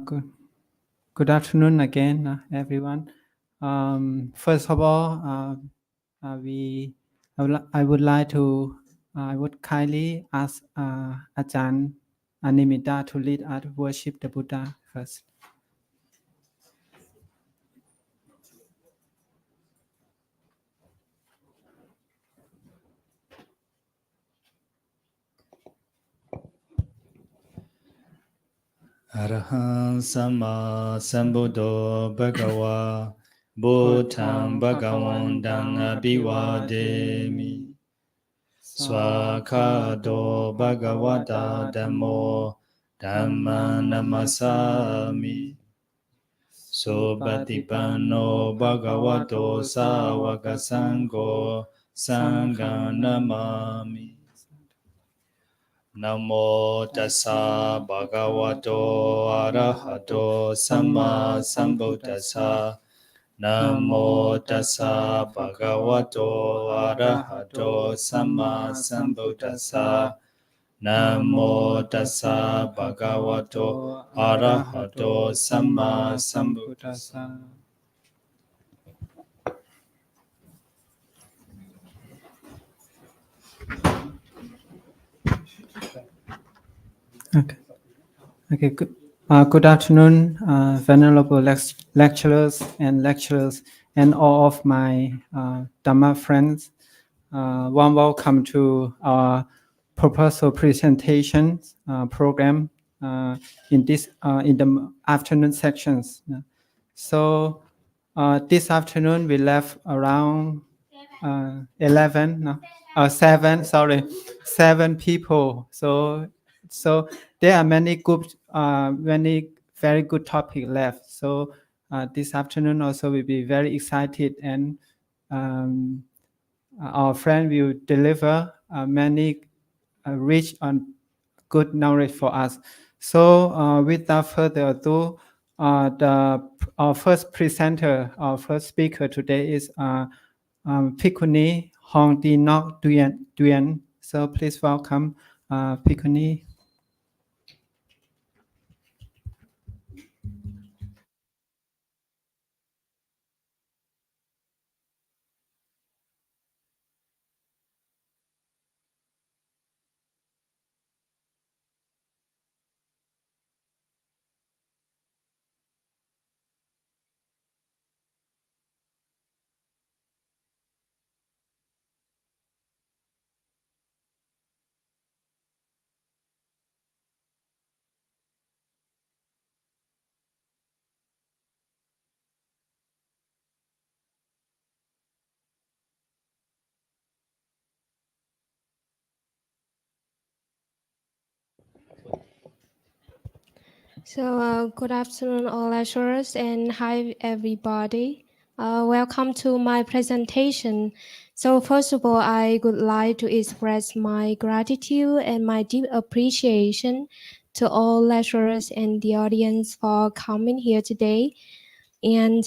Good, good afternoon again, everyone. First of all, I would like to, I would kindly ask Ajahn Neminda to lead us to worship the Buddha first. Arahant Sama Sambuddho Bhagava Bhutang Bhagavantang Abhivademi Swakhato Bhagavata Dhammo Dhamma Namasami Sobhatipanno Bhagavato Sāvaka Sangho Sangha Namami Namo tassa bhagavato arahato samma sambuddhassa. Namo tassa bhagavato arahato samma sambuddhassa. Namo tassa bhagavato arahato samma sambuddhassa. Okay. Good afternoon, venerable lecturers, and all of my Dhamma friends. Warm welcome to our proposal presentation program in the afternoon sections. So this afternoon we left around 7 people. So there are many very good topics left. So this afternoon also will be very excited, and our friend will deliver many rich and good knowledge for us. So without further ado, our first presenter, our first speaker today is Bhikkhuni Hong Di Nok Duyen. So please welcome Bhikkhuni. So good afternoon, all lecturers, and hi, everybody. Welcome to my presentation. So first of all, I would like to express my gratitude and my deep appreciation to all lecturers and the audience for coming here today. And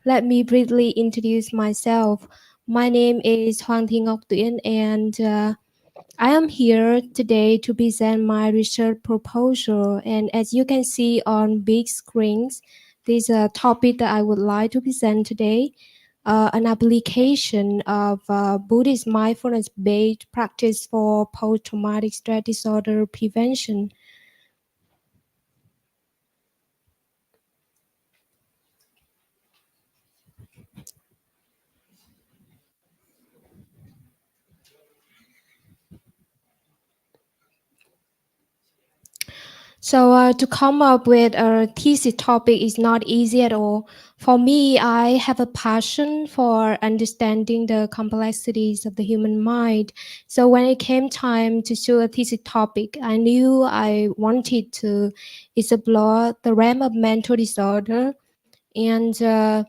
let me briefly introduce myself. My name is Hoàng Thị Ngọc Tuyên, and I am here today to present my research proposal, and as you can see on big screens, this is a topic that I would like to present today, an application of Buddhist mindfulness-based practice for post-traumatic stress disorder prevention. So to come up with a thesis topic is not easy at all. For me, I have a passion for understanding the complexities of the human mind. So when it came time to choose a thesis topic, I knew I wanted to explore the realm of mental disorder. And I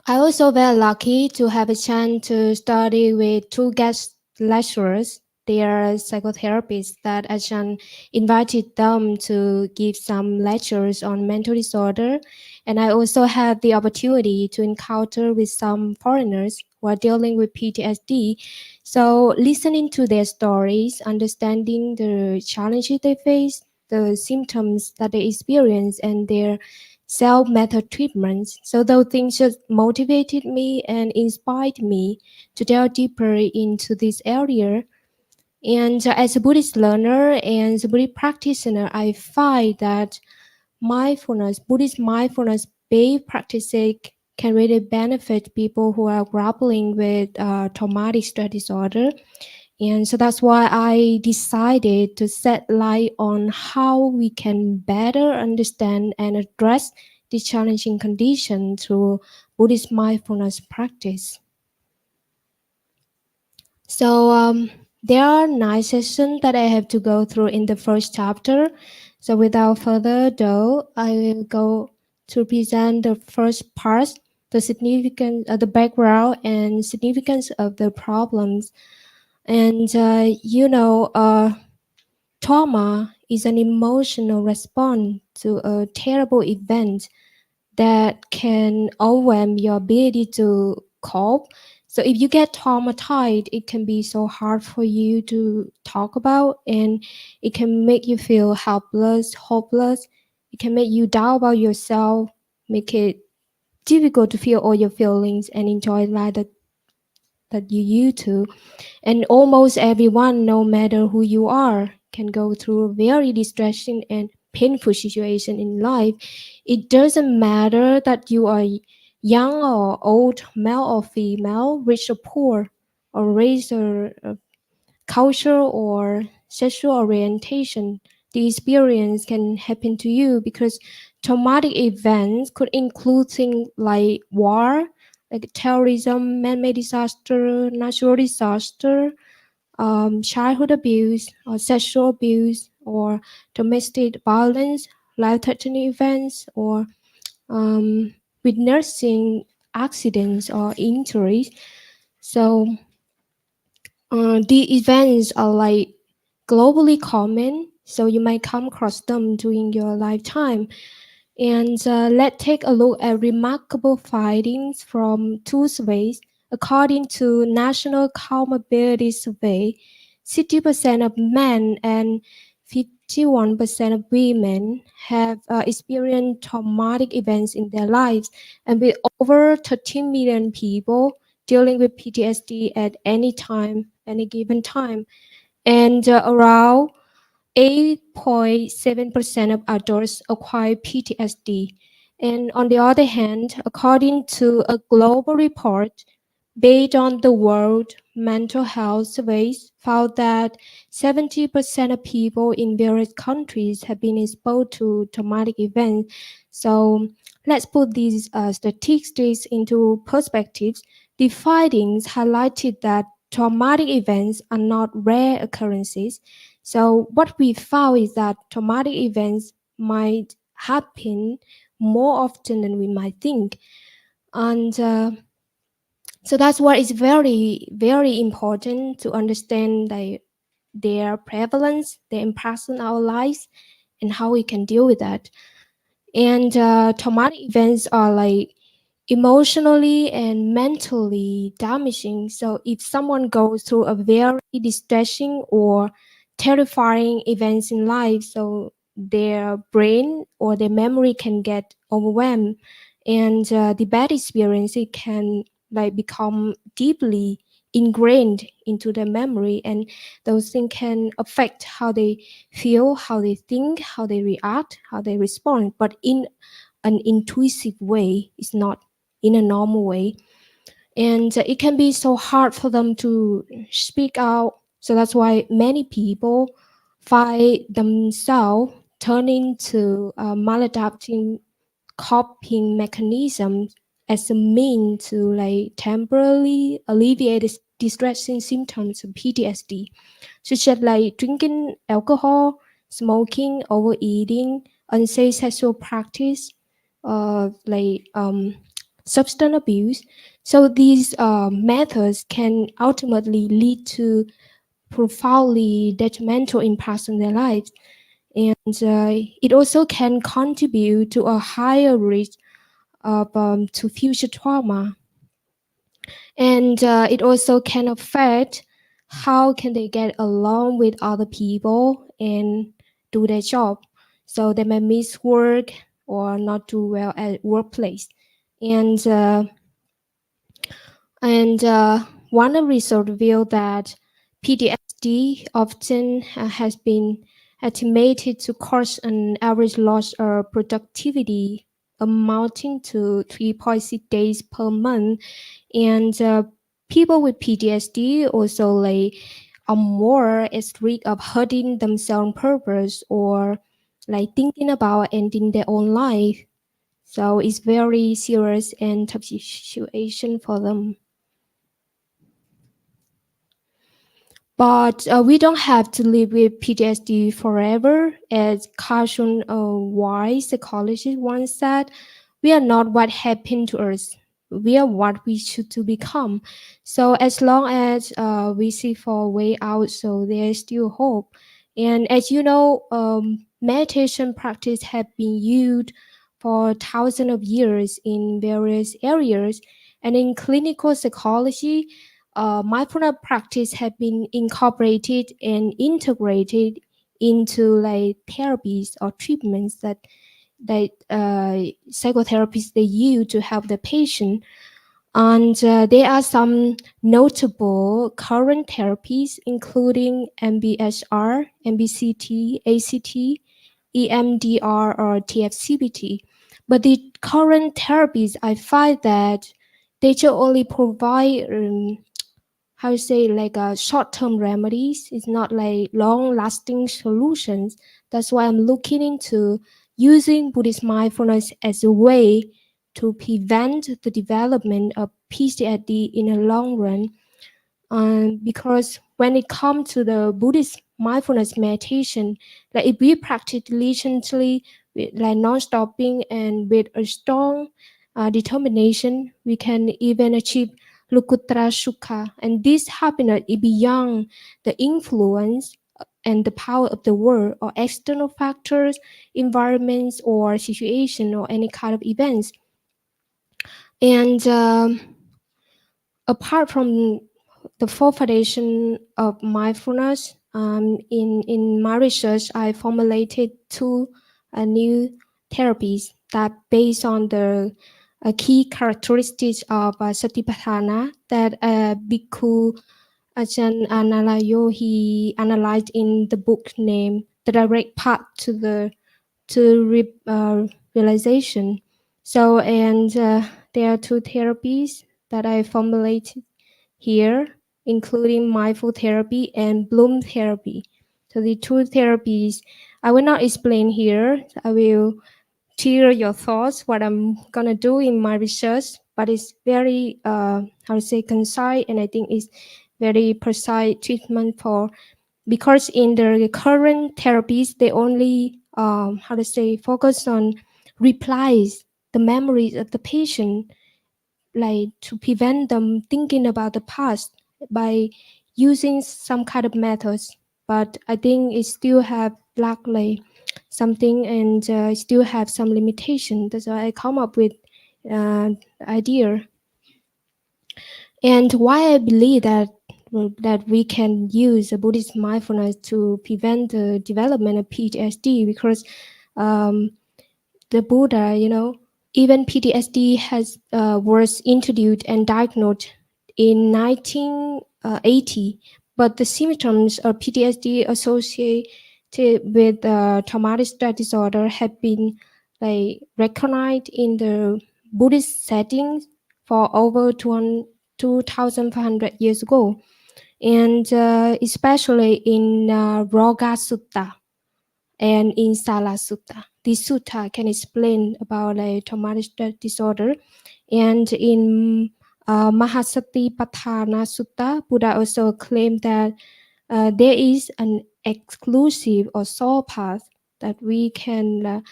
also very lucky to have a chance to study with two guest lecturers. They are psychotherapists that Ajahn invited them to give some lectures on mental disorder. And I also had the opportunity to encounter with some foreigners who are dealing with PTSD. So listening to their stories, understanding the challenges they face, the symptoms that they experience and their self-method treatments. So those things just motivated me and inspired me to delve deeper into this area. And as a Buddhist learner and as a Buddhist practitioner, I find that Buddhist mindfulness-based practices can really benefit people who are grappling with traumatic stress disorder. And so that's why I decided to set light on how we can better understand and address this challenging condition through Buddhist mindfulness practice. So there are 9 sessions that I have to go through in the first chapter. So without further ado, I will go to present the first part, the significance, the background and significance of the problems. And trauma is an emotional response to a terrible event that can overwhelm your ability to cope. So if you get traumatized, it can be so hard for you to talk about, and it can make you feel helpless, hopeless. It can make you doubt about yourself, make it difficult to feel all your feelings and enjoy life that you used to. And almost everyone, no matter who you are, can go through a very distressing and painful situation in life. It doesn't matter that you are young or old, male or female, rich or poor, or race or culture or sexual orientation. The experience can happen to you because traumatic events could include things like war, like terrorism, man-made disaster, natural disaster, childhood abuse or sexual abuse or domestic violence, life-threatening events, or witnessing accidents or injuries. So the events are like globally common, so you might come across them during your lifetime. And let's take a look at remarkable findings from 2 surveys. According to National Accountability Survey, 60% of men and 51% of women have experienced traumatic events in their lives, and with over 13 million people dealing with PTSD at any time, any given time, and around 8.7% of adults acquire PTSD. And on the other hand, according to a global report based on the World Mental Health Surveys, found that 70% of people in various countries have been exposed to traumatic events. So let's put these statistics into perspective. The findings highlighted that traumatic events are not rare occurrences. So what we found is that traumatic events might happen more often than we might think. And so that's why it's very, very important to understand their prevalence, their impact on our lives, and how we can deal with that. And traumatic events are like emotionally and mentally damaging. So if someone goes through a very distressing or terrifying events in life, so their brain or their memory can get overwhelmed, and the bad experience, it can like become deeply ingrained into their memory, and those things can affect how they feel, how they think, how they react, how they respond, but in an intuitive way. It's not in a normal way. And it can be so hard for them to speak out. So that's why many people find themselves turning to maladapting coping mechanisms as a means to like temporarily alleviate the distressing symptoms of PTSD, such as like drinking alcohol, smoking, overeating, unsafe sexual practice, substance abuse. So these methods can ultimately lead to profoundly detrimental impacts on their lives. And it also can contribute to a higher risk of to future trauma. And it also can affect how can they get along with other people, and do their job. So they may miss work or not do well at workplace. And one result revealed that PTSD often has been estimated to cause an average loss of productivity amounting to 3.6 days per month. And people with PTSD also are more at risk of hurting themselves on purpose or thinking about ending their own life. So it's very serious and tough situation for them. But we don't have to live with PTSD forever. As Carson Wise, psychologist, once said, we are not what happened to us. We are what we should to become. So as long as we see for a way out, so there is still hope. And as you know, meditation practice have been used for thousands of years in various areas. And in clinical psychology, mindfulness practice have been incorporated and integrated into therapies or treatments that psychotherapists they use to help the patient. And there are some notable current therapies, including MBSR, MBCT, ACT, EMDR, or TFCBT. But the current therapies, I find that they should only provide how to say short-term remedies. It's not long-lasting solutions. That's why I'm looking into using Buddhist mindfulness as a way to prevent the development of PTSD in the long run. Because when it comes to the Buddhist mindfulness meditation, if we practice diligently with non-stopping and with a strong determination, we can even achieve Lokuttara Sukha. And this happiness is beyond the influence and the power of the world or external factors, environments or situation or any kind of events. And apart from the four foundation of mindfulness, in my research, I formulated two new therapies that based on the key characteristics of Satipatthana that Bhikkhu Ajahn Analayo he analyzed in the book named The Direct Path to Realization. So, and there are two therapies that I formulated here, including mindful therapy and bloom therapy. So the two therapies I will not explain here. I will share your thoughts what I'm gonna do in my research, but it's very how to say concise, and I think it's very precise treatment for, because in the current therapies they only how to say focus on replies the memories of the patient, to prevent them thinking about the past by using some kind of methods. But I think it still have something and still have some limitation. That's why I come up with idea. And why I believe that we can use a Buddhist mindfulness to prevent the development of PTSD, because the Buddha, even PTSD was introduced and diagnosed in 1980, but the symptoms of PTSD associated with traumatic stress disorder have been recognized in the Buddhist settings for over 2,500 years ago, and especially in Roga Sutta and in Sala Sutta. This sutta can explain about traumatic stress disorder. And in Mahasatipatthana Sutta, Buddha also claimed that there is an exclusive or soul path that we can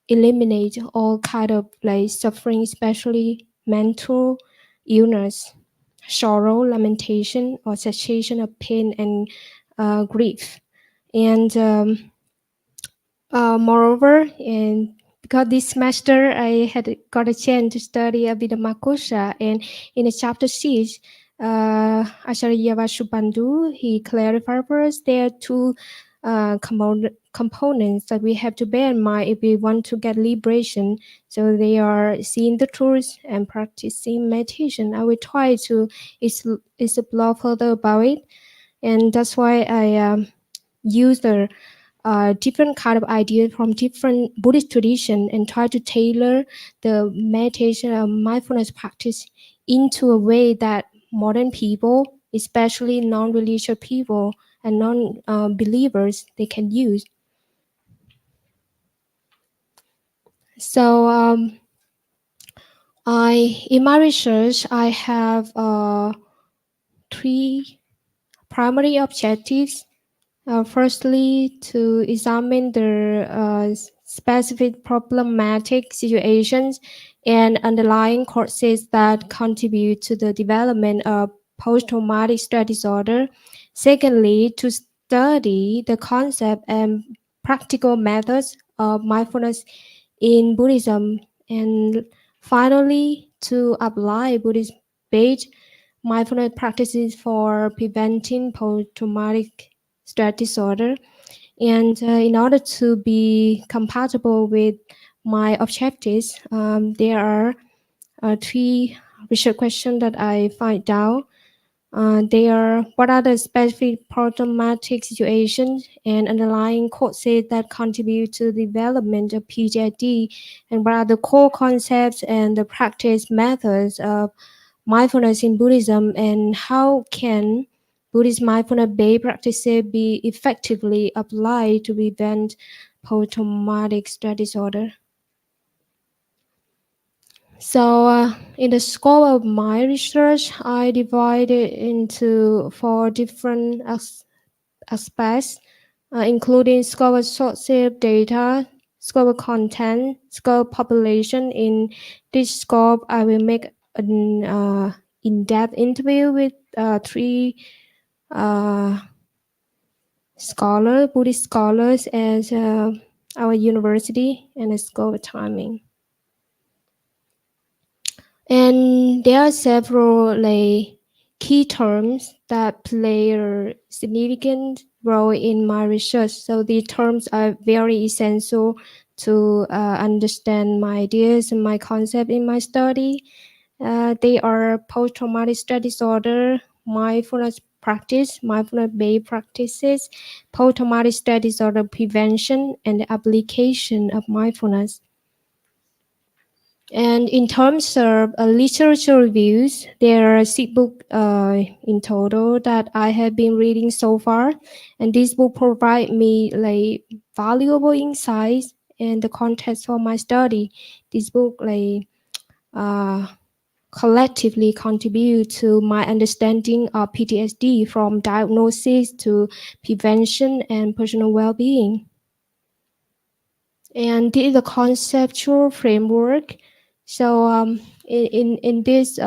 eliminate all kind of suffering, especially mental illness, sorrow, lamentation, or cessation of pain and grief. And moreover, and because this semester I had got a chance to study Abhidhammakosha, and in the chapter 6, Acharya Vasubandu, he clarified for us there are two components that we have to bear in mind if we want to get liberation. So they are seeing the truth and practicing meditation. I will try to explore further about it, and that's why I use the different kind of ideas from different Buddhist tradition and try to tailor the meditation or mindfulness practice into a way that modern people, especially non-religious people and non-believers, they can use. So in my research, I have 3 primary objectives. Firstly, to examine the specific problematic situations and underlying causes that contribute to the development of post-traumatic stress disorder. Secondly, to study the concept and practical methods of mindfulness in Buddhism. And finally, to apply Buddhist-based mindfulness practices for preventing post-traumatic stress disorder. And in order to be compatible with my objectives, there are 3 research questions that I find out. They are: what are the specific problematic situations and underlying causes that contribute to the development of PTSD, and what are the core concepts and the practice methods of mindfulness in Buddhism, and how can Buddhist mindfulness-based practices be effectively applied to prevent post-traumatic stress disorder. So in the scope of my research, I divide it into 4 different aspects, including scope of sources data, scope of content, scope of population. In this scope, I will make an in-depth interview with 3 Buddhist scholars at our university, and the scope of timing. And there are several key terms that play a significant role in my research. So these terms are very essential to understand my ideas and my concept in my study. They are post-traumatic stress disorder, mindfulness practice, mindfulness-based practices, post-traumatic stress disorder prevention, and the application of mindfulness. And in terms of literature reviews, there are 6 books in total that I have been reading so far, and this book provide me valuable insights and the context for my study. This book collectively contribute to my understanding of PTSD, from diagnosis to prevention and personal well-being. And this is a conceptual framework. So in this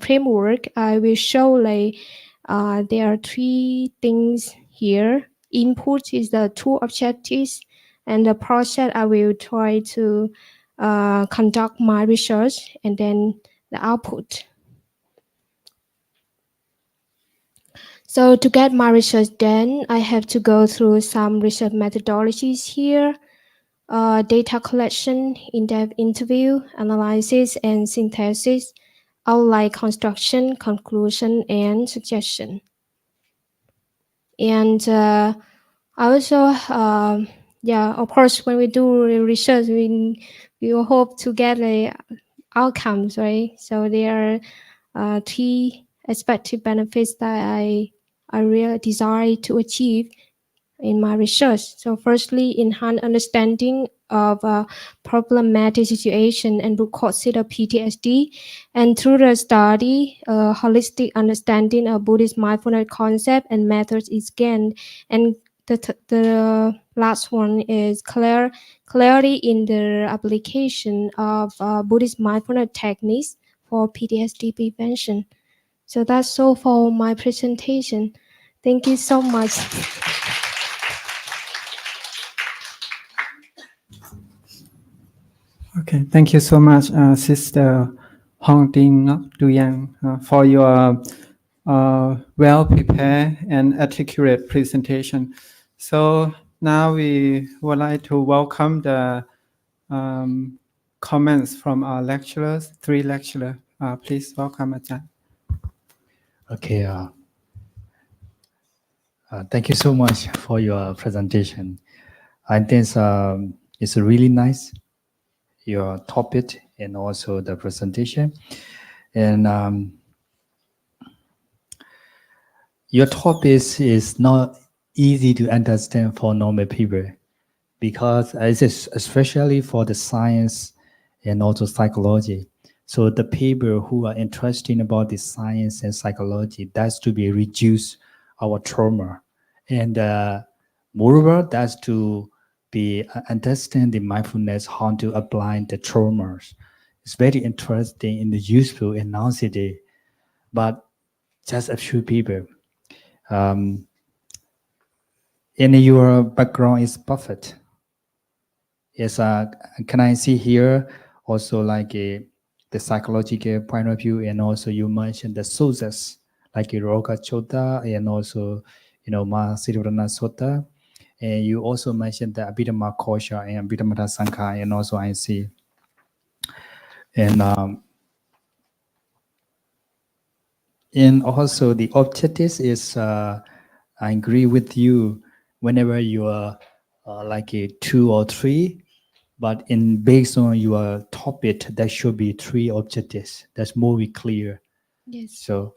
framework, I will show there are 3 things here. Input is the 2 objectives, and the process I will try to conduct my research, and then the output. So to get my research done, I have to go through some research methodologies here. Data collection, in-depth interview, analysis and synthesis, outline construction, conclusion, and suggestion. And I also, of course, when we do research, we will hope to get outcomes, right? So there are 3 expected benefits that I really desire to achieve in my research. So firstly, enhance understanding of problematic situation and root causes of PTSD, and through the study, holistic understanding of Buddhist mindfulness concept and methods is gained. And the last one is clarity in the application of Buddhist mindfulness techniques for PTSD prevention. So that's all for my presentation. Thank you so much. Okay, thank you so much, Sister Hong Ting Duyang, for your well-prepared and articulate presentation. So Now we would like to welcome the comments from our lecturers, 3 lecturers. Please welcome Ajahn. Okay. Thank you so much for your presentation. I think it's really nice, your topic and also the presentation. And your topic is not easy to understand for normal people because it's especially for the science and also psychology. So the people who are interested about the science and psychology, that's to be reduce our trauma. And moreover, that's to be understand the mindfulness, how to apply the traumas. It's very interesting and useful in nowadays, but just a few people. Um, and your background is perfect. Yes, can I see here also like the psychological point of view, and also you mentioned the sources like Roga Chota and also Mahasirvana Sutta, and you also mentioned the Abhidhamma Kosha and Abhidhamma Sankha, and also I see, and also the objectives is I agree with you whenever you are like a 2 or 3. But based on your topic, there should be 3 objectives. That's more clear. Yes. So,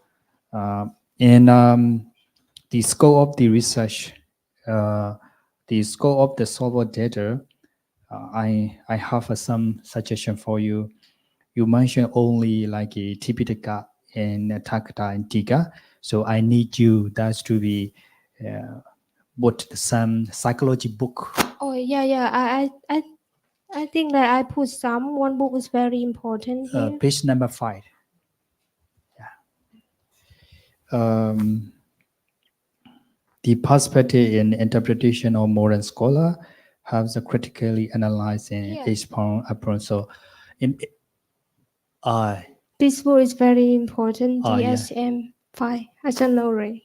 in the scope of the research, the scope of the software data, I have some suggestion for you. You mentioned only like a Tipitaka and Takata and Tika. So I need you that's to be put some psychology book. Oh yeah. I think that I put some. One book is very important here. Page number 5. The perspective and interpretation of modern scholar have the critically analyzed and expound approach. So, in this book is very important. yeah. DSM 5. I don't know, right?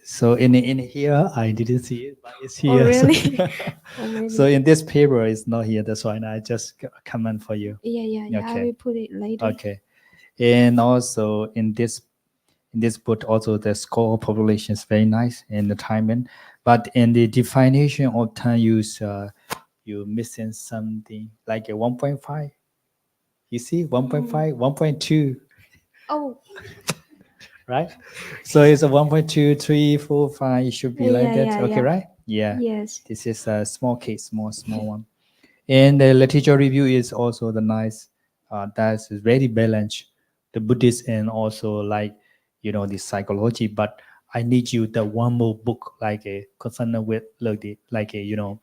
So in here I didn't see it, but it's Oh here. really? So in this paper it's not here. That's why I just comment for you. Yeah. I Okay. will put it later. Okay. And also in this book, also the score population is very nice in the timing, but in the definition of time use, you're missing something like a 1.5. You see, 1.5, 1.2. Oh. Right? So it's a 1.2, 3, 4, 5. It should be like that. Okay, Yeah. right? Yeah. Yes. This is a small case, small one. And the literature review is also the nice. That's very balanced. The Buddhist and also like the psychology. But I need you the one more book like a concerned with like a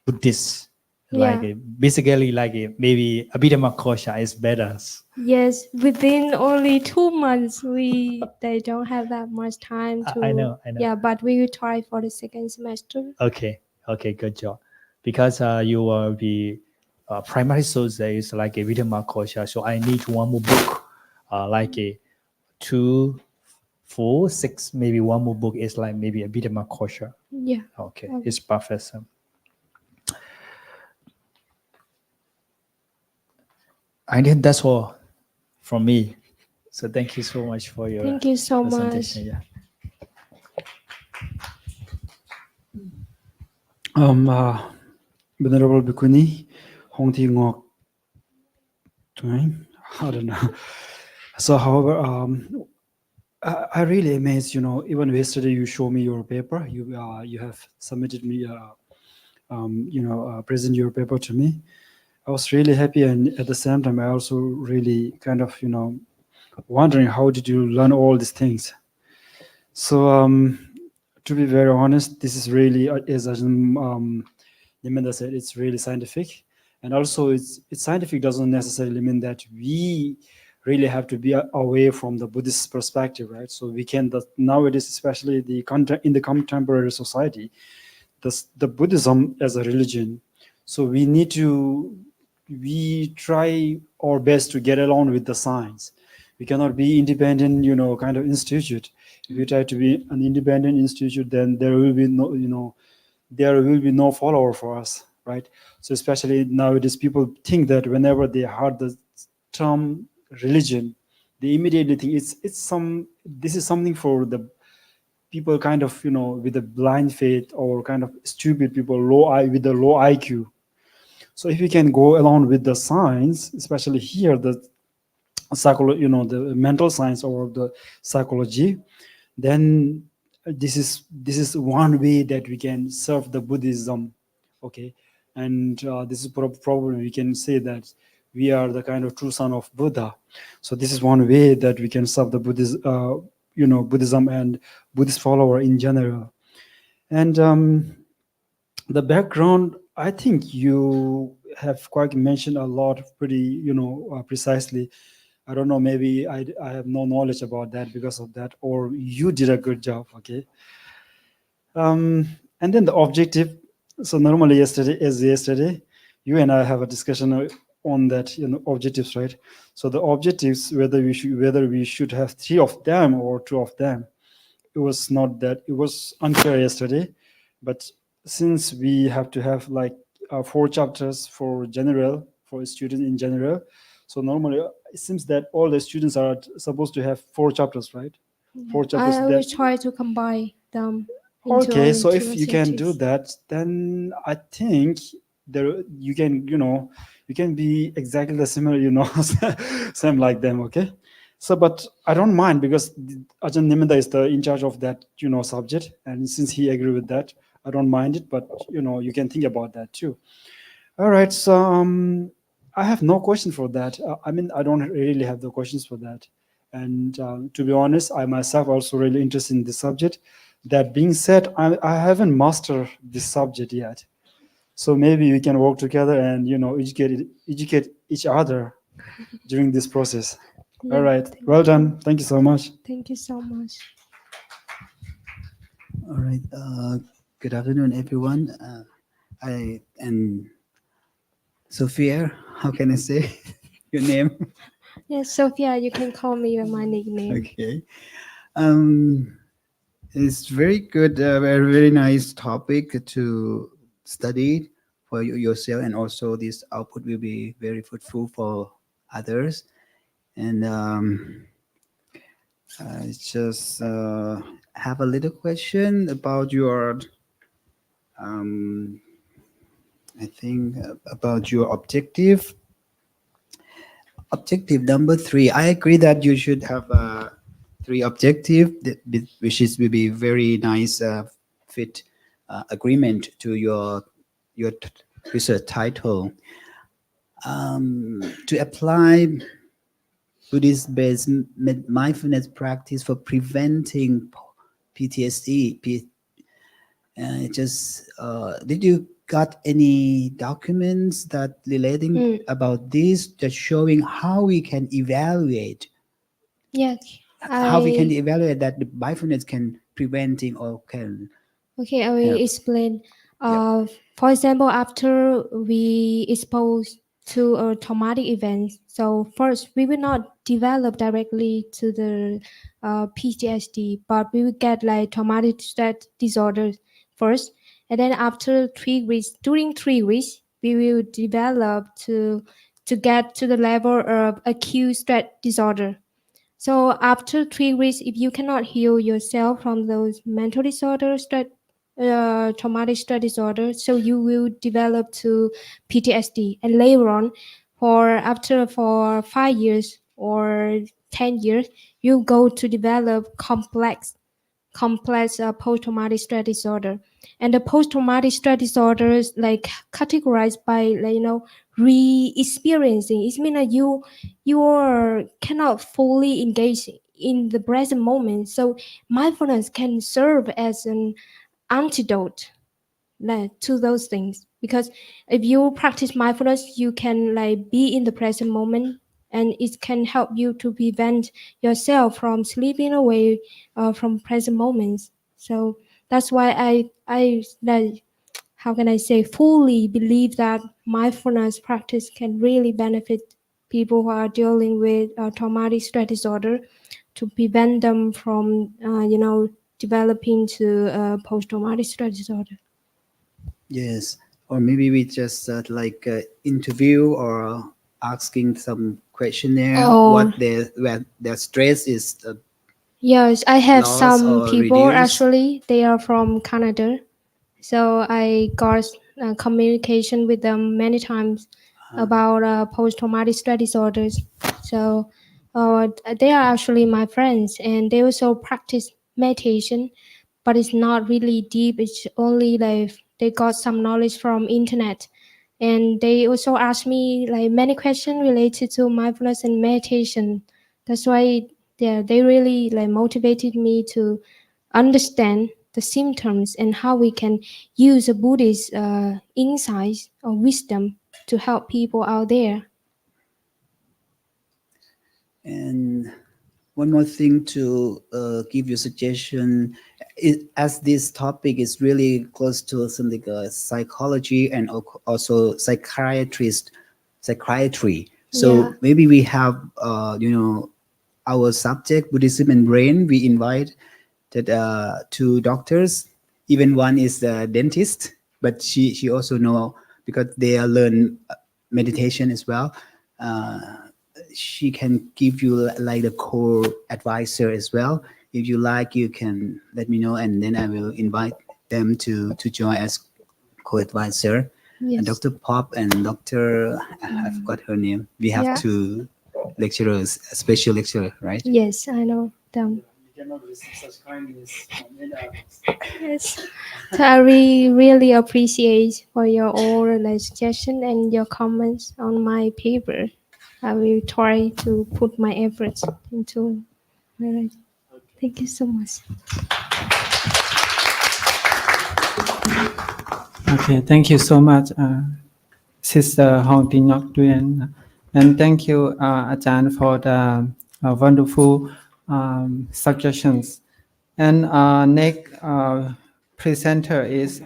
Buddhist. Like basically like maybe Abhidhamma Kosha is better. Yes, within only 2 months, they don't have that much time to. I know. Yeah, but we will try for the second semester. Okay, good job. Because you will be primary source is like a Abhidhamma Kosha, so I need one more book, like a 2, 4, 6, maybe one more book is like maybe a Abhidhamma Kosha. Yeah. Okay, it's perfect. I think that's all from me. So thank you so much for your Thank you so presentation. much. Yeah. Venerable Bhikkhuni, Hong Thi Ngok. I don't know. So, however, I really amazed. Even yesterday you show me your paper. You have submitted me, present your paper to me. I was really happy, and at the same time, I also really kind of wondering how did you learn all these things. So, to be very honest, this is really as Neminda said, it's really scientific. And also it's scientific doesn't necessarily mean that we really have to be away from the Buddhist perspective, right? So we can, nowadays, especially in the contemporary society, the Buddhism as a religion. So we try our best to get along with the science. We cannot be independent, kind of institute. If you try to be an independent institute, then there will be no, there will be no follower for us, right? So especially nowadays, people think that whenever they heard the term religion, they immediately think this is something for the people kind of, with a blind faith, or kind of stupid people, with a low IQ. So if we can go along with the science, especially here, the psychology, the mental science or the psychology, then this is one way that we can serve the Buddhism, okay? And this is probably we can say that we are the kind of true son of Buddha. So this is one way that we can serve the Buddhism and Buddhist follower in general. And the background, I think you have quite mentioned a lot pretty, precisely. I don't know, maybe I have no knowledge about that because of that, or you did a good job, okay? And then the objective. So normally yesterday, you and I have a discussion on that, objectives, right? So the objectives, whether we should have 3 of them or 2 of them, it was unclear yesterday. But since we have to have like 4 chapters for students in general, so normally it seems that all the students are supposed to have 4 chapters, right? 4 chapters. I will try to combine them into Okay, only so 2 if you can do objectives. that, then I think you can be exactly the similar, same like them. Okay, so but I don't mind because Ajahn Neminda is in charge of that, subject, and since he agree with that, I don't mind it. But you can think about that too. All right, so I have no question for that. I mean, I don't really have the questions for that. And to be honest, I myself also really interested in this subject. That being said, I haven't mastered this subject yet. So maybe we can work together and educate each other during this process. All Yeah, right, well done. Thank you so much. thank you so much. All right. Good afternoon, everyone. I am Sophia. How can I say your name? Yes, Sophia, you can call me by my nickname. Okay. Um, it's very good. Very very nice topic to study for yourself, and also this output will be very fruitful for others. And I just have a little question about your. Um, I think about your objective. Objective number 3. I agree that you should have 3 objective, which is will be very nice fit agreement to your research title. To apply Buddhist-based mindfulness practice for preventing PTSD. Did you got any documents that relating about this, just showing how we can evaluate Yes, how we can I evaluate that the mindfulness can preventing or can okay. I will help? explain. Yep. For example, after we expose to a traumatic event, so first we will not develop directly to the PTSD, but we will get like traumatic stress disorder first, and then after 3 weeks, during 3 weeks, we will develop to get to the level of acute stress disorder. So after 3 weeks, if you cannot heal yourself from those mental disorders, traumatic stress disorder, so you will develop to PTSD. And later on, for 5 years or 10 years, you go to develop complex post-traumatic stress disorder. And the post-traumatic stress disorder is like categorized by re-experiencing. It means that you cannot fully engage in the present moment. So mindfulness can serve as an antidote to those things, because if you practice mindfulness, you can like be in the present moment, and it can help you to prevent yourself from slipping away from present moments. So that's why I like, how can I say, fully believe that mindfulness practice can really benefit people who are dealing with traumatic stress disorder, to prevent them from developing to post-traumatic stress disorder. Yes, or maybe we just like interview or asking some questionnaire Oh, what their stress is yes, I have lost some or people reduced. actually, they are from Canada. So I got communication with them many times about post-traumatic stress disorders. So they are actually my friends, and they also practice meditation, but it's not really deep. It's only like they got some knowledge from internet, and they also ask me like many questions related to mindfulness and meditation. That's why they really like motivated me to understand the symptoms and how we can use a Buddhist insights or wisdom to help people out there. And one more thing to give you suggestion, as this topic is really close to something like psychology and also psychiatry. Yeah. So maybe we have our subject Buddhism and brain. We invite that two doctors. Even one is a dentist, but she also know because they learn meditation as well. Uh, she can give you like the core advisor as well. If you like, you can let me know, and then I will invite them to join as co-advisor. And Yes. Dr. Pop and Dr. I forgot her name. We have Yeah. two lecturers, a special lecturer, right? Yes, I know them. We cannot receive such kindness from any others. Yes. So I really appreciate for your all like, suggestion and your comments on my paper. I will try to put my efforts into my writing. Thank you so much. Okay, thank you so much, Sister Hong Tin Ngoc Duen. And thank you, Ajahn, for the wonderful suggestions. And next presenter is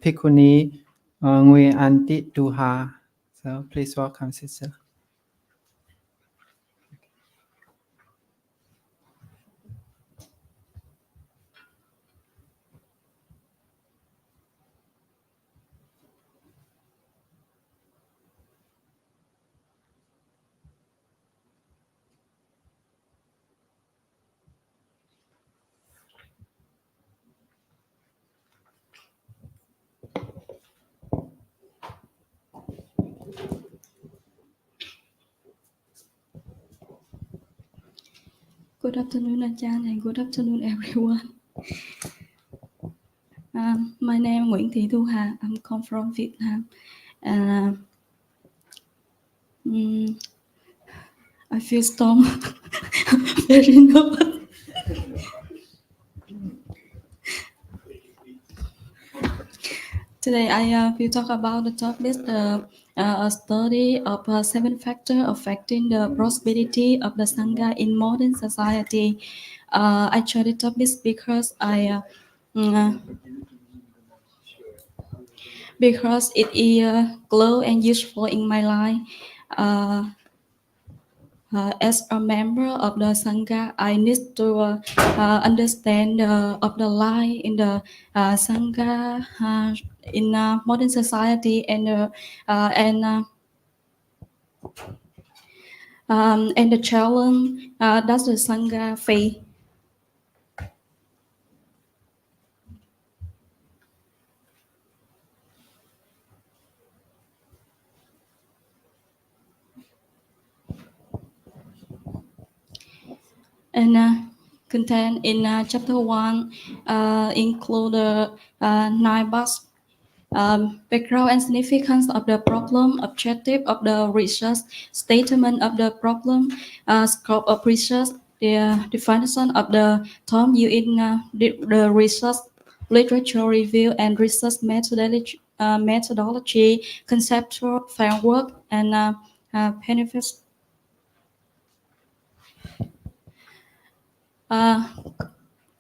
Pikuni Ngui Anti Duha. So please welcome, Sister. Good afternoon, Ajahn, and good afternoon, everyone. My name is Nguyễn Thị Thu Hà. I'm come from Vietnam. I feel storm very nervous. Today, I will talk about the topic, a study of 7 factors affecting the prosperity of the Sangha in modern society. I chose the topic because it is close and useful in my life. As a member of the Sangha, I need to understand of the life in the Sangha in modern society and the challenge that the Sangha face. And content in chapter 1 include 9 books. Background and significance of the problem, objective of the research, statement of the problem, scope of research, the definition of the term used in the research, literature review and research methodology, conceptual framework, and benefits.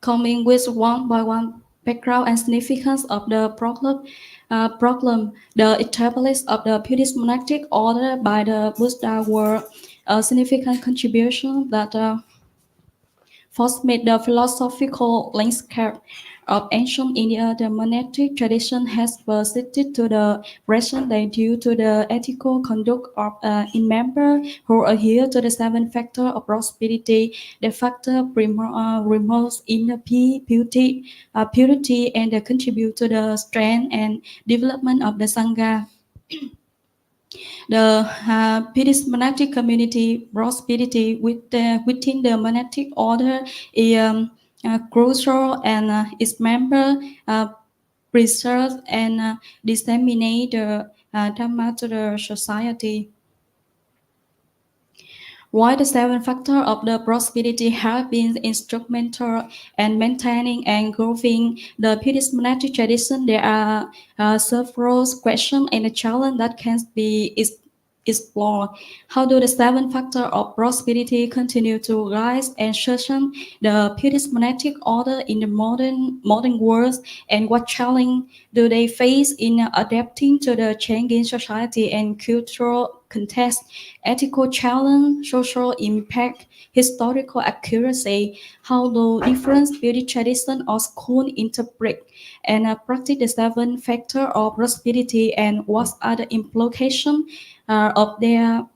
Coming with one by one background and significance of the problem, the establishment of the Buddhist monastic order by the Buddha were a significant contribution that First, made the philosophical landscape of ancient India, the monastic tradition has persisted to the present day due to the ethical conduct of its members who adhere to the seven factors of prosperity. The factor promotes inner purity and contribute to the strength and development of the Sangha. The Buddhist monastic community prosperity within the monastic order is crucial, and its members preserve and disseminate the Dhamma to the society. While the seven factors of the prosperity have been instrumental in maintaining and growing the Buddhist monastic tradition, there are several questions and challenges that can be explored. How do the seven factors of prosperity continue to rise and strengthen the Buddhist monastic order in the modern world, and what challenge do they face in adapting to the changing society and cultural context? Ethical challenge, social impact, historical accuracy. How do different Buddhist traditions or schools interpret and practice the seven factors of prosperity, and what are the implications of their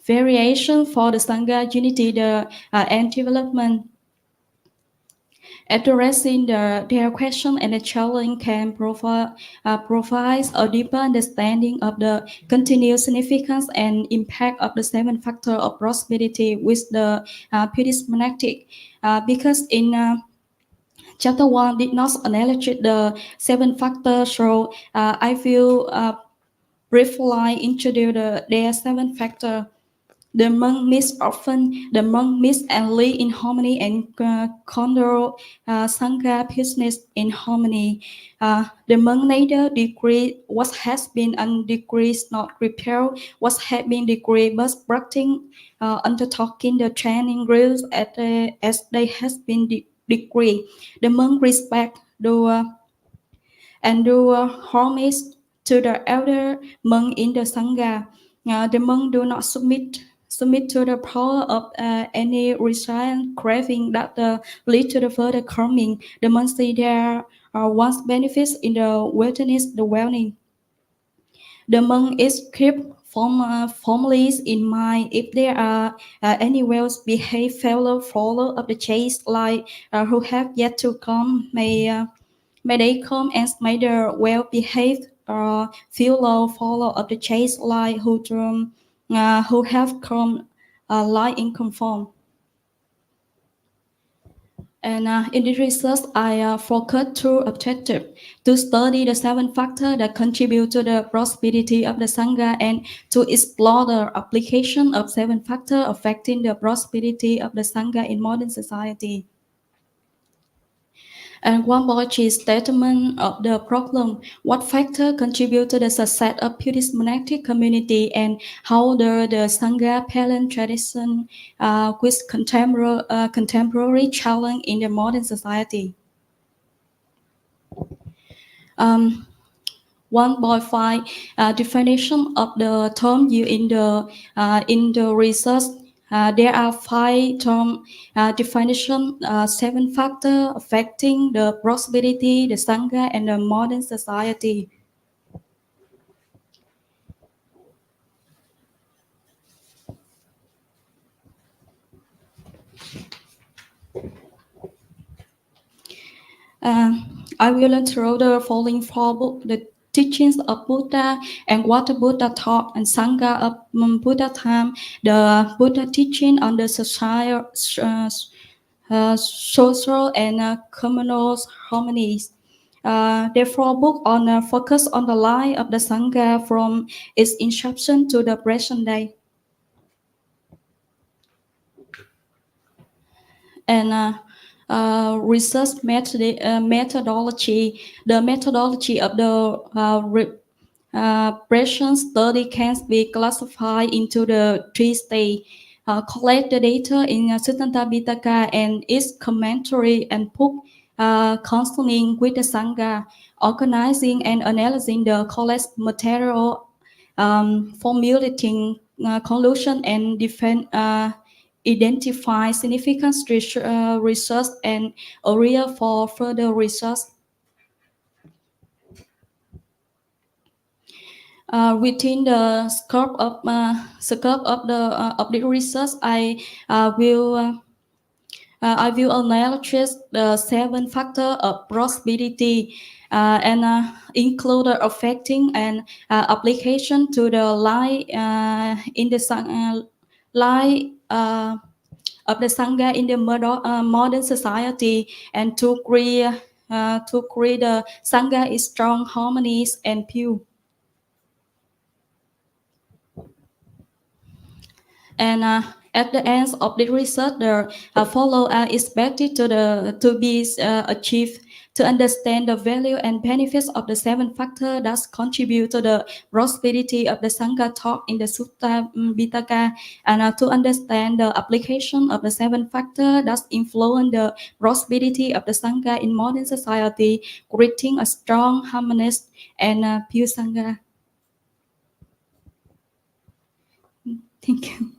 variation for the Sangha unity and development? Addressing their question and the challenge can provide a deeper understanding of the continued significance and impact of the seven factors of prosperity with the Buddhist monastic. Because in chapter 1 did not acknowledge the seven factors, so I will briefly introduce their seven factors. The monk meets often. The monk meets and live in harmony and control Sangha business in harmony. The monk neither decree what has been undecreed, not repel what has been decreed, but practicing undertaking the training rules as they has been decreed. The monk respect and do homage to the elder monk in the Sangha. The monk do not submit to the power of any resistance craving that lead to the further coming. The monk see there are once benefits in the wilderness, the well-being. The monk is kept formally in mind if there are any well-behaved follower of the chase like who have yet to come. May they come and may the well-behaved follower of the chase like who have come lie in conform. And in this research, I focus two objectives: to study the seven factors that contribute to the prosperity of the Sangha, and to explore the application of seven factors affecting the prosperity of the Sangha in modern society. And one Bochi's statement of the problem: what factor contribute to the success of Buddhist monastic community, and how the Sangha parent tradition with contemporary challenge in the modern society. 1.5 definition of the term used in the research. There are 5 term definition, 7 factors affecting the prosperity, the Sangha, and the modern society. I will learn through the following 4 books: the teachings of Buddha and what the Buddha taught, and Sangha of Buddha time, the Buddha teaching on the social and communal harmonies. Therefore, book on focus on the life of the Sangha from its inception to the present day. And research methodology. The methodology of the repression study can be classified into the 3 stages. Collect the data in Siddhanta Pitaka and its commentary, and put counseling with the Sangha, organizing and analyzing the collect material, formulating conclusion and identify significant research and area for further research. Within the scope of the research, I will analyze the 7 factors of prosperity and include the affecting and application to the life in the life of the sangha in the modern society, and to create the sangha is strong, harmonious, and pure. And at the end of the research, the follow are expected to be achieved to understand the value and benefits of the 7 factors that contribute to the prosperity of the Sangha taught in the Sutta Pitaka, and to understand the application of the 7 factors that influence the prosperity of the Sangha in modern society, creating a strong, harmonious, and pure Sangha. Thank you.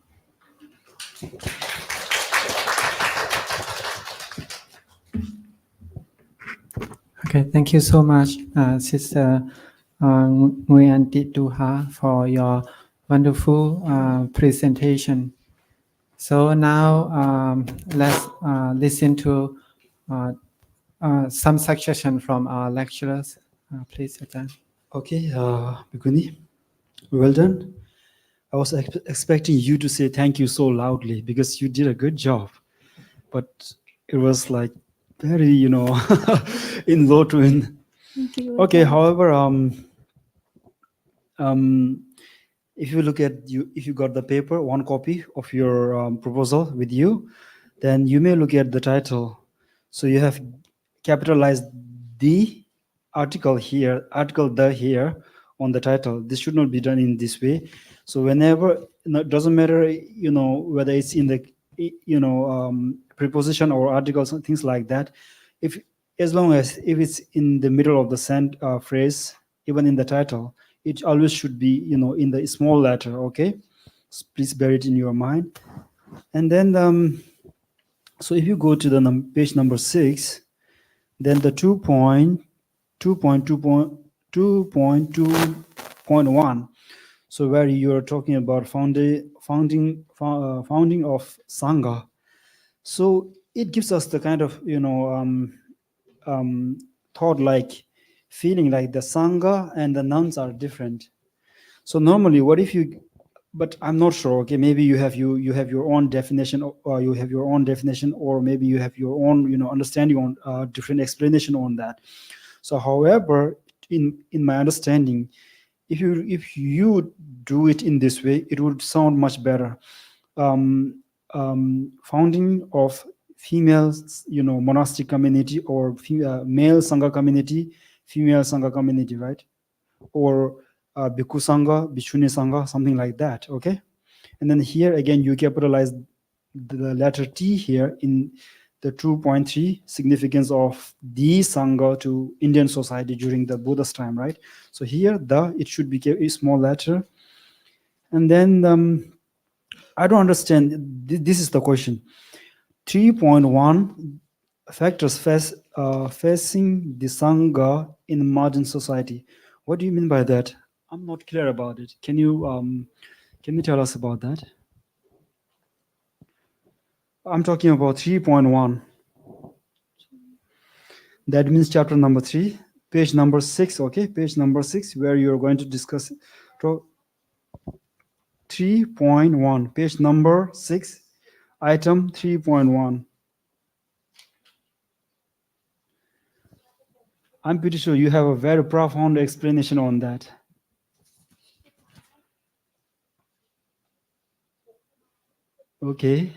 Okay, thank you so much, Sister Nguyen Duha, for your wonderful presentation. So now let's listen to some suggestion from our lecturers. Please, Ajahn. Okay, Bhikkhuni, well done. I was expecting you to say thank you so loudly because you did a good job, but it was like very, in low tone. Thank you. Okay, however, if you look at if you got the paper, one copy of your proposal with you, then you may look at the title. So you have capitalized the article here, the here on the title. This should not be done in this way. So whenever, it doesn't matter, whether it's in the, preposition or articles and things like that. As long as if it's in the middle of the phrase, even in the title, it always should be, in the small letter. Okay, so please bear it in your mind. And then, so if you go to the page number 6, then the 2.2.1. So where you are talking about founding of Sangha. So it gives us the kind of, thought, like feeling like the Sangha and the nuns are different. So normally, what if you, but I'm not sure. Okay, maybe you have your own definition, or you have your own definition, or maybe you have your own, understanding on different explanation on that. So, however, in my understanding, if you do it in this way, it would sound much better. Founding of female, monastic community, or male Sangha community, female Sangha community, right? Or Bhikkhu Sangha, Bhikshuni Sangha, something like that, okay? And then here again, you capitalize the letter T here in the 2.3, significance of the Sangha to Indian society during the Buddhist time, right? So here, it should be a small letter. And then, I don't understand, this is the question. 3.1, factors facing the Sangha in modern society. What do you mean by that? I'm not clear about it. Can you tell us about that? I'm talking about 3.1. That means chapter number 3, page number 6. Okay, page number 6, where you're going to discuss 3.1, page number 6, item 3.1. I'm pretty sure you have a very profound explanation on that. Okay.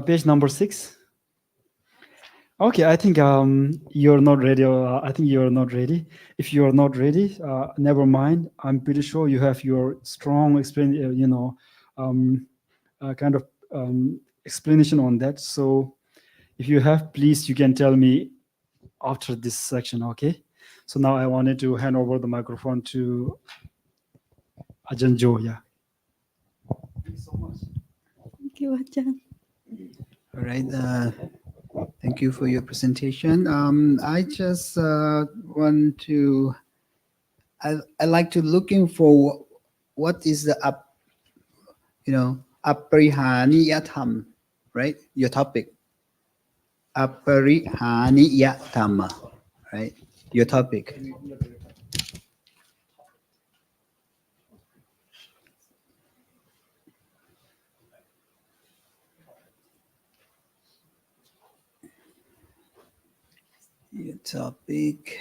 Page number 6. Okay, I think you're not ready. I think you're not ready. If you're not ready, never mind. I'm pretty sure you have your strong explanation on that. So if you have, please, you can tell me after this section, okay? So now I wanted to hand over the microphone to Ajahn Joe. Yeah. Thank you so much. Thank you, Ajahn. All right. Thank you for your presentation. I just want to. I like to looking for what is the aprihaniyatham, right? Your topic. Aprihaniyatham, right? Your topic. Your topic.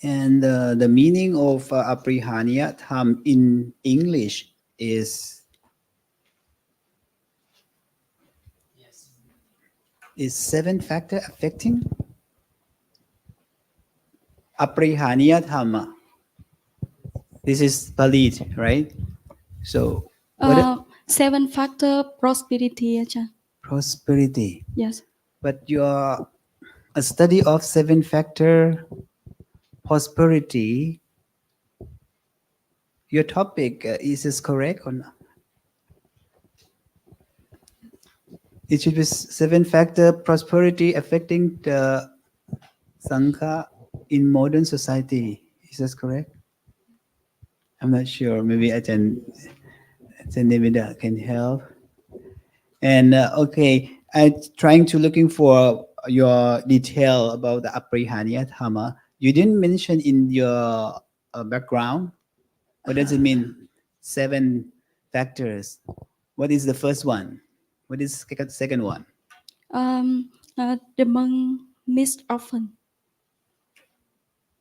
And the meaning of aprihaniyatham in English is seven factor affecting aprihaniyatham. This is Palit, right? So what? Seven factor prosperity, Ajahn. Prosperity. Yes. But your a study of seven factor prosperity. Your topic is this correct or not? It should be seven factor prosperity affecting the Sangha in modern society. Is this correct? I'm not sure. Maybe Neminda can help. And okay, I'm trying to looking for your detail about the aprihaniya dhamma. You didn't mention in your background. What does it mean? Seven factors. What is the first one? What is the second one? The monk missed often.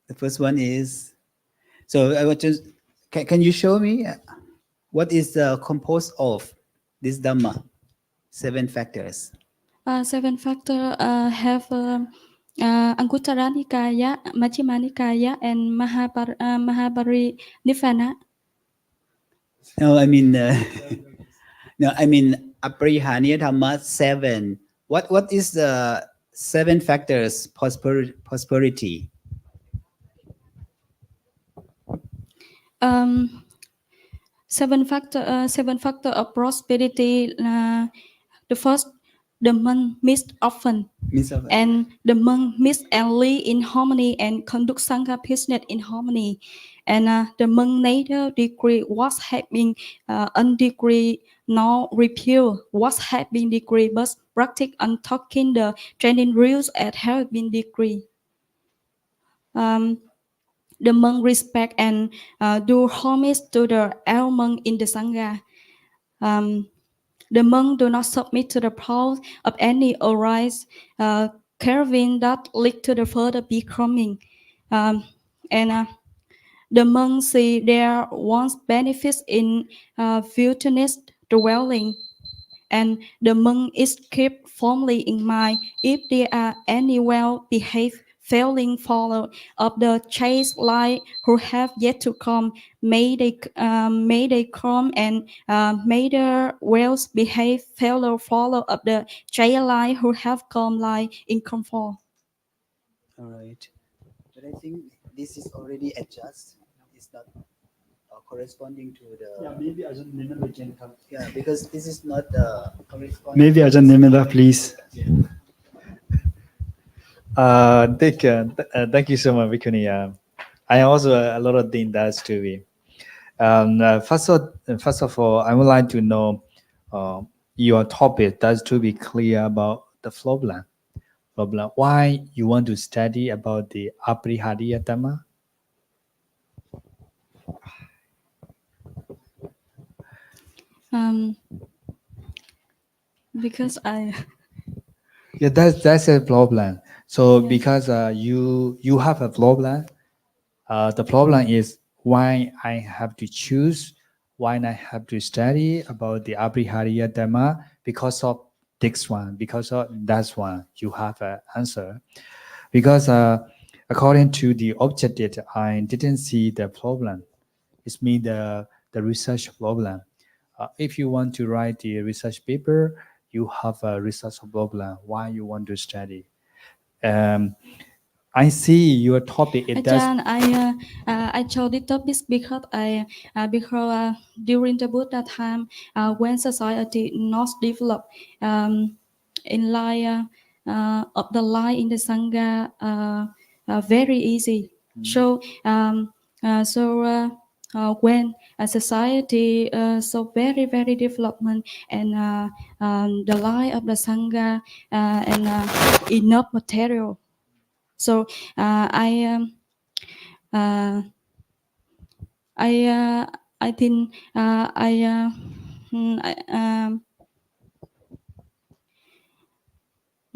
The first one is. So I want to. Can you show me what is composed of this dhamma? Seven factors. Seven factor have Anguttara Nikaya, Majjhima Nikaya, and Mahabari Nibbana. No, I mean, no, I mean aprihaniya dhamma 7. What is the seven factors prosperity? Seven factor of prosperity. The first, the monk missed often. Means of And the monk must and live in harmony and conduct Sangha business in harmony. And the monk neither decree what had been undecreed nor repeal what had been decreed, but practice on talking the training rules as have been decreed. The monk respect and do homage to the elder monk in the Sangha. The monk do not submit to the power of any arise craving that lead to the further becoming. And the monk see their wants benefits in wilderness dwelling. And the monk is kept firmly in mind if there are any well-behaved failing follower of the chaste life who have yet to come, may they come, and may the well-behaved fellow follower of the chaste life who have come lie in comfort. all right, but I think this is already adjusted. It's not corresponding to the. Maybe Ajahn Neminda can help. Yeah, because this is not corresponding. Maybe Ajahn Neminda, please. Thank you so much, Vikuni. I also a lot of things that's to be. First of all, I would like to know your topic. That's to be clear about the flow plan. Why you want to study about the aprihaniya dhamma? Because I Yeah, that's a problem. So because you have a problem, the problem is why I have to choose, why I have to study about the aprihaniya dhamma because of this one, because of that one. You have an answer because according to the objective, I didn't see the problem. It's me the research problem. If you want to write the research paper, you have a research problem. Why you want to study? I see your topic. It does. Ajahn, I chose this topic because during the Buddha time, when society not developed, in line of the line in the sangha very easy. So when a society so very development and the line of the sangha and enough material. So I think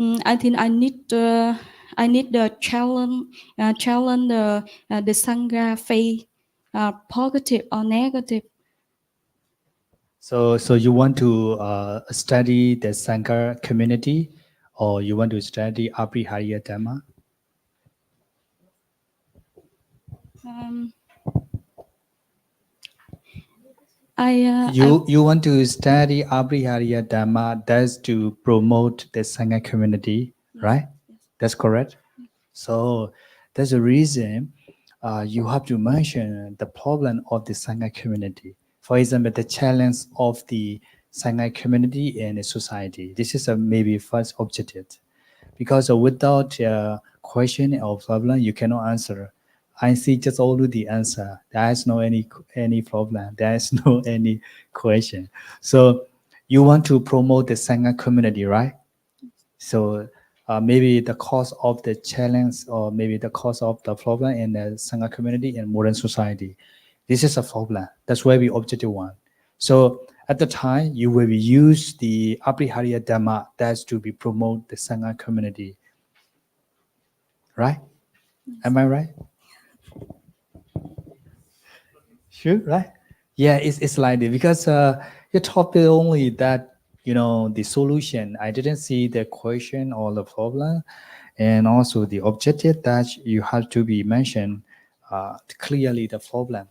I think I need the challenge the sangha faith, positive or negative. So you want to study the Sangha community, or you want to study Abhihariya Dhamma? Um, You want to study Abhihariya Dhamma, that's to promote the Sangha community, right? Yes. That's correct. So that's the reason you have to mention the problem of the Sangha community. For example, the challenge of the Sangha community and the society. This is a maybe first objective, because without a question or problem, you cannot answer. I see just only the answer. There is no any problem. There is no any question. So you want to promote the Sangha community, right? So maybe the cause of the challenge, or maybe the cause of the problem in the Sangha community and modern society. This is a problem. That's why we objective one. So at the time, you will use the Abhihariya Dhamma, that's to be promote the Sangha community. Right? Am I right? Sure, right? Yeah, it's like this because you topic only that, the solution. I didn't see the question or the problem, and also the objective that you have to be mentioned clearly the problem.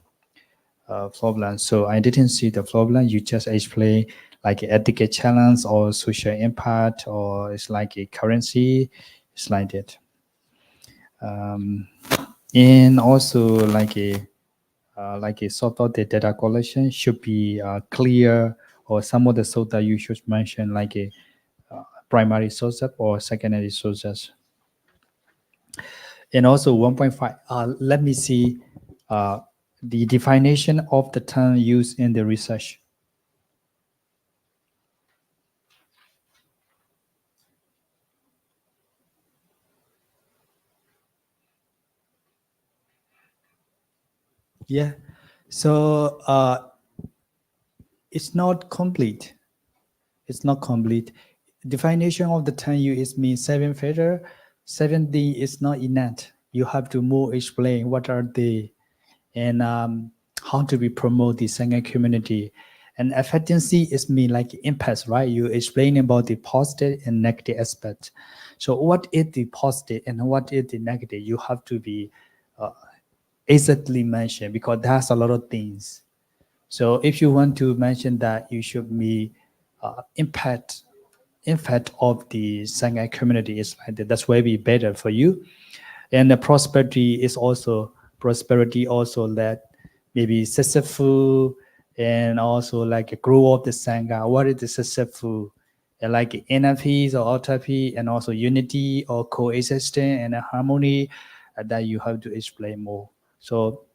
So I didn't see the problem. You just explain like etiquette challenge or social impact, or it's like a currency. It's like that. And also like a sort of the data collection should be clear, or some of the source you should mention like a primary sources or secondary sources. And also 1.5, let me see the definition of the term used in the research. Yeah, so it's not complete. It's not complete. Definition of the 10U is mean 7 feather. 7D is not enough. You have to more explain what are they, and how to be promote the Sangha community. And efficiency is mean like impact, right? You explain about the positive and negative aspect. So what is the positive and what is the negative? You have to be exactly mentioned, because there's a lot of things. So if you want to mention that, you should be impact of the Sangha community is like that. That's way be better for you. And the prosperity also that maybe successful, and also like a grow of the Sangha. What is the successful? Like inner peace or outer peace, and also unity or coexistence and harmony that you have to explain more. So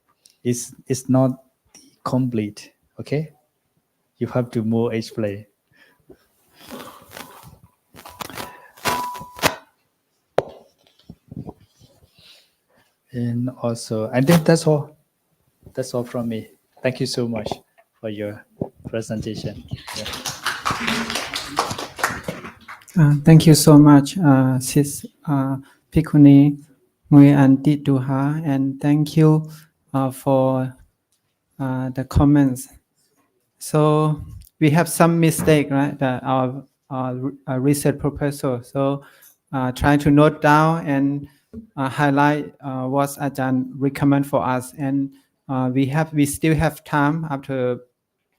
it's not complete. Okay, you have to more explain. And also, I think that's all. That's all from me. Thank you so much for your presentation. Yeah. Thank you so much, Sis Pikuni Mui and Duha, and thank you for the comments. So we have some mistake, right? That our research proposal. So try to note down and highlight what Ajahn recommend for us, and we still have time after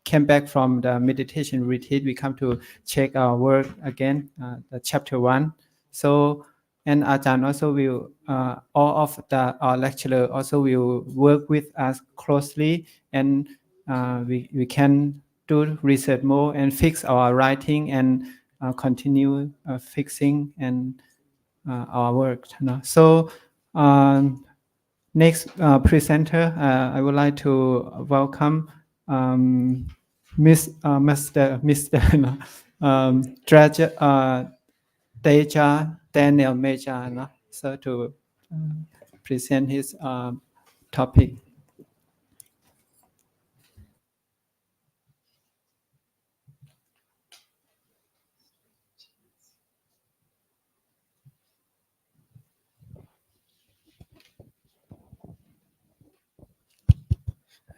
came back from the meditation retreat. We come to check our work again, the chapter 1. So And Ajahn also will, all of the lecturer also will work with us closely, and we can do research more and fix our writing and continue fixing and our work. So next presenter, I would like to welcome Mr. Deja Daniel Meja, so to present his topic.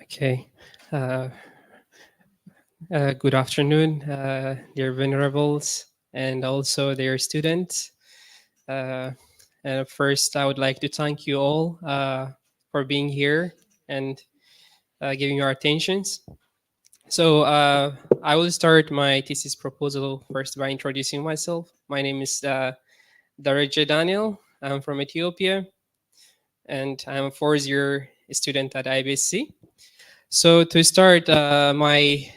Okay. Good afternoon, dear venerables, and also dear students. And first, I would like to thank you all for being here and giving your attentions. So I will start my thesis proposal first by introducing myself. My name is Daraja Daniel. I'm from Ethiopia, and I'm a fourth-year student at IBSC. So to start, my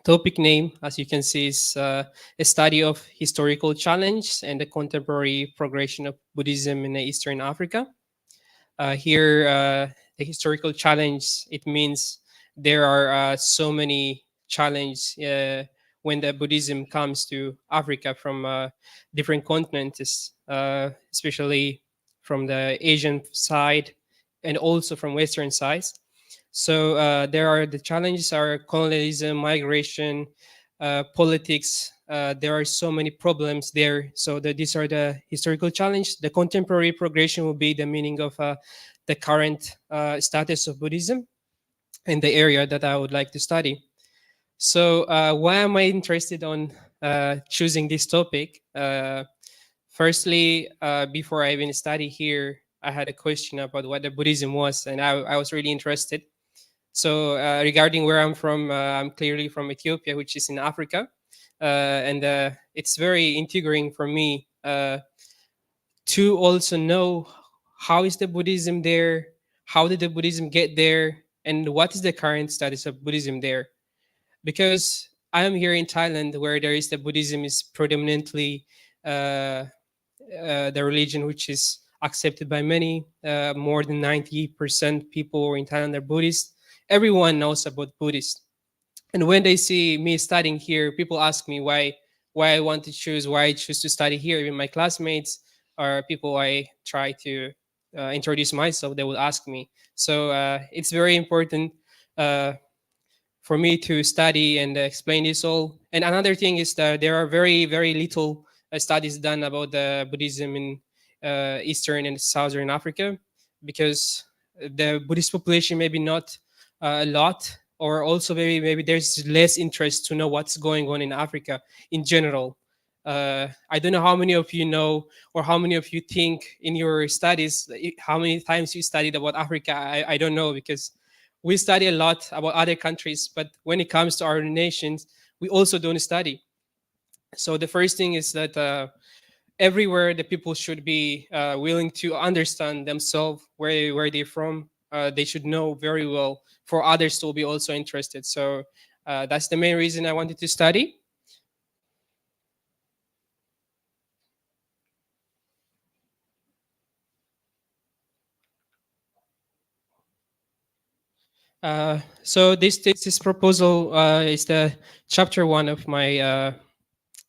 topic name, as you can see, is a study of historical challenge and the contemporary progression of Buddhism in Eastern Africa. Here, the historical challenge, it means there are so many challenges when the Buddhism comes to Africa from different continents, especially from the Asian side and also from Western sides. So there are the challenges are colonialism, migration, politics. There are so many problems there. So these are the historical challenge. The contemporary progression will be the meaning of the current status of Buddhism in the area that I would like to study. So why am I interested on choosing this topic? Firstly, before I even study here, I had a question about what the Buddhism was, and I was really interested. So regarding where I'm from, I'm clearly from Ethiopia, which is in Africa, and it's very intriguing for me to also know how is the Buddhism there, how did the Buddhism get there, and what is the current status of Buddhism there. Because I am here in Thailand, where there is the Buddhism is predominantly the religion which is accepted by many. More than 90% people in Thailand are Buddhist. Everyone knows about Buddhist. And when they see me studying here, people ask me why I want to choose, why I choose to study here. Even my classmates or people I try to introduce myself, they will ask me. So it's very important for me to study and explain this all. And another thing is that there are very, very little studies done about the Buddhism in Eastern and Southern Africa, because the Buddhist population maybe not a lot, or also maybe there's less interest to know what's going on in Africa in general. I don't know how many of you know, or how many of you think in your studies, how many times you studied about Africa. I don't know, because we study a lot about other countries, but when it comes to our nations, we also don't study. So the first thing is that everywhere the people should be willing to understand themselves, where they're from. They should know very well for others to be also interested. So that's the main reason I wanted to study. So this proposal is the chapter 1 of my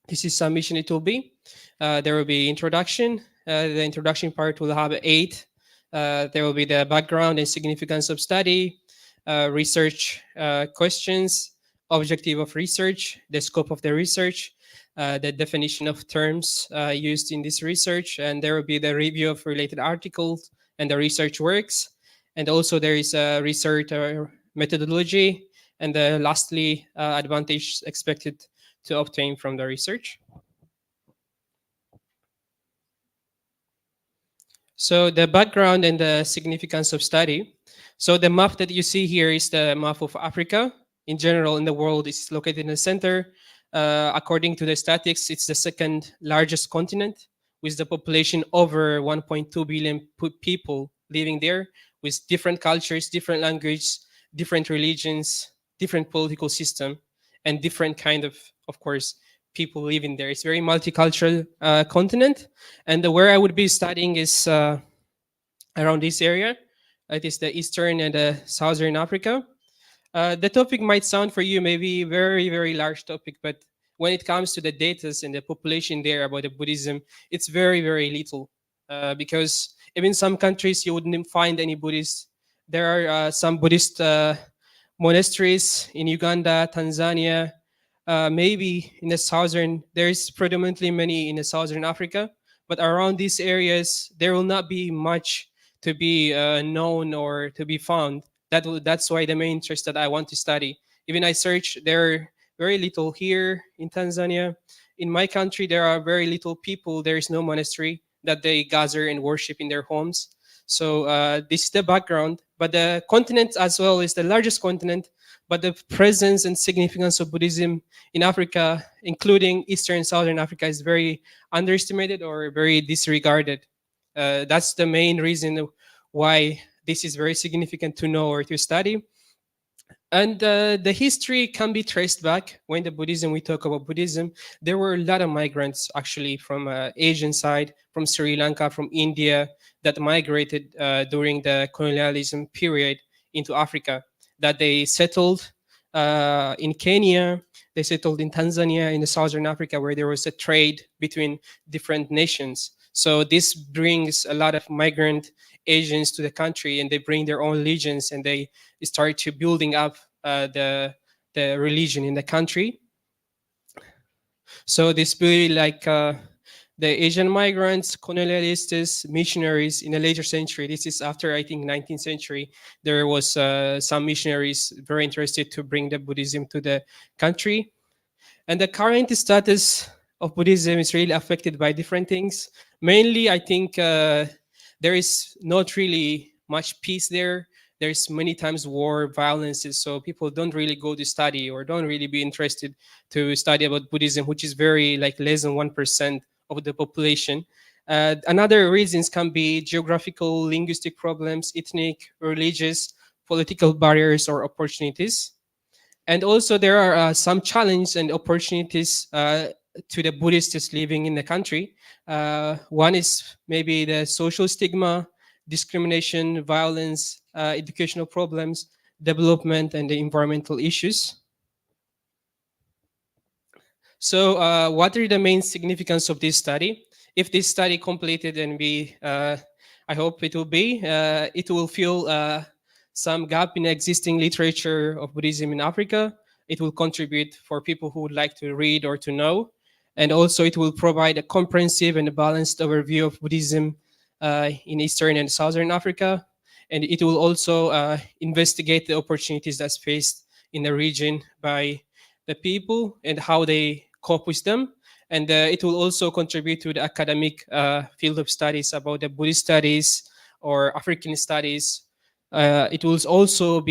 thesis submission. It will be there will be introduction. The introduction part will have 8. There will be the background and significance of study, research questions, objective of research, the scope of the research, the definition of terms used in this research, and there will be the review of related articles and the research works. And also there is a research methodology, and lastly, advantage expected to obtain from the research. So the background and the significance of study. So the map that you see here is the map of Africa. In general, in the world, it's located in the center. According to the statistics, it's the second largest continent with the population over 1.2 billion people living there, with different cultures, different languages, different religions, different political system, and different kind of course, people living there. It's very multicultural continent, and where I would be studying is around this area. It is the Eastern and the Southern Africa. The topic might sound for you maybe very, very large topic, but when it comes to the data and the population there about the Buddhism, it's very, very little. Because even some countries you wouldn't find any Buddhists. There are some Buddhist monasteries in Uganda, Tanzania, maybe in the southern. There's predominantly many in the southern Africa, but around these areas there will not be much to be known or to be found. That's why the main interest that I want to study. Even I search, there are very little here in Tanzania. In my country, there are very little people. There is no monastery that they gather and worship in their homes. So this is the background. But the continent as well is the largest continent. But the presence and significance of Buddhism in Africa, including Eastern and Southern Africa, is very underestimated or very disregarded. That's the main reason why this is very significant to know or to study. And the history can be traced back when we talk about Buddhism, there were a lot of migrants actually from Asian side, from Sri Lanka, from India, that migrated during the colonialism period into Africa, that they settled in Kenya, they settled in Tanzania, in the Southern Africa, where there was a trade between different nations. So this brings a lot of migrant Asians to the country, and they bring their own religions, and they start to building up the religion in the country. So this really like the Asian migrants, colonialists, missionaries in the later century. This is after I think 19th century. There was some missionaries very interested to bring the Buddhism to the country, and the current status of Buddhism is really affected by different things. Mainly, I think there is not really much peace there. There's many times war, violences, so people don't really go to study or don't really be interested to study about Buddhism, which is very like less than 1% of the population. Another reasons can be geographical, linguistic problems, ethnic, religious, political barriers or opportunities. And also there are some challenges and opportunities to the Buddhists living in the country. One is maybe the social stigma, discrimination, violence, educational problems, development, and the environmental issues. So what are the main significance of this study? If this study completed, and I hope it will fill some gap in existing literature of Buddhism in Africa. It will contribute for people who would like to read or to know. And also it will provide a comprehensive and a balanced overview of Buddhism in Eastern and Southern Africa. And it will also investigate the opportunities that's faced in the region by the people and how they cope with them. And it will also contribute to the academic field of studies about the Buddhist studies or African studies. It will also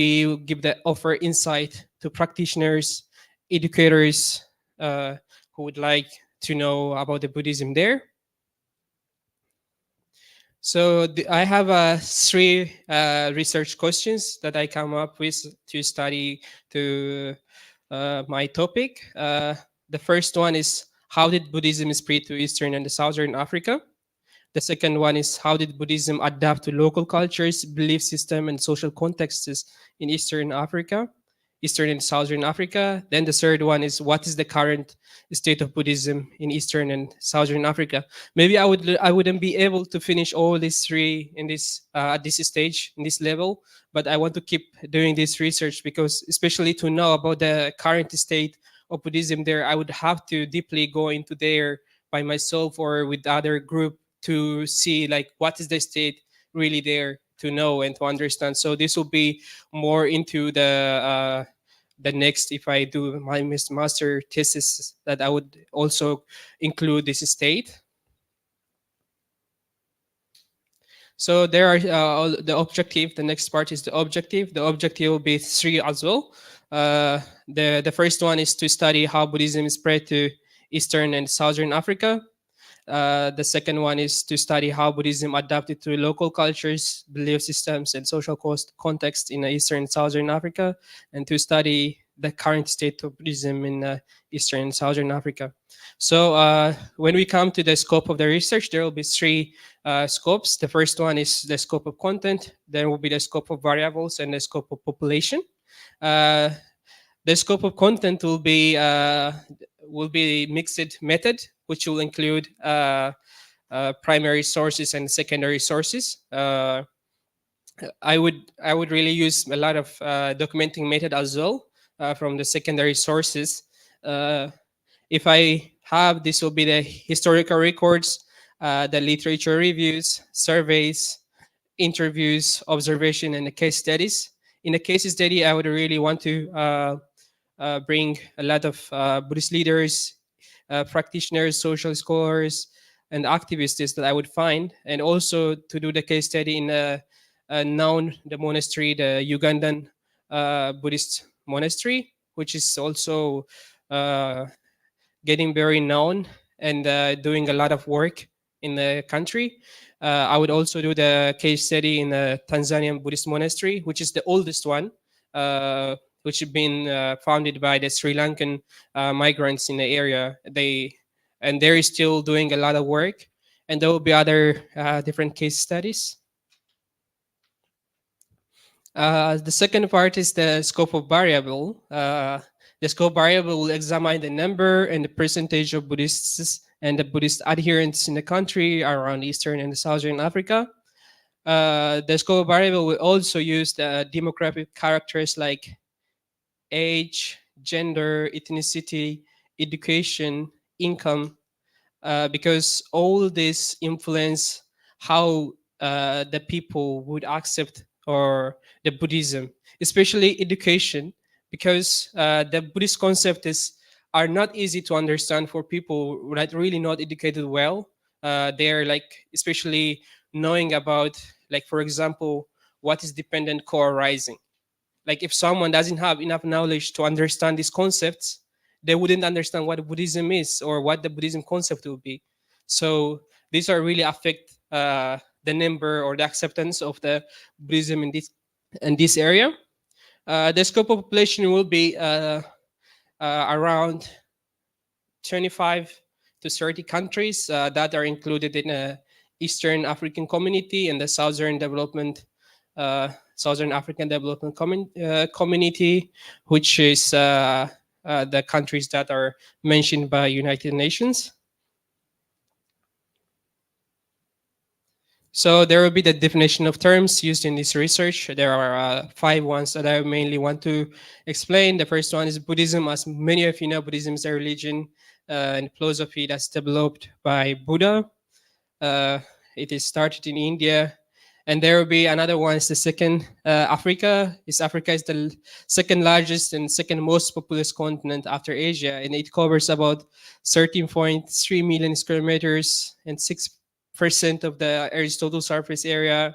offer insight to practitioners, educators who would like to know about the Buddhism there. So I have 3 research questions that I come up with to study to my topic. The first one is, how did Buddhism spread to Eastern and Southern Africa? The second one is, how did Buddhism adapt to local cultures, belief system, and social contexts in Eastern Africa, Eastern and Southern Africa? Then the third one is, what is the current state of Buddhism in Eastern and Southern Africa? Maybe I wouldn't be able to finish all these 3 in this at this stage, in this level, but I want to keep doing this research, because especially to know about the current state of Buddhism there, I would have to deeply go into there by myself or with other group to see like what is the state really there, to know and to understand. So this will be more into the next, if I do my master thesis, that I would also include this state. So there are the objective. The next part is the objective. The objective will be 3 as well. The first one is to study how Buddhism spread to Eastern and Southern Africa. The second one is to study how Buddhism adapted to local cultures, belief systems, and social context in Eastern and Southern Africa, and to study the current state of Buddhism in Eastern and Southern Africa. So when we come to the scope of the research, there will be three scopes. The first one is the scope of content, then will be the scope of variables, and the scope of population. The scope of content will be mixed method, which will include primary sources and secondary sources. I would really use a lot of documenting method as well from the secondary sources. If I have, this will be the historical records, the literature reviews, surveys, interviews, observation, and the case studies. In a case study, I would really want to bring a lot of Buddhist leaders, practitioners, social scholars, and activists that I would find, and also to do the case study in the monastery, the Ugandan Buddhist monastery, which is also getting very known and doing a lot of work in the country. I would also do the case study in the Tanzanian Buddhist monastery, which is the oldest one, which has been founded by the Sri Lankan migrants in the area. They're still doing a lot of work, and there will be other different case studies. The second part is the scope of variable. The scope variable will examine the number and the percentage of Buddhists and the Buddhist adherents in the country around Eastern and Southern Africa. The scope variable will also use the demographic characters like age, gender, ethnicity, education, income, because all this influence how the people would accept or the Buddhism, especially education, because the Buddhist concepts are not easy to understand for people that really not educated well. They're like, especially knowing about, like, for example, what is dependent co-arising. Like, if someone doesn't have enough knowledge to understand these concepts, they wouldn't understand what Buddhism is or what the Buddhism concept will be. So these are really affect the number or the acceptance of the Buddhism in this area. The scope of population will be around 25 to 30 countries that are included in the Eastern African community and the Southern African Development Community, which is the countries that are mentioned by United Nations. So there will be the definition of terms used in this research. There are 5 ones that I mainly want to explain. The first one is Buddhism. As many of you know, Buddhism is a religion and philosophy that's developed by Buddha. It is started in India. And there will be another one, is the second, Africa. Africa is the second largest and second most populous continent after Asia. And it covers about 13.3 million square meters and 6% of the Earth's total surface area.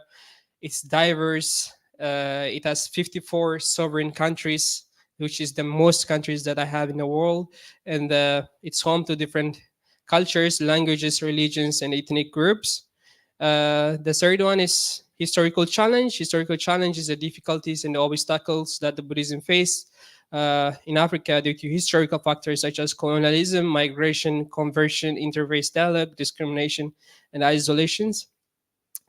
It's diverse. It has 54 sovereign countries, which is the most countries that I have in the world. And it's home to different cultures, languages, religions, and ethnic groups. The third one is historical challenge. Historical challenge is the difficulties and the obstacles that the Buddhism faced in Africa due to historical factors such as colonialism, migration, conversion, interfaith dialogue, discrimination, and isolations.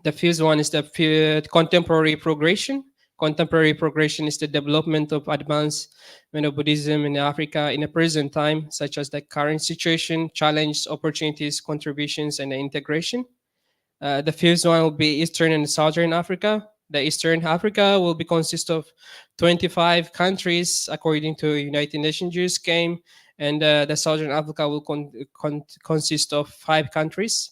The fifth one is the contemporary progression. Contemporary progression is the development of advanced Buddhism in Africa in the present time, such as the current situation, challenge, opportunities, contributions, and the integration. The fifth one will be Eastern and Southern Africa. The Eastern Africa will be consist of 25 countries according to United Nations Youth Scheme, and the Southern Africa will consist of 5 countries.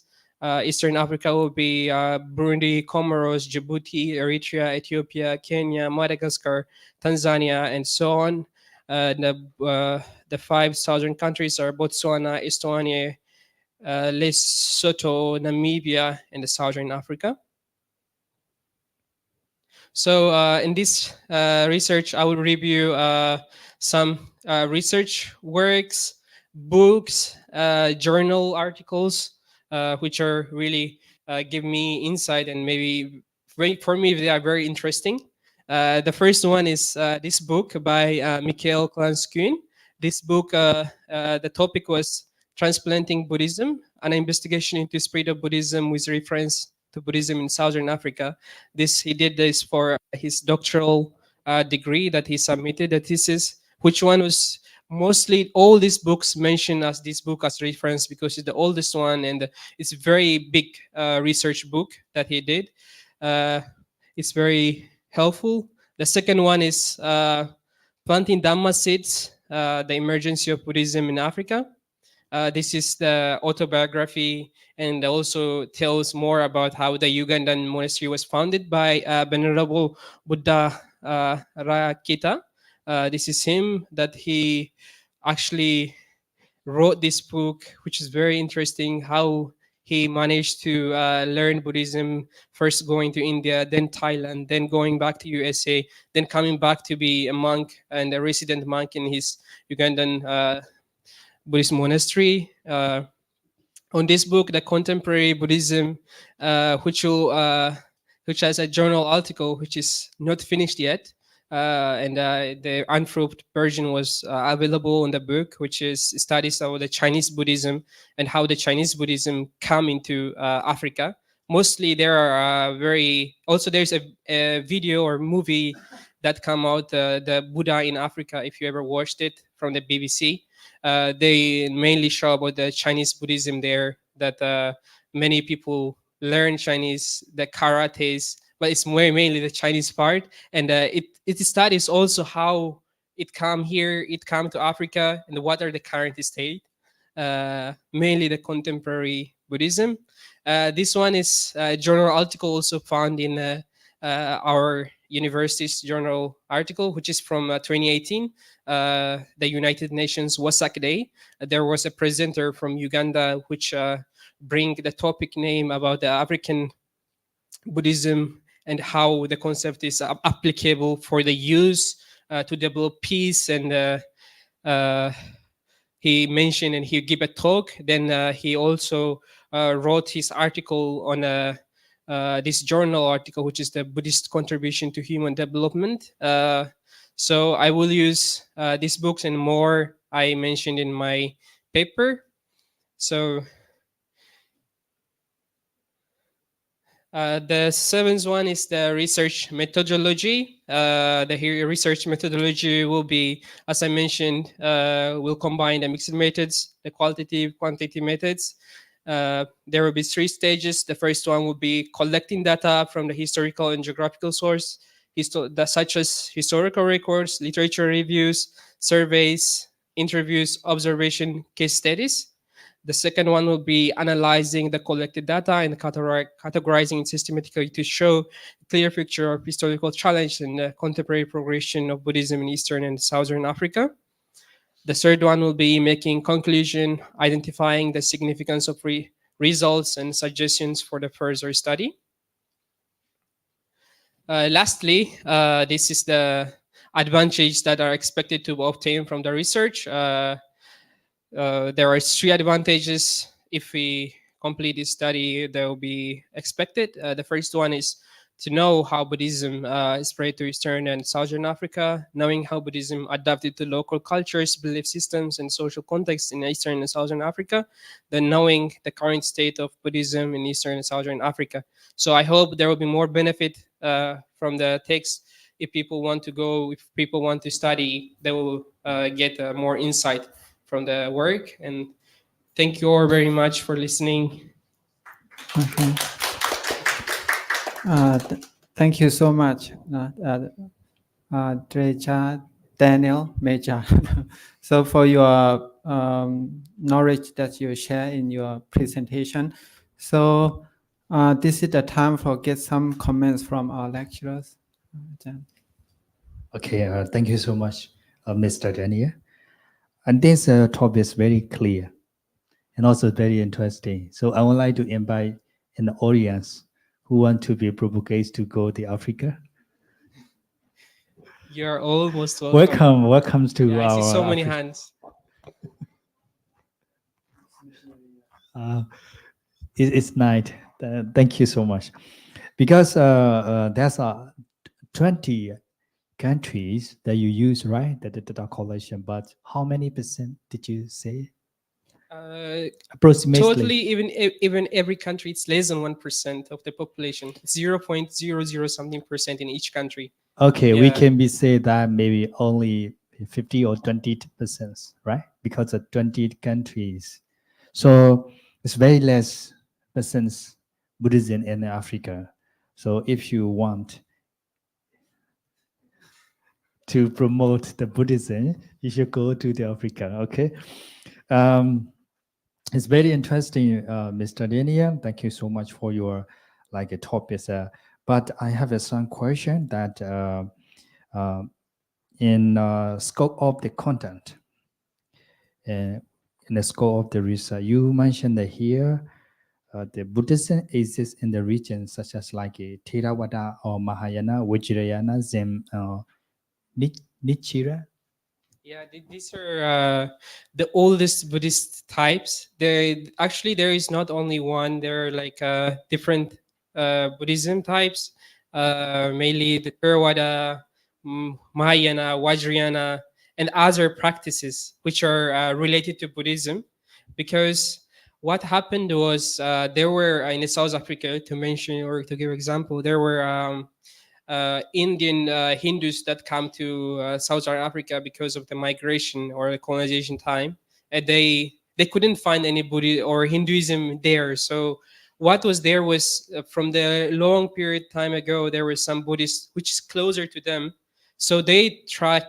Eastern Africa will be Burundi, Comoros, Djibouti, Eritrea, Ethiopia, Kenya, Madagascar, Tanzania, and so on. The 5 southern countries are Botswana, Estonia, Lesotho, Namibia, and the Southern Africa. So in this research, I will review some research works, books, journal articles, which are really give me insight, and maybe for me they are very interesting. The first one is this book by Mikhail Klanskun. This book, the topic was Transplanting Buddhism, an investigation into spread of Buddhism with reference to Buddhism in Southern Africa. He did this for his doctoral degree that he submitted, the thesis, which one was mostly all these books mention as this book as reference because it's the oldest one, and it's a very big research book that he did. It's very helpful. The second one is Planting Dhamma Seeds, The Emergence of Buddhism in Africa. This is the autobiography, and also tells more about how the Ugandan monastery was founded by Venerable Buddha Rakita. This is him that he actually wrote this book, which is very interesting. How he managed to learn Buddhism, first going to India, then Thailand, then going back to USA, then coming back to be a monk and a resident monk in his Ugandan Buddhist monastery. On this book, The Contemporary Buddhism, which has a journal article which is not finished yet, and the unproofed version was available in the book, which is studies of the Chinese Buddhism and how the Chinese Buddhism come into Africa. Mostly there are there's a video or movie that come out, the Buddha in Africa, if you ever watched it, from the BBC. They mainly show about the Chinese Buddhism there, that many people learn Chinese, the karates, but it's mainly the Chinese part. And it studies also how it come here, it come to Africa, and what are the current state, mainly the contemporary Buddhism. This one is a journal article also found in our university's journal article, which is from 2018, the United Nations Wasak Day. There was a presenter from Uganda which bring the topic name about the African Buddhism and how the concept is applicable for the use to develop peace. And he mentioned and he gave a talk. Then he also wrote his article on this journal article, which is the Buddhist Contribution to Human Development. So I will use these books and more I mentioned in my paper. So the seventh one is the research methodology. The research methodology will be, as I mentioned, will combine the mixed methods, the qualitative, quantitative methods. There will be 3 stages. The first one will be collecting data from the historical and geographical source, such as historical records, literature reviews, surveys, interviews, observation, case studies. The second one will be analyzing the collected data and categorizing it systematically to show a clear picture of historical challenge and the contemporary progression of Buddhism in Eastern and Southern Africa. The third one will be making conclusion, identifying the significance of results and suggestions for the further study. Lastly, this is the advantages that are expected to obtain from the research. There are 3 advantages if we complete this study that will be expected. The first one is to know how Buddhism spread to Eastern and Southern Africa, knowing how Buddhism adapted to local cultures, belief systems, and social contexts in Eastern and Southern Africa, then knowing the current state of Buddhism in Eastern and Southern Africa. So I hope there will be more benefit from the text. If people want to study, they will get more insight from the work. And thank you all very much for listening. Okay. Thank you so much, Dreja Daniel Major. So for your knowledge that you share in your presentation. So this is the time for get some comments from our lecturers. Okay, thank you so much, Mr. Daniel. And this topic is very clear and also very interesting. So I would like to invite an audience who want to be provoked to go to Africa. You're all most welcome. Welcome to I our. see so many hands. It's nice. Thank you so much. Because there's 20 countries that you use, right? The data collection. But how many percent did you say? Approximately. Totally, even every country, it's less than 1% of the population. It's 0.00 something percent in each country. Okay, we Yeah. can be say that maybe only 50 or 20%, right? Because of 20 countries. So it's very less percent Buddhism in Africa. So if you want to promote the Buddhism, you should go to the Africa, okay? It's very interesting, Mr. Daniel. Thank you so much for your topics. But I have some question that in scope of the content, in the scope of the research, you mentioned that here the Buddhism exists in the regions such as Theravada or Mahayana, Vajrayana, Zen, Nichira. Yeah, these are the oldest Buddhist types. There is not only one. There are different Buddhism types, mainly the Theravada, Mahayana, Vajrayana, and other practices which are related to Buddhism. Because what happened was there were in South Africa, to mention or to give example, there were Indian Hindus that come to Southern Africa because of the migration or the colonization time, and they couldn't find any Buddhism or Hinduism there. So what was there was from the long period time ago there was some Buddhist which is closer to them, so they try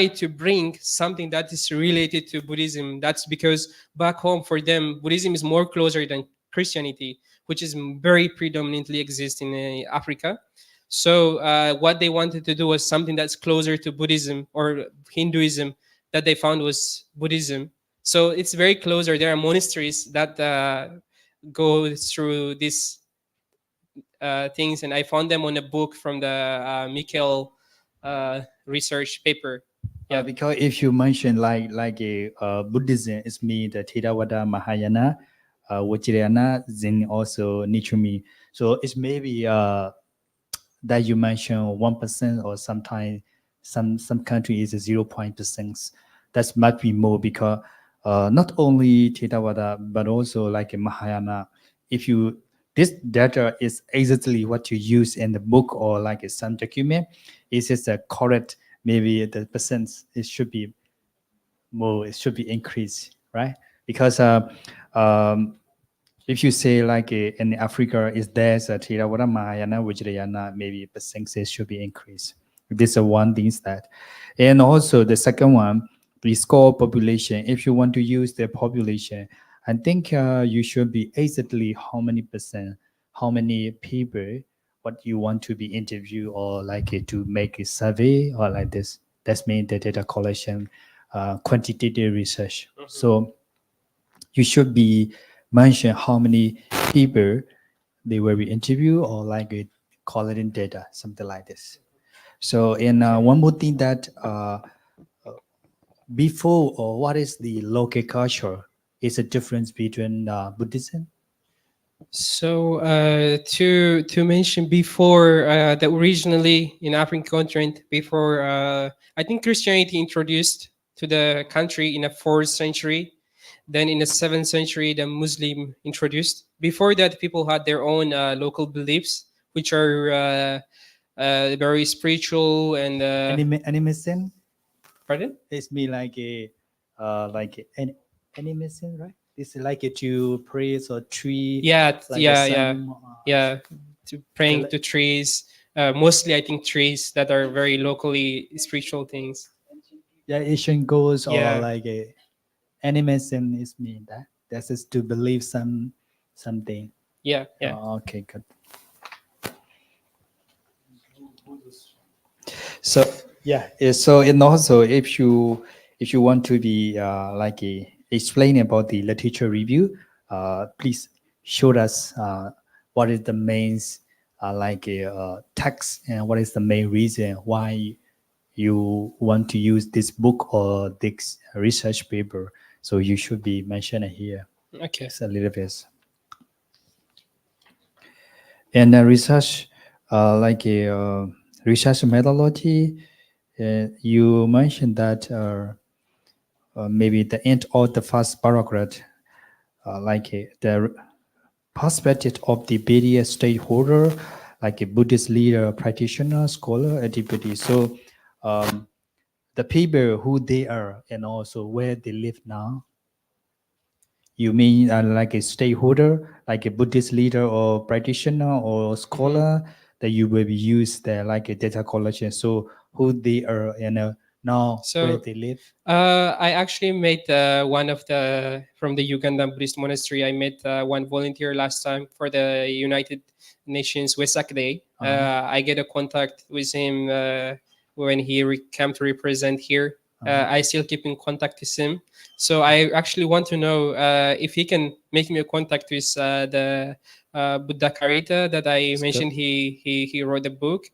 to bring something that is related to Buddhism. That's because back home for them Buddhism is more closer than Christianity, which is very predominantly exist in Africa. So what they wanted to do was something that's closer to Buddhism or Hinduism. That they found was Buddhism. So it's very closer. There are monasteries that go through these things, and I found them on a book from the Mikkel research paper. Yeah, because if you mention Buddhism, it's me the Theravada, Mahayana, Vajrayana, Zen also Nichumi. So it's maybe that you mentioned 1% or sometimes some country is 0.%. That might be more because not only Theravada but also like a Mahayana. If you this data is exactly what you use in the book or like some document, is it a correct? Maybe the percent it should be more. It should be increased, right? Because if you say in Africa, is there's a Theravada, Mahayana, Vajrayana, maybe percentage should be increased. This is one thing that, and also the second one, the score population. If you want to use the population, I think you should be exactly how many percent, how many people, what you want to be interviewed or to make a survey or like this. That's mean the data collection, quantitative research. So you should be mention how many people they will be interviewed or call it in data, something like this. So, and one more thing that before or what is the local culture is a difference between Buddhism. So to mention before that originally in African continent before I think Christianity introduced to the country in the 4th century, then in the 7th century the Muslim introduced. Before that people had their own local beliefs which are very spiritual and Animism. Pardon? It's me animism, right? It's like to praise or tree. Yeah, like yeah, to praying to trees. Mostly, I think trees that are very locally spiritual things. Yeah, Asian goals Yeah. or animism is mean that that's just to believe something. Yeah, yeah. Oh, okay, good. So yeah, so and also if you want to be explain about the literature review, please show us what is the main text and what is the main reason why you want to use this book or this research paper. So you should be mentioned here. Okay. It's a little bit. And research, like a research methodology, you mentioned that maybe the end of the first paragraph, the perspective of the various stakeholder, like a Buddhist leader, practitioner, scholar, and deputy. So the people who they are and also where they live now. You mean like a stakeholder, like a Buddhist leader or practitioner or scholar that you will use there like a data collection. So who they are and now where So they live. I actually met one of the from the Ugandan Buddhist monastery. I met one volunteer last time for the United Nations Wesak Day. I get a contact with him when he came to represent here. I still keep in contact with him. So I actually want to know if he can make me a contact with the Buddha Karita that I mentioned. He wrote a book.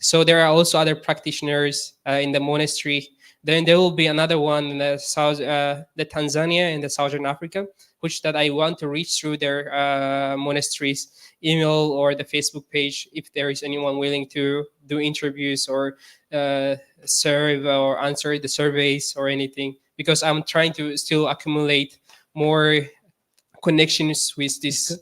So there are also other practitioners in the monastery. Then there will be another one in the South, the Tanzania and the Southern Africa, which that I want to reach through their monasteries email or the Facebook page if there is anyone willing to do interviews or serve or answer the surveys or anything. Because I'm trying to still accumulate more connections with these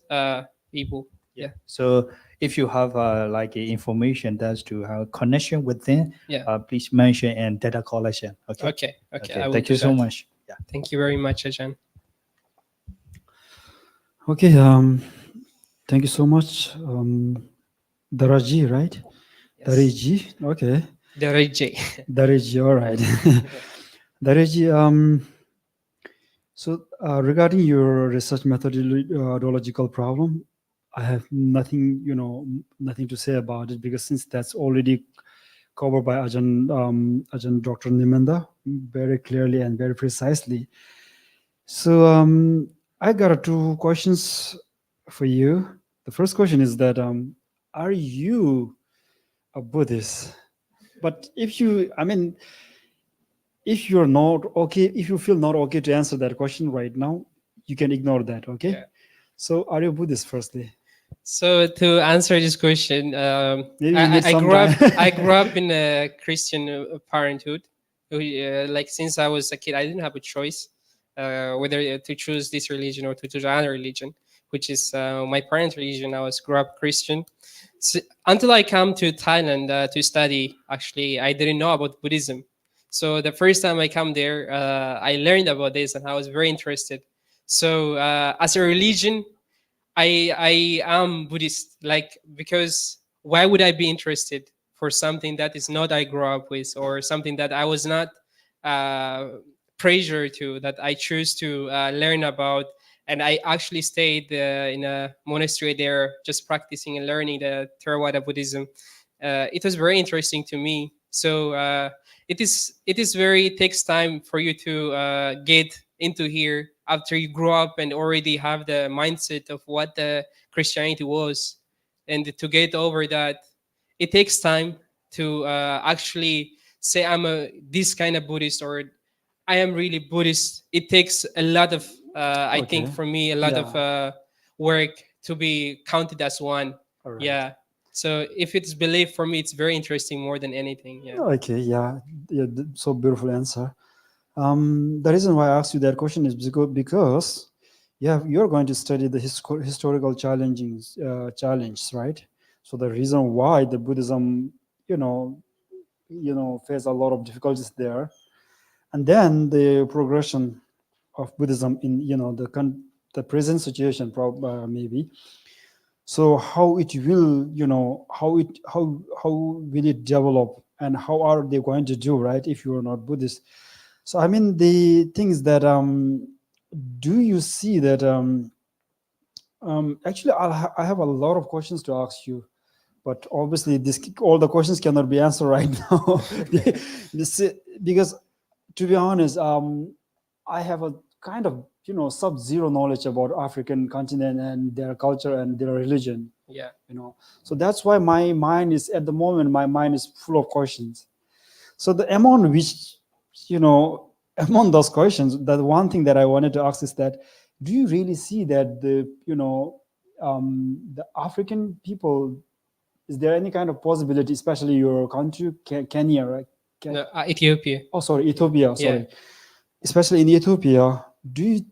people. Yeah. So if you have like information that's to have connection with them, Yeah. please mention and data collection. Okay. Okay. I will Thank do you so that. much. Yeah. Thank you very much, Ajahn. Okay, thank you so much. Daraji, right? Yes. Dariji, okay. Daraj. Dariji, all right. Dariji, so regarding your research methodological problem, I have nothing, nothing to say about it because since that's already covered by Ajahn Dr. Neminda very clearly and very precisely. So I got two questions for you. The first question is that are you a Buddhist? But if you're not okay, if you feel not okay to answer that question right now, you can ignore that, okay? Yeah. So are you a Buddhist firstly? So to answer this question, Maybe you need I some grew up. time. I grew up in a Christian parenthood. Like since I was a kid, I didn't have a choice whether to choose this religion or to choose another religion, which is my parents' religion. I was grew up Christian. So, until I come to Thailand to study, actually, I didn't know about Buddhism. So the first time I come there, I learned about this and I was very interested. So as a religion, I am Buddhist, like because why would I be interested for something that is not I grew up with or something that I was not pressure to that I choose to learn about, and I actually stayed in a monastery there, just practicing and learning the Theravada Buddhism. It was very interesting to me. So it is very it takes time for you to get into here after you grow up and already have the mindset of what the Christianity was, and to get over that, it takes time to actually say I'm a this kind of Buddhist or I am really Buddhist. It takes a lot of I think Okay. for me a lot of Yeah. work to be counted as one. All right. Yeah. So if it's belief for me, it's very interesting more than anything. Yeah. Okay, yeah, so beautiful answer. The reason why I asked you that question is because you're going to study the historical challenges, right? So the reason why the Buddhism, face a lot of difficulties there, and then the progression of Buddhism in the present situation, maybe. So how it will, how will it develop, and how are they going to do, right? If you are not Buddhist. So I mean, the things that do you see that actually I have a lot of questions to ask you, but obviously all the questions cannot be answered right now. Because to be honest, I have a kind of sub-zero knowledge about African continent and their culture and their religion. Yeah. So that's why my mind is at the moment full of questions. So the among which among those questions, that one thing that I wanted to ask is that do you really see that the the African people, is there any kind of possibility, especially your country, Kenya, right? No, Ethiopia. Oh, sorry, Ethiopia. Sorry, especially in Ethiopia, do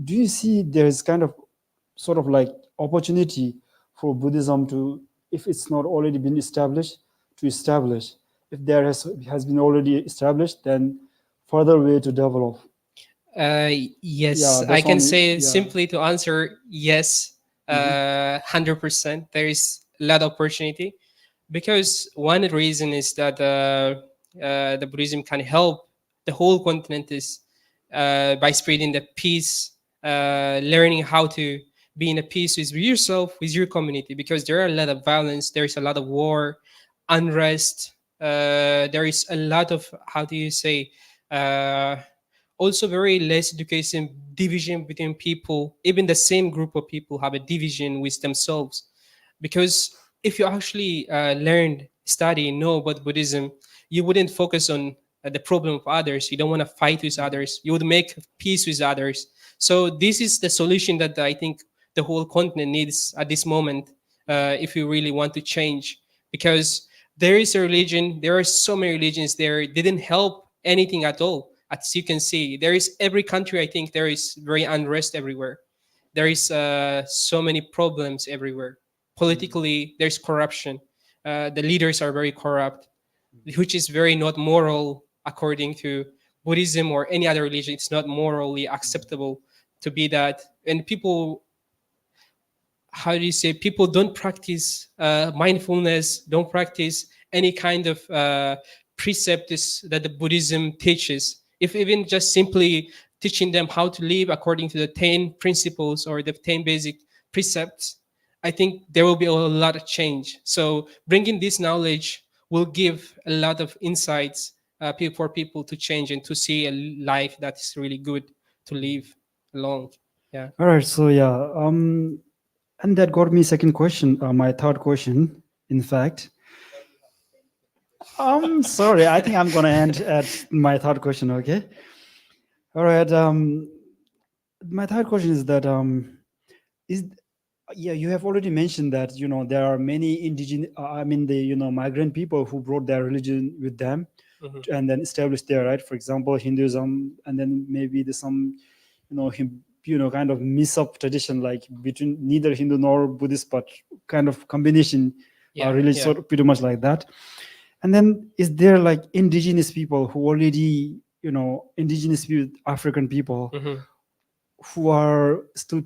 you see there's kind of sort of like opportunity for Buddhism to, if it's not already been established, to establish? If there has been already established, then further way to develop. Yes, Yeah, I that's can only- say yeah. simply to answer yes, 100%. There is a lot of opportunity because one reason is that the Buddhism can help the whole continent is by spreading the peace, learning how to be in a peace with yourself, with your community, because there are a lot of violence, there is a lot of war, unrest, there is a lot of, how do you say, uh, also very less education, division between people. Even the same group of people have a division with themselves, because if you actually learn, study, know about Buddhism, you wouldn't focus on the problem of others. You don't want to fight with others. You would make peace with others. So this is the solution that I think the whole continent needs at this moment, if you really want to change. Because there is a religion, there are so many religions there, didn't help anything at all. As you can see, there is every country, I think there is very unrest everywhere. There is so many problems everywhere. Politically, there's corruption. The leaders are very corrupt, which is very not moral according to Buddhism or any other religion. It's not morally acceptable to be that. And people, how do you say, people don't practice mindfulness, don't practice any kind of precepts that the Buddhism teaches. If even just simply teaching them how to live according to the 10 principles or the 10 basic precepts, I think there will be a lot of change. So bringing this knowledge will give a lot of insights for people to change and to see a life that's really good to live along. Yeah. All right, so yeah, and that got me second question, my third question, in fact. Sorry, I think I'm gonna end at my third question. Okay. All right. My third question is that is yeah, you have already mentioned that there are many indigenous, I mean the migrant people who brought their religion with them, and then established there, right? For example, Hinduism, and then maybe there's some kind of mix up tradition, like between neither Hindu nor Buddhist, but kind of combination religion, sort of pretty much like that. And then is there like indigenous people who already indigenous people, African people, who are still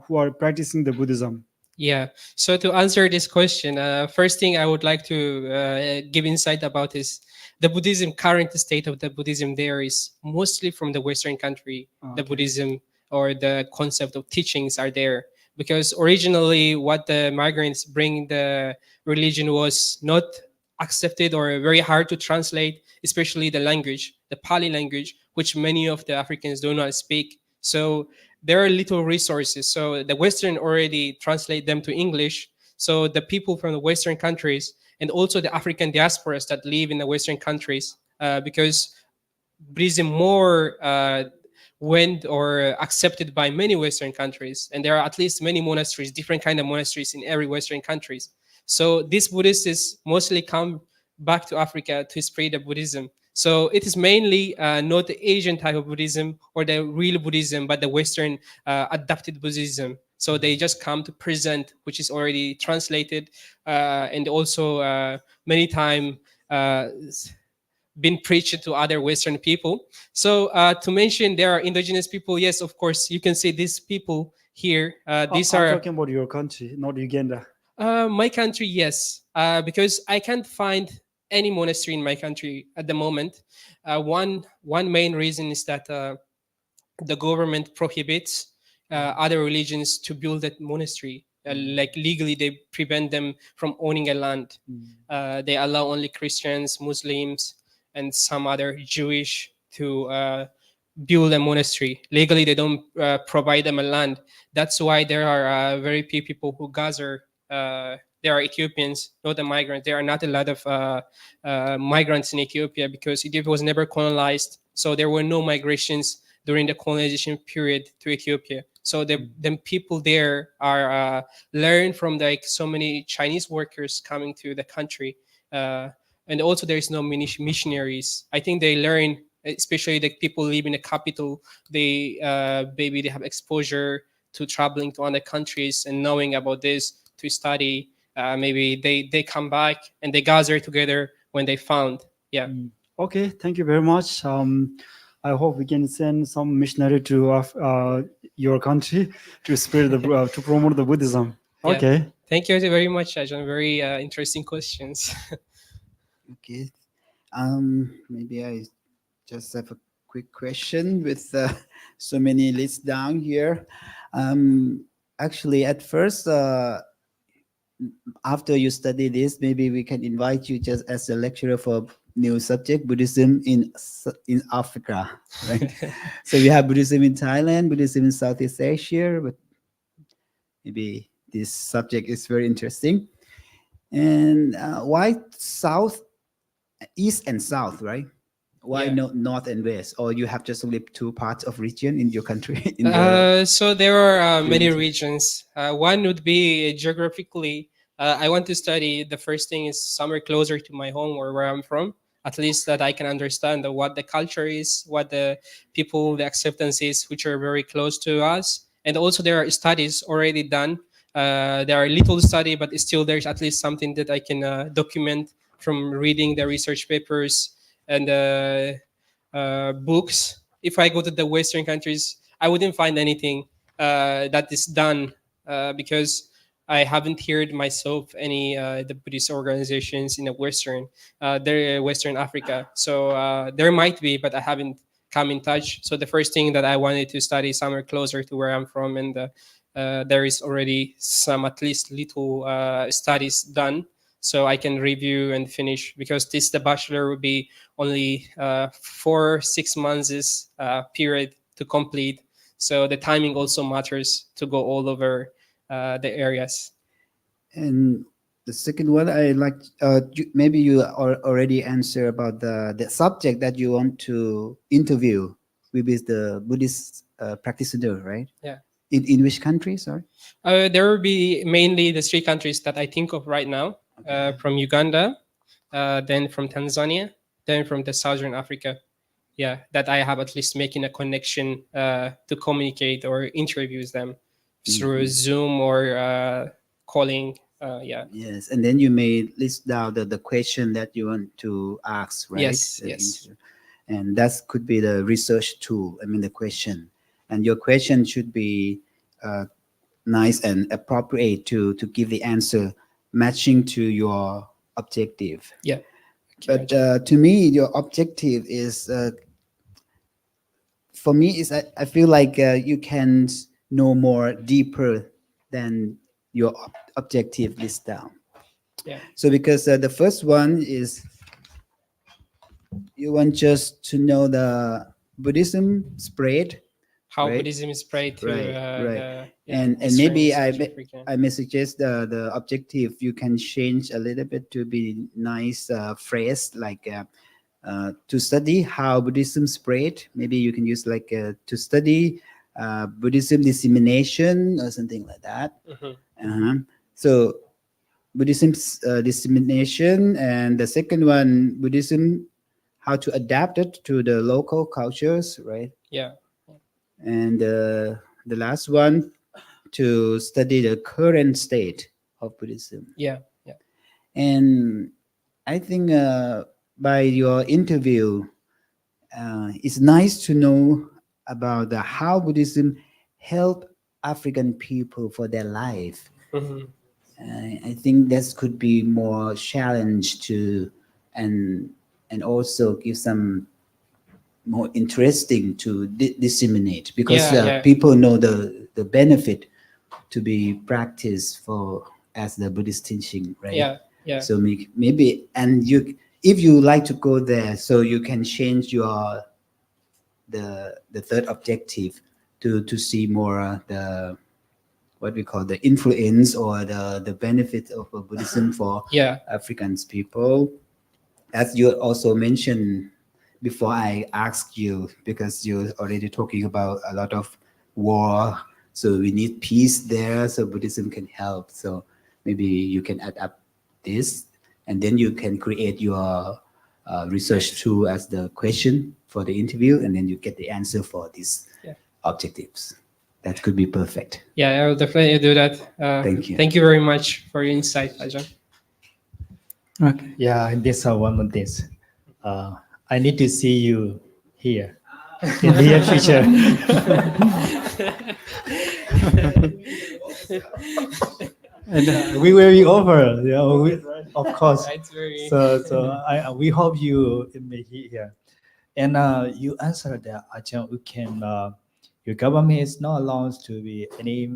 who are practicing the Buddhism? Yeah. So to answer this question, first thing I would like to give insight about is the Buddhism, current state of the Buddhism there is mostly from the Western country. The Buddhism or the concept of teachings are there because originally what the migrants bring the religion was not accepted or very hard to translate, especially the language, the Pali language, which many of the Africans do not speak. So there are little resources. So the Western already translate them to English. So the people from the Western countries and also the African diasporas that live in the Western countries, because Buddhism more went or accepted by many Western countries, and there are at least many monasteries, different kind of monasteries in every Western countries. So these Buddhists mostly come back to Africa to spread the Buddhism. So it is mainly not the Asian type of Buddhism or the real Buddhism, but the Western adapted Buddhism. So they just come to present, which is already translated, and also many times been preached to other Western people. So to mention there are indigenous people, yes, of course, you can see these people here. These I'm are talking about your country, not Uganda. my country, yes, because I can't find any monastery in my country at the moment. One main reason is that the government prohibits other religions to build a monastery. Like legally, they prevent them from owning a land. They allow only Christians, Muslims, and some other Jewish to build a monastery. Legally, they don't provide them a land. That's why there are very few people who gather. There are Ethiopians, not the migrants. There are not a lot of migrants in Ethiopia because Ethiopia was never colonized. So there were no migrations during the colonization period to Ethiopia. So the people there are learn from like so many Chinese workers coming to the country, and also there is no missionaries. I think they learn, especially the people live in the capital. They maybe they have exposure to traveling to other countries and knowing about this to study. Maybe they come back and they gather together when they found. Yeah. Okay, thank you very much. I hope we can send some missionary to your country to spread the to promote the Buddhism. Yeah. Okay. Thank you very much, Ajahn. Very interesting questions. Okay. Maybe I just have a quick question with so many lists down here. Actually, at first, after you study this, maybe we can invite you just as a lecturer for new subject, Buddhism in Africa, right? So we have Buddhism in Thailand, Buddhism in Southeast Asia, but maybe this subject is very interesting. And why South, East and South, right? Why Yeah. not North and West? Or you have just only two parts of region in your country? So there are many regions. One would be geographically. I want to study. The first thing is somewhere closer to my home or where I'm from. At least that I can understand what the culture is, what the people, the acceptance is, which are very close to us. And also there are studies already done. There are little study, but still there's at least something that I can document from reading the research papers and books. If I go to the Western countries, I wouldn't find anything that is done because I haven't heard myself any the Buddhist organizations in the Western Africa. So there might be, but I haven't come in touch. So the first thing that I wanted to study somewhere closer to where I'm from, and there is already some at least little studies done, so I can review and finish, because the bachelor will be only 4-6 months period to complete. So the timing also matters to go all over the areas. And the second one, I like, maybe you already answer about the subject that you want to interview, which is the Buddhist practitioner, right? Yeah. In which country, sorry? There will be mainly the 3 countries that I think of right now, from Uganda, then from Tanzania, then from the Southern Africa. Yeah, that I have at least making a connection to communicate or interviews them through Zoom or calling. Yeah. Yes, and then you may list down the question that you want to ask, right? Yes, yes. And that could be the research tool, I mean the question. And your question should be nice and appropriate to give the answer matching to your objective. Yeah. But to me, your objective is, for me, is I feel like you can know more deeper than your objective list down. Yeah. So because the first one is you want just to know the Buddhism spread, how right? Buddhism is spread to right. the And Eastern maybe South Africa. I may suggest the objective you can change a little bit to be nice phrase like to study how Buddhism spread. Maybe you can use like to study Buddhism dissemination or something like that. So Buddhism's dissemination, and the second one, Buddhism, how to adapt it to the local cultures, right? Yeah. And the last one, to study the current state of Buddhism. Yeah. Yeah. And I think by your interview, it's nice to know about how Buddhism help African people for their life. I think this could be more challenge to, and also give some more interesting to disseminate, because people know the benefit to be practiced for as the Buddhist teaching, right? Yeah. Yeah. So maybe, and you, if you like to go there, so you can change your the third objective to see more the what we call the influence or the benefit of Buddhism for Africans people. As you also mentioned before I asked you, because you're already talking about a lot of war So we need peace there, so Buddhism can help. So maybe you can add up this, and then you can create your research tool as the question for the interview, and then you get the answer for these objectives. That could be perfect. Yeah, I will definitely do that. Thank you. Thank you very much for your insight, Ajahn. Okay. Yeah, and this one more this. I need to see you here in the near future. And, We will be over, of course. It's very We hope you may here. And you answered that, Ajahn, we can. Your government is not allowed to be any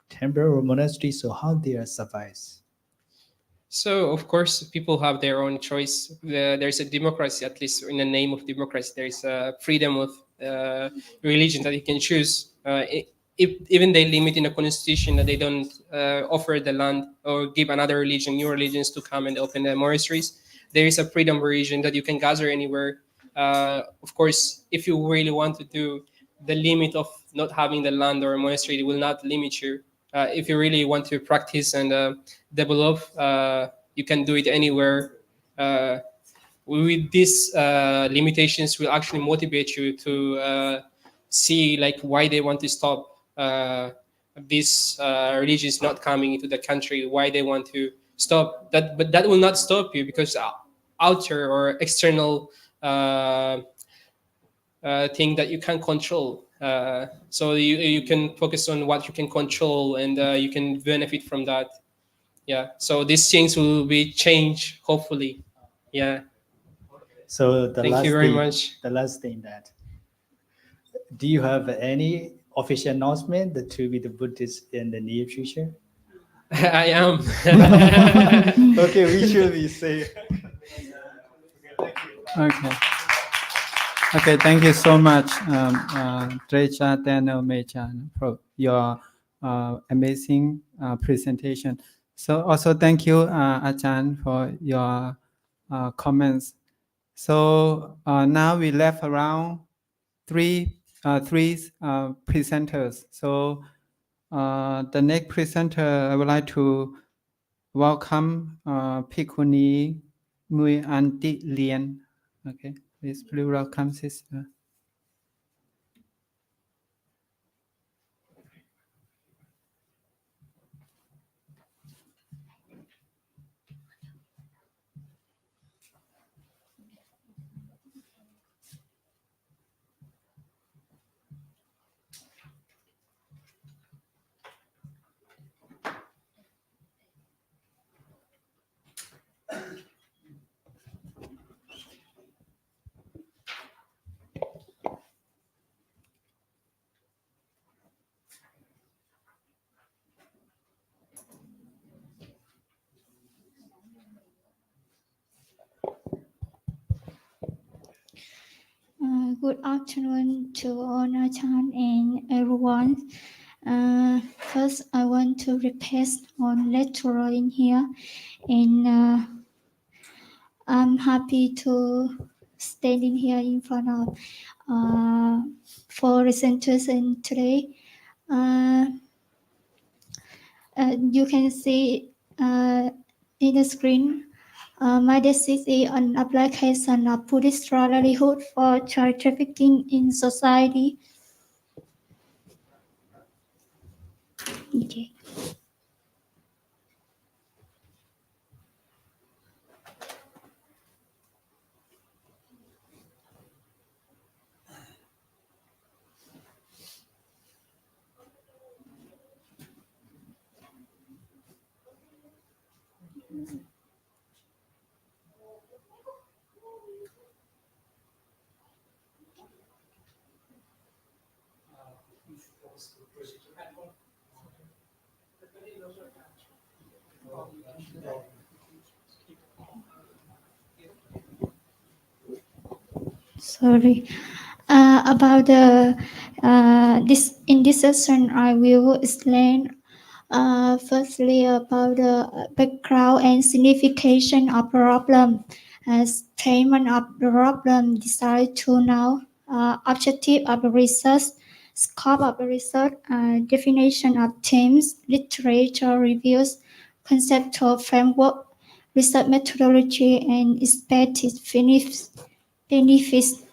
temple or monastery. So how they are survives? So, of course, people have their own choice. There's a democracy, at least in the name of democracy. There's a freedom of religion that you can choose. Even they limit in the constitution that they don't offer the land or give another religion, new religions to come and open the monasteries. There is a freedom of religion that you can gather anywhere. Of course, if you really want to do, the limit of not having the land or a monastery will not limit you. If you really want to practice and develop, you can do it anywhere. With these limitations will actually motivate you to see like why they want to stop these religions not coming into the country, why they want to stop that. But that will not stop you because outer or external thing that you can control. So you can focus on what you can control, and you can benefit from that. Yeah. So these things will be changed, hopefully. Yeah. So Thank you very much. The last thing that, do you have any official announcement that to be the Buddhist in the near future? I am. Okay, we should be safe. okay. Okay, thank you so much, Trecha Daniel Mechan, for your amazing presentation. So also thank you, Ajahn, for your comments. So now we left around three presenters. So the next presenter, I would like to welcome Pikuni Ngui Anti Lien. Okay, please welcome sister. Good afternoon to all Ajahn and everyone. First, I want to request on lecturer in here, and I'm happy to stand in here in front of four presenters and today. You can see in the screen. My thesis is on application of Buddhist livelihood for child trafficking in society. Okay. Sorry. About the in this session, I will explain firstly about the background and signification of problem, statement of the problem, desire to know, objective of the research, scope of research, definition of themes, literature reviews, conceptual framework, research methodology, and expected benefits.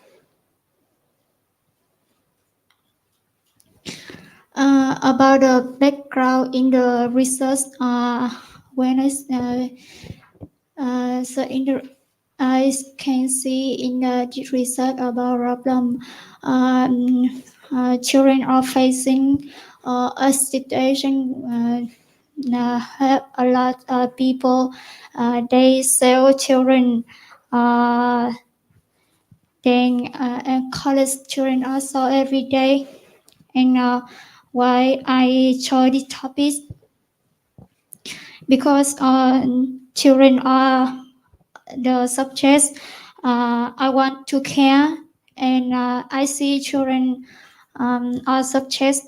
About the background in the research, when I can see in the research about problem children are facing a situation. Have a lot of people they sell children, then and college children also every day. And why I chose this topic, because children are the subjects I want to care, and I see children are subjects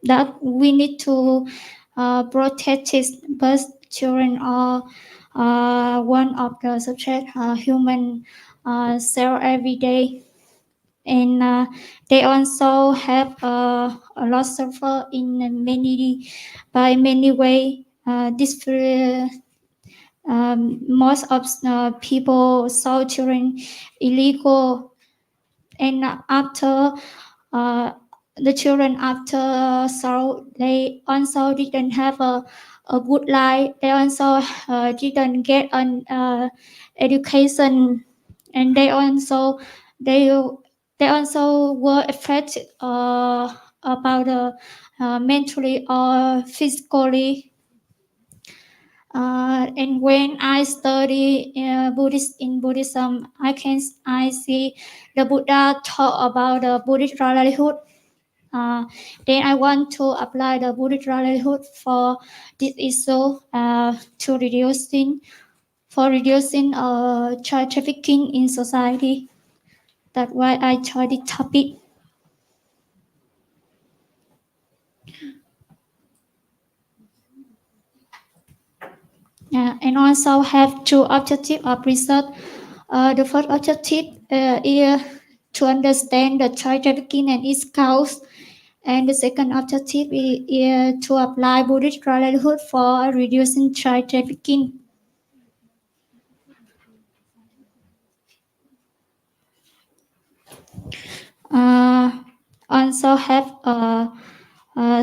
that we need to protect it, but children are one of the subjects human cell every day, and they also have a lot suffer in by many ways. This most of people saw children illegal, and after the children after so they also didn't have a good life. They also didn't get an education, and they also were affected about mentally or physically. And when I study Buddhism, I see the Buddha talk about the Buddhist livelihood. Then I want to apply the Buddhist livelihood for this issue to reducing child trafficking in society. That's why I chose this topic. And also have two objectives of research. The first objective is to understand the child trafficking and its cause, and the second objective is to apply Buddhist livelihood for reducing child trafficking. Also have a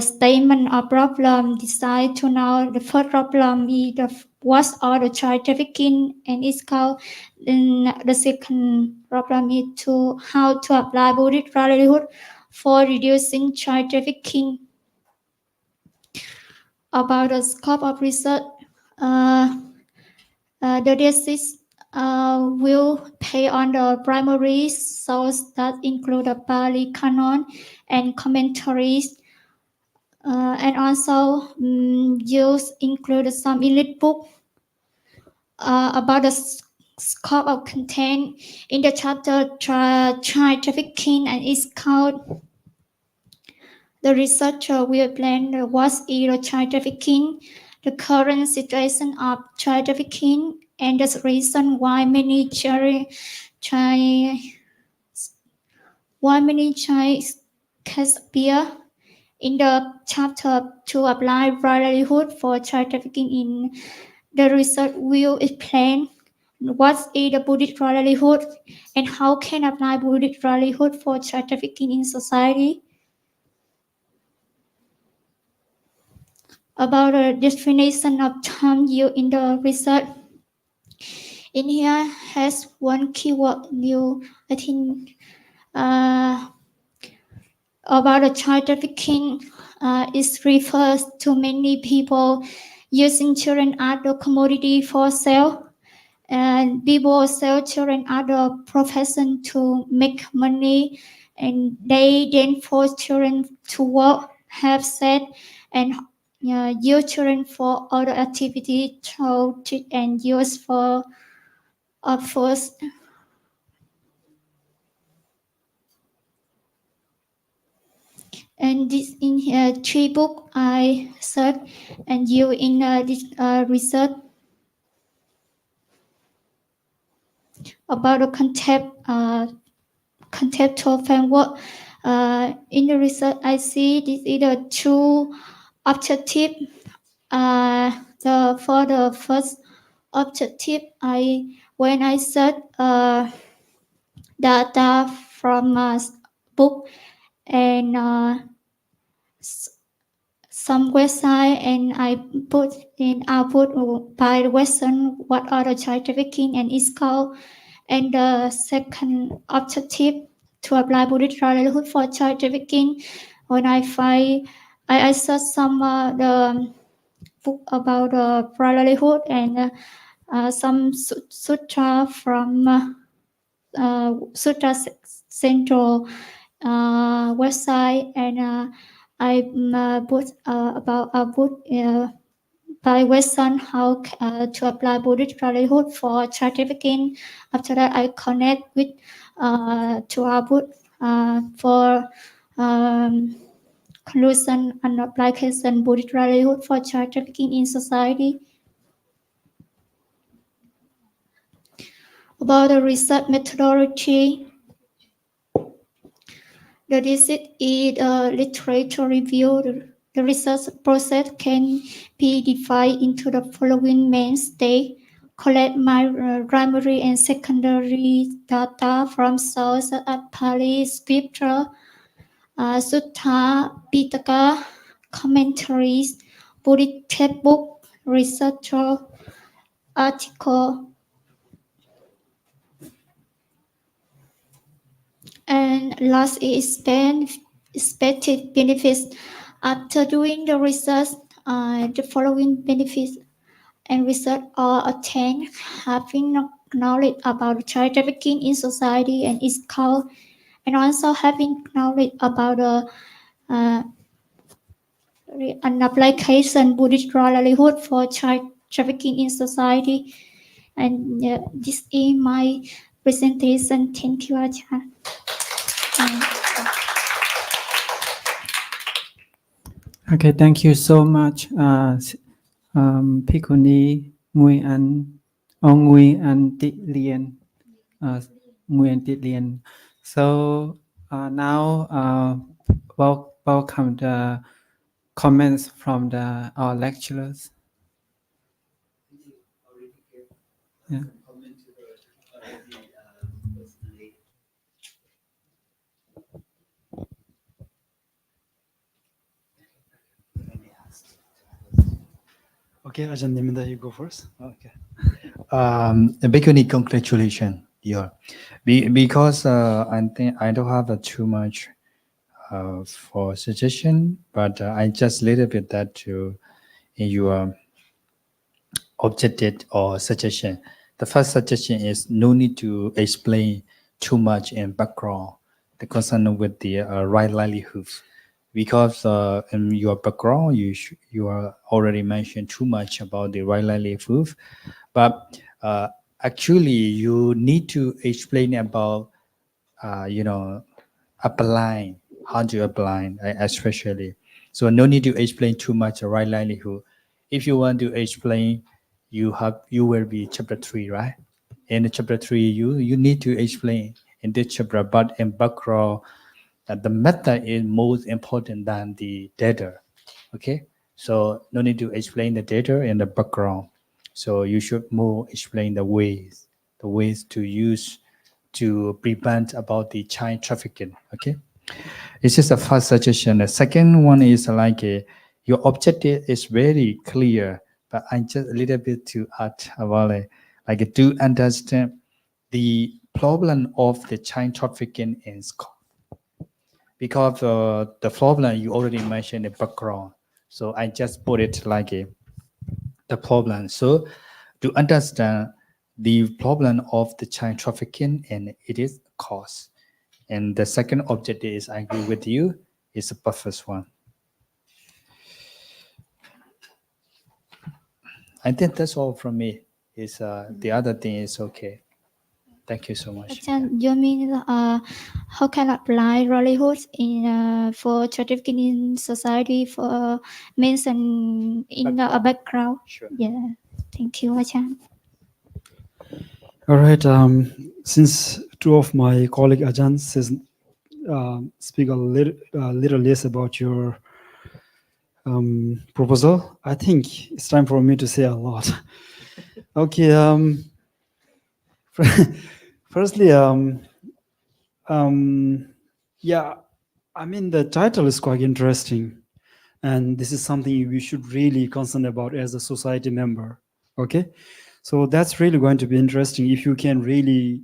statement of problem designed to know the first problem is what's all the child trafficking and its cause. Then the second problem is to how to apply Buddhist livelihood for reducing child trafficking. About the scope of research, the thesis will pay on the primary source that include the Pali Canon and commentaries, and also use include some elite book about the scope of content in the chapter child trafficking and its cause. The researcher will plan what is the child trafficking, the current situation of child trafficking, and the reason why many child cases appear. In the chapter to apply livelihood for child trafficking, in the research will explain what is the Buddhist livelihood and how can apply Buddhist livelihood for child trafficking in society. About the definition of term used in the research, in here has one keyword new, I think, about the child trafficking. It refers to many people using children as a commodity for sale, and people sell children as a profession to make money, and they then force children to work, have sex, and use children for other activities, treat and use for force. And this in here 3 book I searched and you in this research about the conceptual framework. In the research, I see this is the two objective. For the first objective, when I search data from a book and some website, and I put in output by Western what are the child trafficking and its called. And the second objective to apply Buddhist livelihood for child trafficking. When I search some the book about Phra livelihood and some sutra from Sutra Central website, and I put about a book by Western how to apply Buddhist livelihood for child trafficking. After that, I connect with to our book for conclusion and application Buddhist livelihood for child trafficking in society. About the research methodology, the disease is a literature review. The research process can be divided into the following main stages: collect my primary and secondary data from sources such as Pali scripture, Sutta, Pitaka, commentaries, Buddhist textbook, research article, and last is expected benefits. After doing the research, the following benefits and research are attained: having knowledge about child trafficking in society and its cause, and also having knowledge about an application Buddhist livelihood for child trafficking in society. And this is my presentation. Thank you, Ajahn. Okay, thank you so much, Pikuni Nguyen and Tị Lien, Nguyen Tị Lien. So now welcome the comments from our lecturers. Yeah. Okay, Ajahn Neminda, you go first. Okay. Bikuni, congratulations, yeah. Because I think I don't have too much for suggestion, but I just little bit that to your objective or suggestion. The first suggestion is no need to explain too much in background the concern with the right livelihood, because in your background you are already mentioned too much about the right livelihood, but actually you need to explain about applying, how to apply, especially. So no need to explain too much right livelihood. If you want to explain, you will be chapter 3, right? In chapter 3, you need to explain in this chapter, but in background, the method is most important than the data. Okay, so no need to explain the data in the background. So you should more explain the ways to use to prevent about the child trafficking. Okay, this is the first suggestion. The second one is like your objective is very clear, but I just a little bit to add about it, like to understand the problem of the child trafficking in school. Because the problem you already mentioned in the background, so I just put it like the problem. So to understand the problem of the child trafficking and it is cause. And the second objective is, I agree with you, is the first one. I think that's all from me. Is the other thing is okay. Thank you so much. You mean how can I apply livelihood in for trafficking in society for mentioned in a background? Sure. Yeah, thank you, Ajahn. All right. Since two of my colleague Ajahn says speak a little less about your proposal. I think it's time for me to say a lot. Okay. Firstly, yeah, I mean, the title is quite interesting, and this is something we should really concern about as a society member. Okay, so that's really going to be interesting if you can really,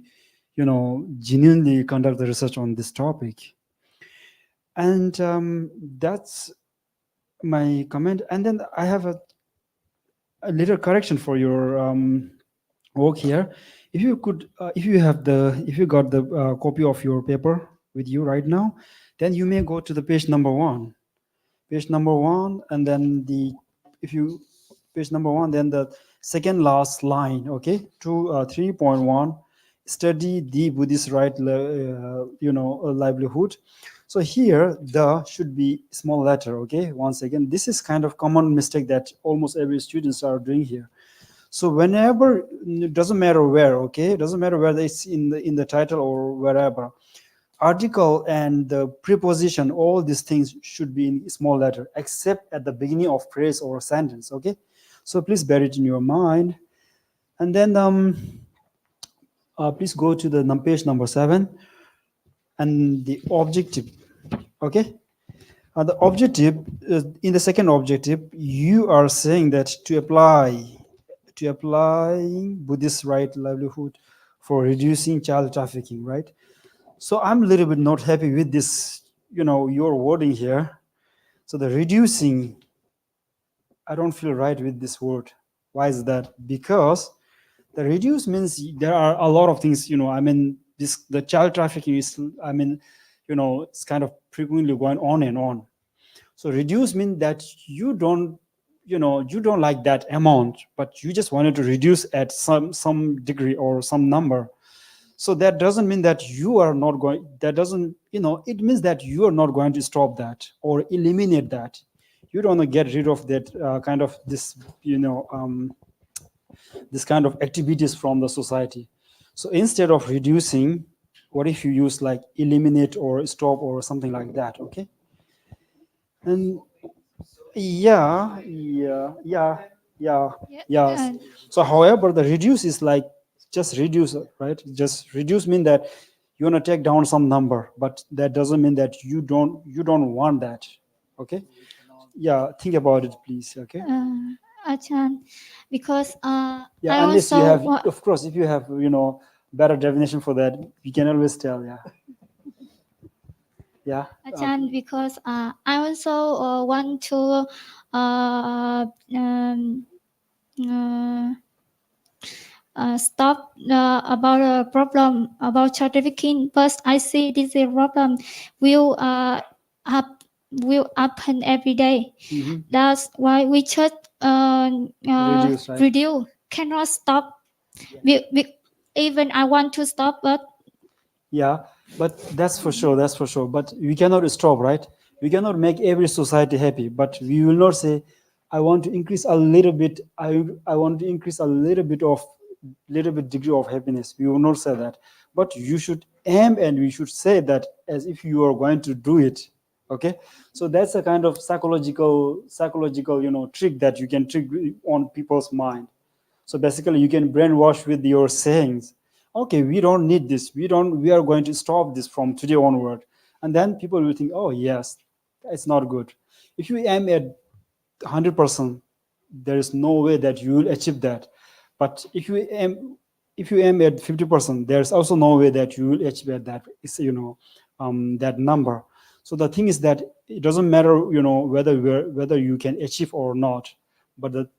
genuinely conduct the research on this topic. And that's my comment. And then I have a little correction for your work here. If you could, if you got the copy of your paper with you right now, then you may go to the page number 1. Page number 1, and then page number 1, then the second last line, okay, 3.1, study the Buddhist right, livelihood. So here, the should be small letter, okay. Once again, this is kind of common mistake that almost every students are doing here. So whenever, it doesn't matter where, okay, it doesn't matter whether it's in the title or wherever, article and the preposition, all these things should be in small letter, except at the beginning of phrase or sentence, okay. So please bear it in your mind. And then please go to the page number 7 and the objective, okay. The objective, in the second objective, you are saying that to apply Buddhist right livelihood for reducing child trafficking, right? So I'm a little bit not happy with this, your wording here. So the reducing, I don't feel right with this word. Why is that? Because the reduce means there are a lot of things, the child trafficking is, it's kind of frequently going on and on. So reduce means that you don't like that amount, but you just wanted to reduce at some degree or some number. So that doesn't mean that you are not going, that doesn't, it means that you are not going to stop that or eliminate that. You don't want to get rid of that kind of this, this kind of activities from the society. So instead of reducing, what if you use like eliminate or stop or something like that, okay? And yeah. So however, the reduce is like just reduce, right? Just reduce mean that you want to take down some number, but that doesn't mean that you don't want that, okay? Yeah, think about it, please, okay? Ajahn, because Yeah, I unless also you have, of course, if you have, better definition for that, you can always tell, yeah. Yeah. Ajahn, because I also want to stop about a problem about child trafficking. First, I see this problem will happen every day. Mm-hmm. That's why we should Reduce, right? reduce. Cannot stop. Even I want to stop, but yeah, but that's for sure. That's for sure. But we cannot stop, right? We cannot make every society happy. But we will not say, I want to increase a little bit. I want to increase a little bit degree of happiness. We will not say that. But you should aim, and we should say that as if you are going to do it. Okay. So that's a kind of psychological, trick that you can trick on people's mind. So basically, you can brainwash with your sayings. Okay, we don't need this. We are going to stop this from today onward. And then people will think, oh yes, it's not good. If you aim at 100%, there is no way that you will achieve that. But if you aim at 50%, there's also no way that you will achieve that, that number. So the thing is that it doesn't matter, whether you can achieve or not, but the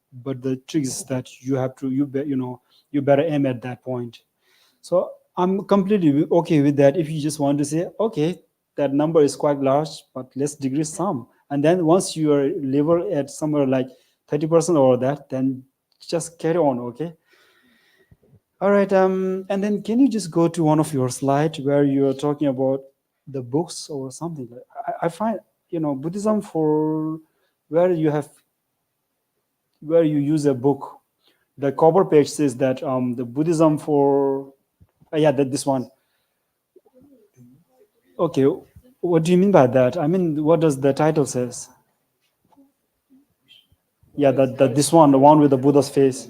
trick is that you have to, you better aim at that point. So I'm completely okay with that. If you just want to say, okay, that number is quite large, but let's decrease some. And then once you are level at somewhere like 30% or that, then just carry on, okay? All right, and then can you just go to one of your slides where you're talking about the books or something? I find, Buddhism for where you use a book. The cover page says that the Buddhism for, this one. Okay, what do you mean by that? I mean, what does the title says? Yeah, that this one, the one with the Buddha's face.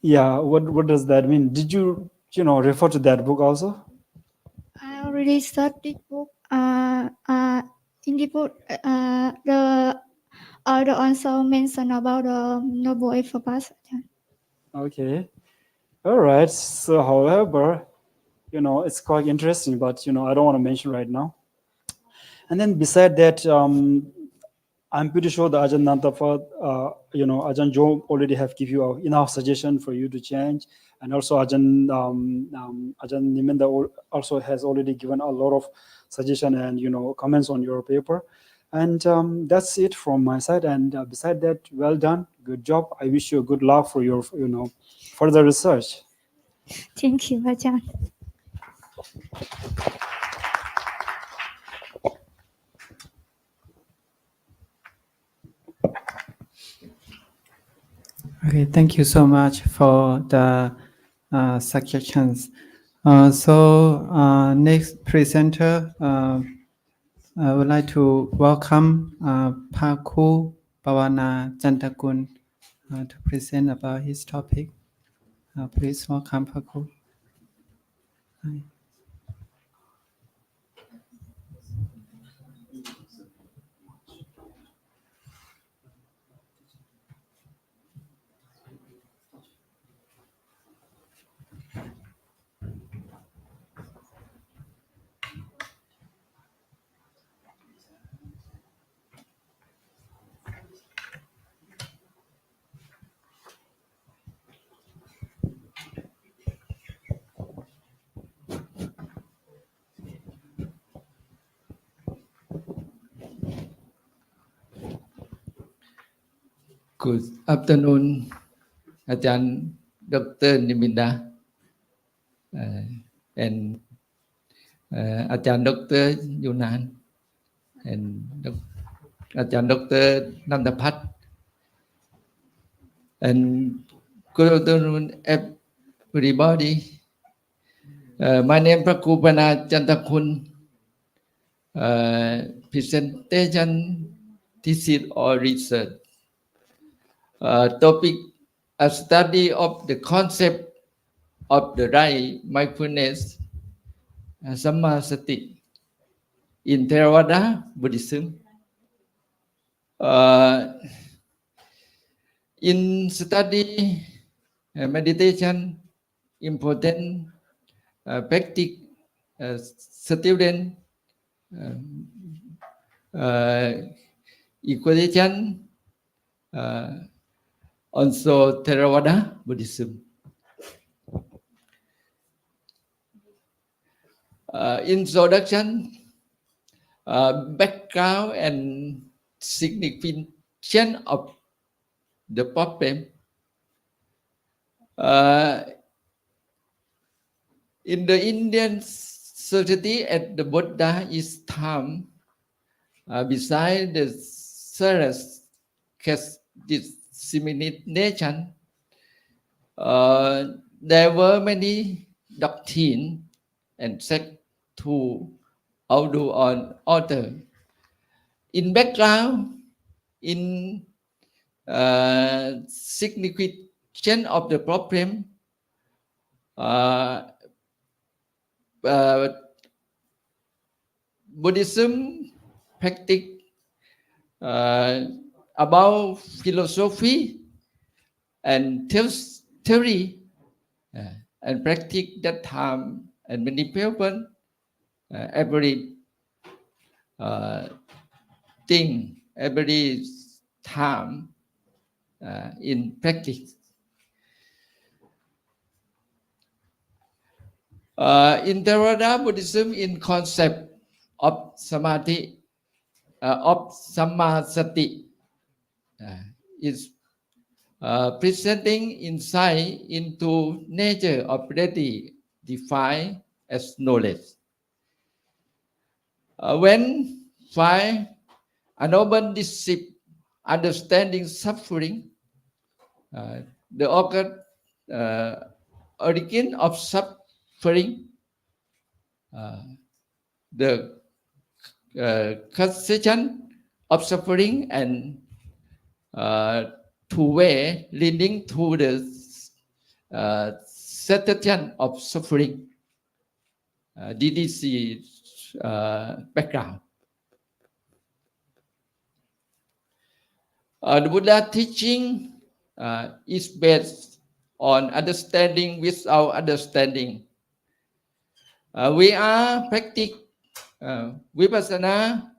Yeah, what does that mean? Did you refer to that book also? I already studied book. In the book, the also mention about the noble eighth path. Okay, all right. So, however, it's quite interesting, but I don't want to mention right now. And then beside that, I'm pretty sure the Ajahn Nantapat, Ajahn Jo already have give you enough suggestion for you to change, and also Ajahn Neminda also has already given a lot of suggestion and comments on your paper, and that's it from my side. And beside that, well done, good job. I wish you good luck for your further research. Thank you, Ajahn. Okay, thank you so much for the suggestions. Next presenter, I would like to welcome Paku Pawana Jantakun to present about his topic. Please welcome Paku. Hi. Good afternoon, Ajahn Dr. Neminda and Ajahn Dr. Yunan and Ajahn Dr. Nandapat. And good afternoon, everybody. My name is Prakupana Chantakun. Presentation, thesis or research. Topic: a study of the concept of the right mindfulness, Sammasati, in Theravada Buddhism. In study meditation, important practice student equation, also Theravada Buddhism. Introduction, background and significance of the problem. In the Indian society at the Buddha's time, besides the serious caste dissemination, there were many doctrines and sects to outdo on author. In background, in significance of the problem, Buddhism practice about philosophy and theory and practice that time, and many people every thing, every time in practice. In Theravada Buddhism, in concept of samadhi, of sammasati, is presenting insight into nature of reality defined as knowledge. When five unopened disciple understanding suffering, the organ origin of suffering, the causation of suffering, and two way leading to the cessation of suffering. This is background. The Buddha teaching is based on understanding without understanding. We are practice vipassana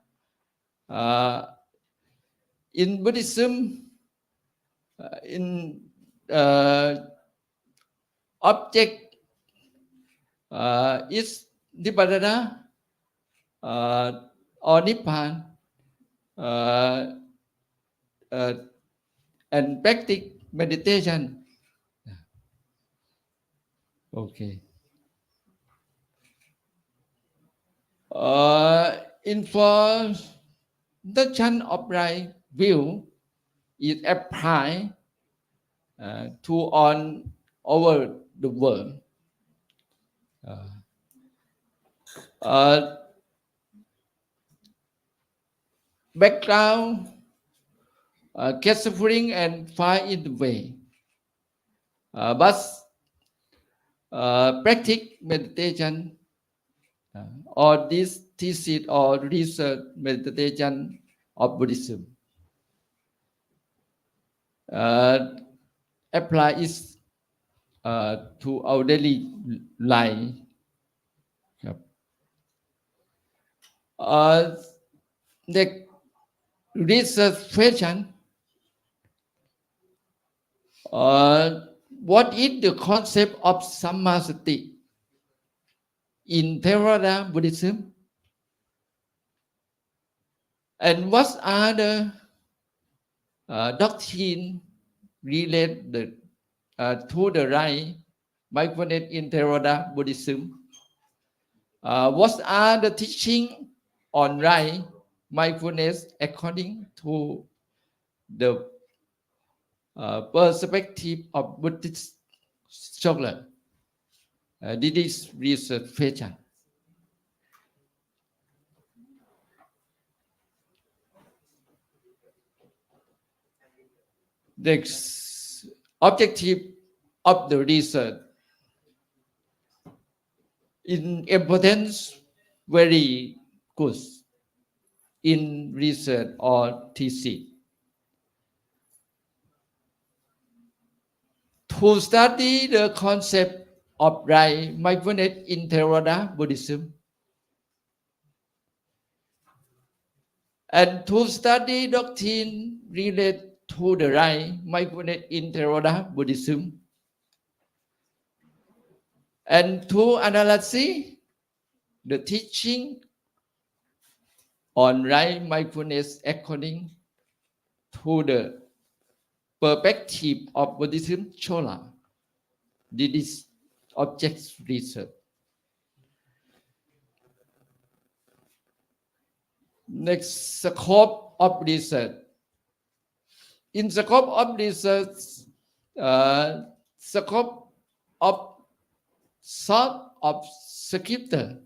in Buddhism. In object is Nibbana or Nibbana, and practice meditation. Okay. In for the chant of right view is applied to all over the world. Background, get suffering and find the way. But practice meditation or this thesis or research meditation of Buddhism apply is to our daily life. The research question, what is the concept of Sammasati in Theravada Buddhism? And what are the doctrine related to the right mindfulness in Theravada Buddhism? What are the teaching on right mindfulness according to the perspective of Buddhist scholar? This is research question. The objective of the research in importance very good in research or thesis. To study the concept of right mindfulness in Theravada Buddhism, and to study doctrine related to the right mindfulness in Theravada Buddhism, and to analyze the teaching on right mindfulness according to the perspective of Buddhism Chola. This is object research. Next, scope of research. In scope of research, scope of sort of scripture.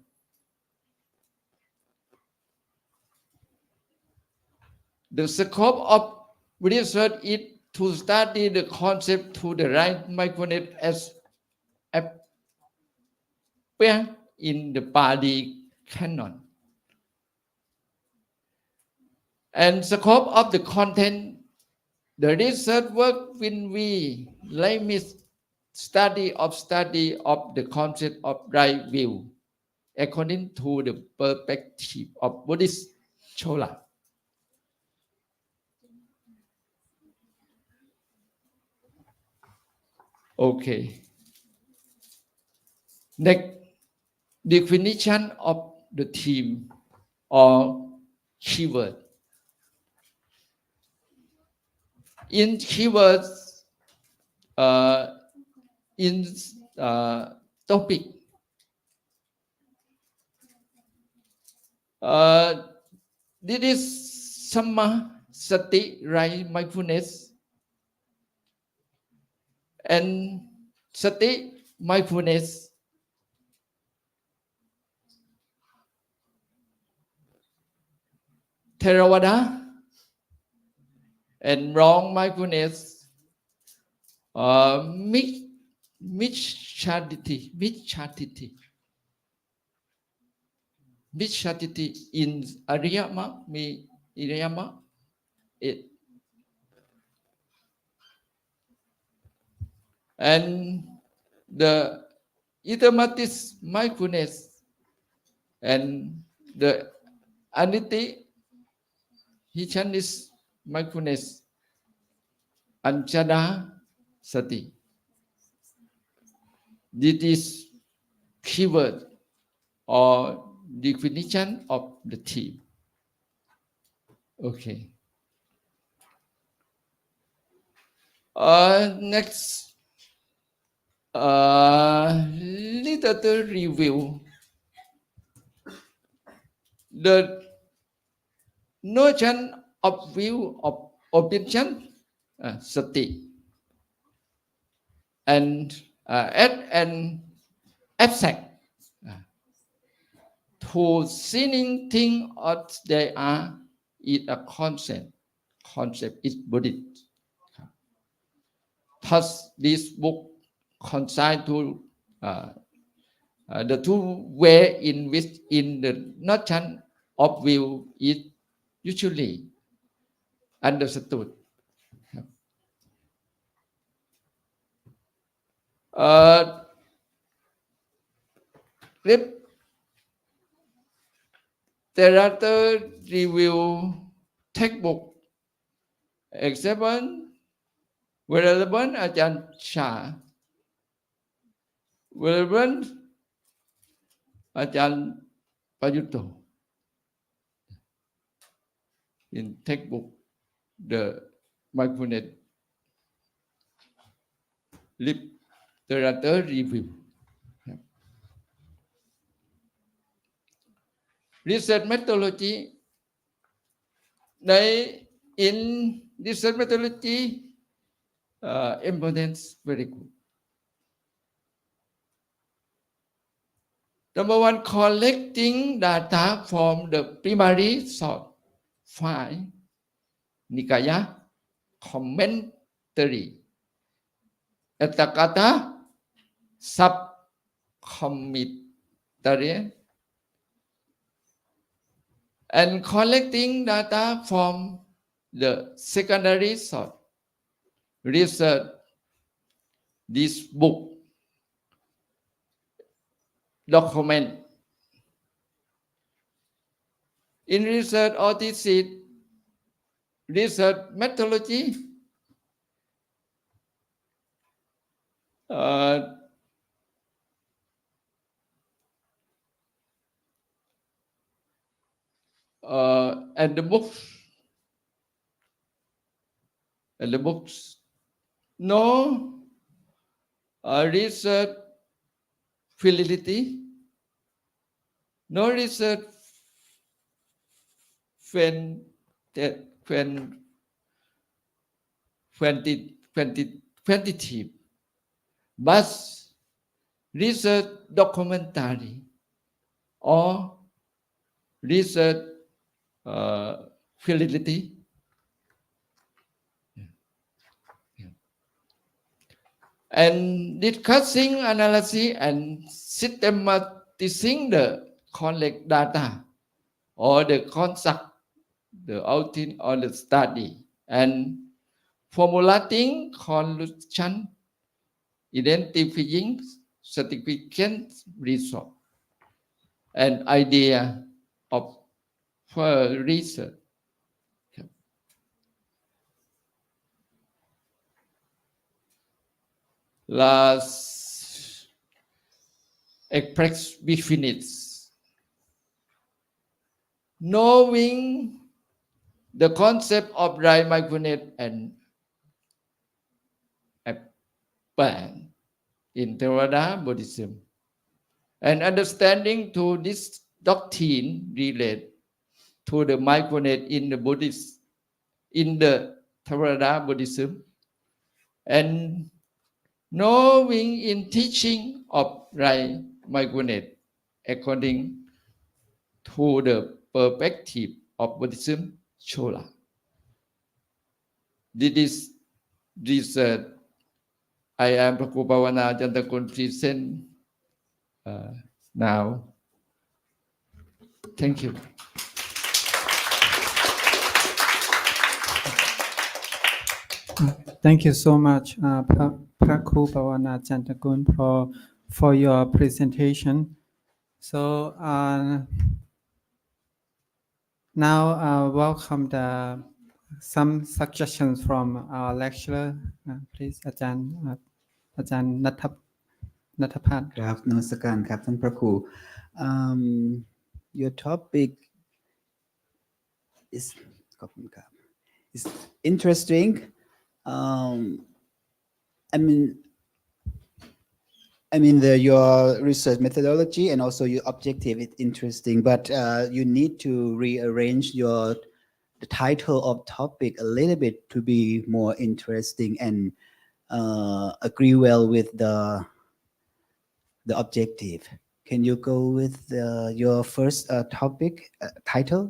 The scope of research is to study the concept to the right mindfulness as appear in the Pali canon. And scope of the content, the research work will be limit study of the concept of right view according to the perspective of Buddhist Chola. Okay. Next, definition of the theme or keyword. In keywords, in topic, this is Samma Sati, right mindfulness, and Sati mindfulness. Theravada and wrong mindfulness, michatiti in Ariyama, it. And the ethematis mindfulness and the Hichandis mindfulness, Anjana Sati. This is keyword or definition of the theme. Okay. Next, literature review. The notion of view of objection, sati, and at an abstract to seeing things as they are is a concept. Concept is Buddhist. Thus, this book consigned to the two ways in which in the notion of view is usually understood. Thereafter review textbook. Example, Venerable Ajahn Chah, Venerable Ajahn Payutto. In textbook, the mindfulness literature review. Research methodology. In research methodology, importance very good. Number one, collecting data from the primary source, file, Nikaya, commentary, Etakata, sub-commentary, and collecting data from the secondary source. Research this book, document. In research or thesis, research methodology, and the books, no research validity, no research quantitative, but research documentary or research validity. And discussing, analyzing, and systematizing the collect data or the concept, the outing or the study, and formulating conclusion, identifying significant result, and idea of research. Last express definites. Knowing the concept of right mindfulness and plan in Theravada Buddhism, and understanding to this doctrine relate to the mindfulness in the Buddhist, in the Theravada Buddhism, and knowing in teaching of right mindfulness according to the perspective of Buddhism Chola. This is research I am Praku Bhavana Jantakun present now. Thank you. Thank you so much, Praku Bhavana Chantakun, for your presentation. So now welcome some suggestions from our lecturer. Please, Ajahn Nathapat. ครับนมัสการครับท่านพระครู your topic is ขอบคุณครับ is interesting. I mean your research methodology and also your objective is interesting, but you need to rearrange the title of topic a little bit to be more interesting and agree well with the objective. Can you go with your first topic title?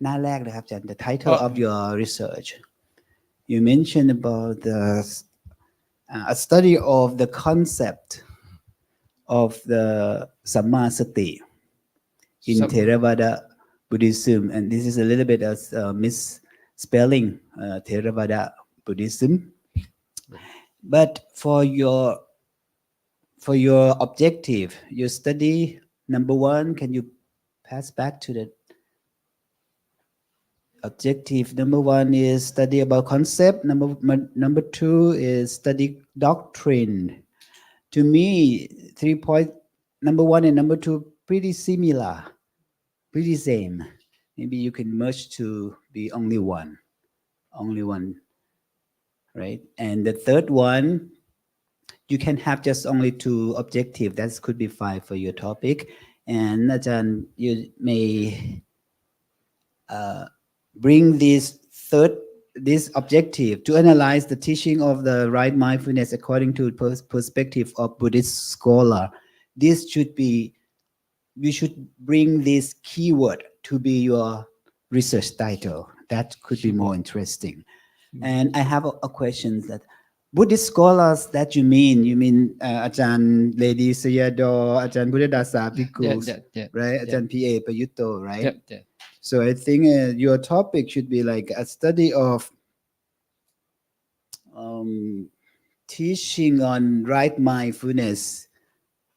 หน้าแรกเลยครับอาจารย์ the title of your research. You mentioned about a study of the concept of the Sammasati in Theravada Buddhism, and this is a little bit as misspelling Theravada Buddhism. But for your objective, your study number one, can you pass back to the objective? Number one is study about concept. Number two is study doctrine. To me, 3 points, number one and number two, pretty similar, pretty same. Maybe you can merge to be only one, right? And the third one, you can have just only 2 objectives. That could be 5 for your topic. And Ajahn, you may bring this objective to analyze the teaching of the right mindfulness according to perspective of Buddhist scholar. This should be, we should bring this keyword to be your research title. That could be more interesting. And I have a question that Buddhist scholars that you mean Ajahn Lady Sayadaw, Ajahn Buddhadasa Bhikkhus, right? Ajahn P.A. Payutto, right? So I think your topic should be like a study of teaching on right mindfulness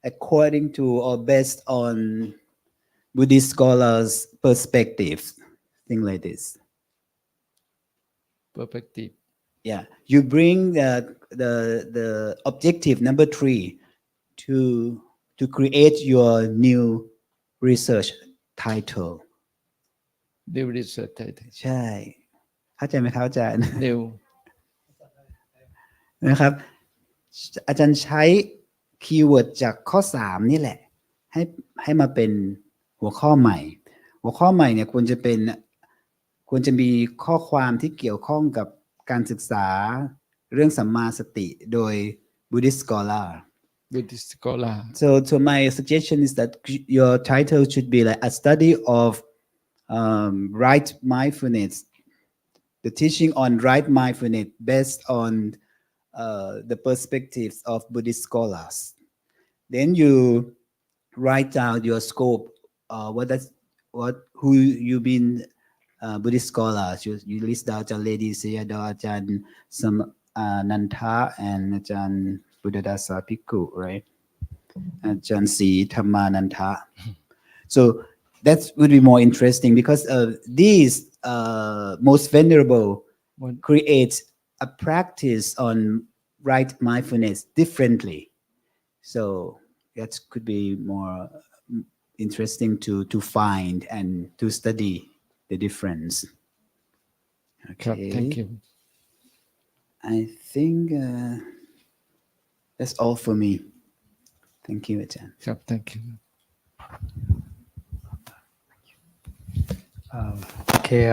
according to or based on Buddhist scholars' perspective, thing like this. Perspective. Yeah, you bring the objective number 3 to create your new research title. New research title. ใช่เข้าใจไหมครับอาจารย์ New. นะครับอาจารย์ใช้คีย์เวิร์ดจากข้อ3นี่แหละให้มาเป็นหัวข้อใหม่เนี่ยควรจะมีข้อความที่เกี่ยวข้องกับการศึกษาเรื่องสัมมาสติโดย Buddhist scholar. So my suggestion is that your title should be like a study of right mindfulness, the teaching on right mindfulness based on the perspectives of Buddhist scholars. Then you write down your scope, who you mean Buddhist scholars. You list down Ajahn Ledi Sayadaw, Ajahn Nantha, and Ajahn Buddhadasa Bhikkhu, right? Ajahn Si Dhammanantha. So that would be more interesting because these most venerable create a practice on right mindfulness differently. So that could be more interesting to find and to study the difference. Okay. Thank you. I think that's all for me. Thank you, Ajahn. Thank you. Okay,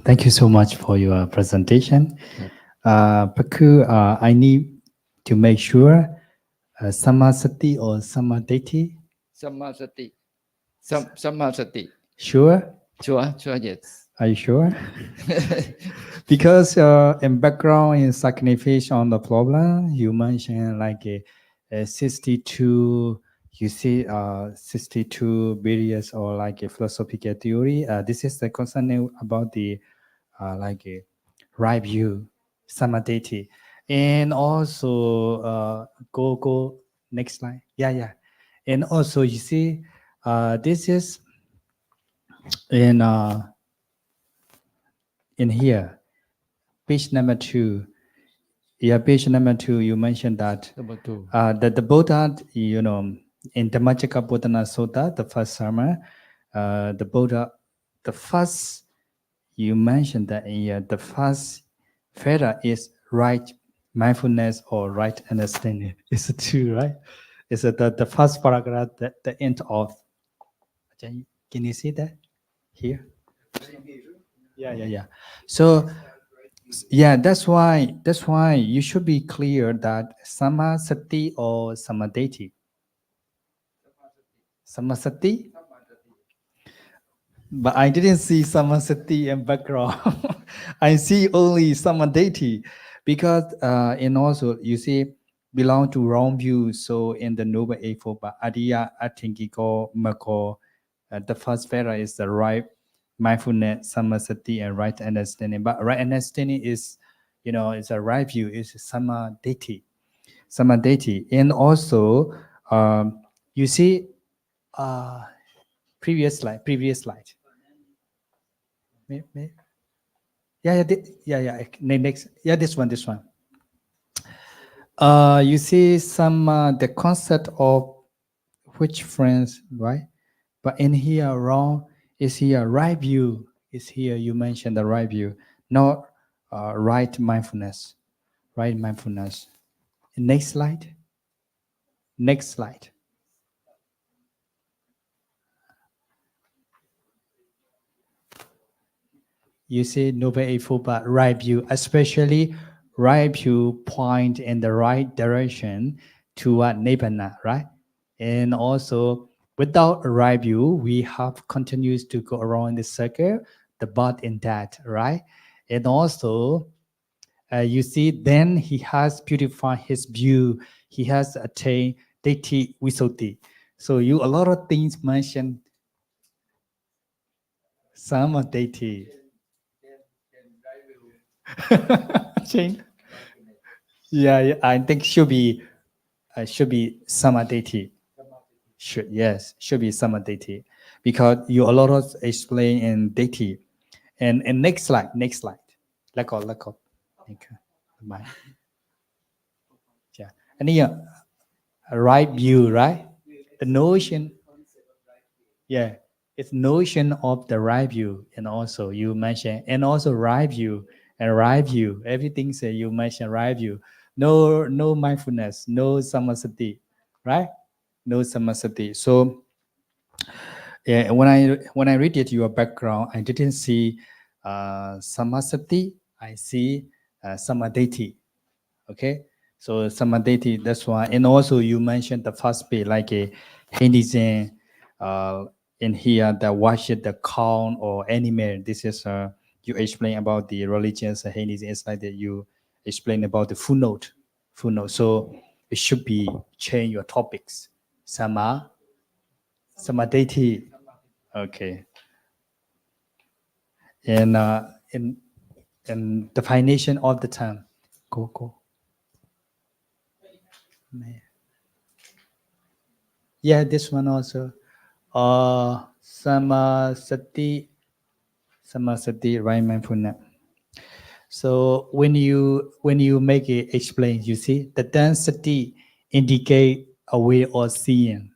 thank you so much for your presentation. Pakku, I need to make sure samasati or samadhi. Samasati. Samasati. Sure? Sure, yes. Are you sure? Because in background in signification on the problem, you mentioned like a 62, you see 62 various or like a philosophical theory. This is the concern about the like a right view, samadhi. And also go next slide. Yeah. And also you see this is in here, page number 2. Yeah, page number 2, you mentioned that Number 2. that the Buddha, you know, in Dhammacakka Buddhana Sutta, the first sermon, the Buddha, the first, you mentioned that the first Phra is right mindfulness or right understanding. Is it true, right? Is it the first paragraph, the end of? Can you see that here? Yeah. So yeah, that's why you should be clear that samasati or samadhi. Samasati? But I didn't see samasati in background. I see only samadhi because and also you see belong to wrong view. So in the Noble Eightfold, but Adiya Atingiko Mako, the first Phra is the right mindfulness, samasati, and right understanding. But right understanding is, you know, it's a right view. Is samadhi. And also you see previous slide. Yeah. Next, yeah, this one. You see some the concept of which friends, right? But in here, wrong is here. Right view is here. You mentioned the right view, not right mindfulness. Right mindfulness. Next slide. You see Noble Eightfold, but right view, especially right view point in the right direction toward Nibbana, right? And also without a right view, we have continues to go around the circle, the but in that, right? And also you see, then he has purified his view. He has attained Ditti Visuddhi. So you a lot of things mentioned. Some of Ditti. Change. Yeah, I think should be samadhi. Should be samadhi because you a lot of explain in deity. And next slide. Let go. Okay. Bye. Yeah. And here, right view, right? The notion. Yeah, it's notion of the right view, and also you mentioned, and also right view and right view. Everything say you mentioned right view. No mindfulness, no samasati, right? No samasati. So yeah, when I read it your background, I didn't see samasati. I see samadhi. Okay, so samadhi. That's why, and also you mentioned the first bit like a Hinduism. In here, the worship the cow or animal. This is you explain about the religions Hinduism. It's like that you explain about the footnote. So it should be change your topics. Samadhi. Okay. And definition of the term. Go. Yeah, this one also. Samasati, right mindfulness. So when you make it explain, you see the density indicate a way of seeing,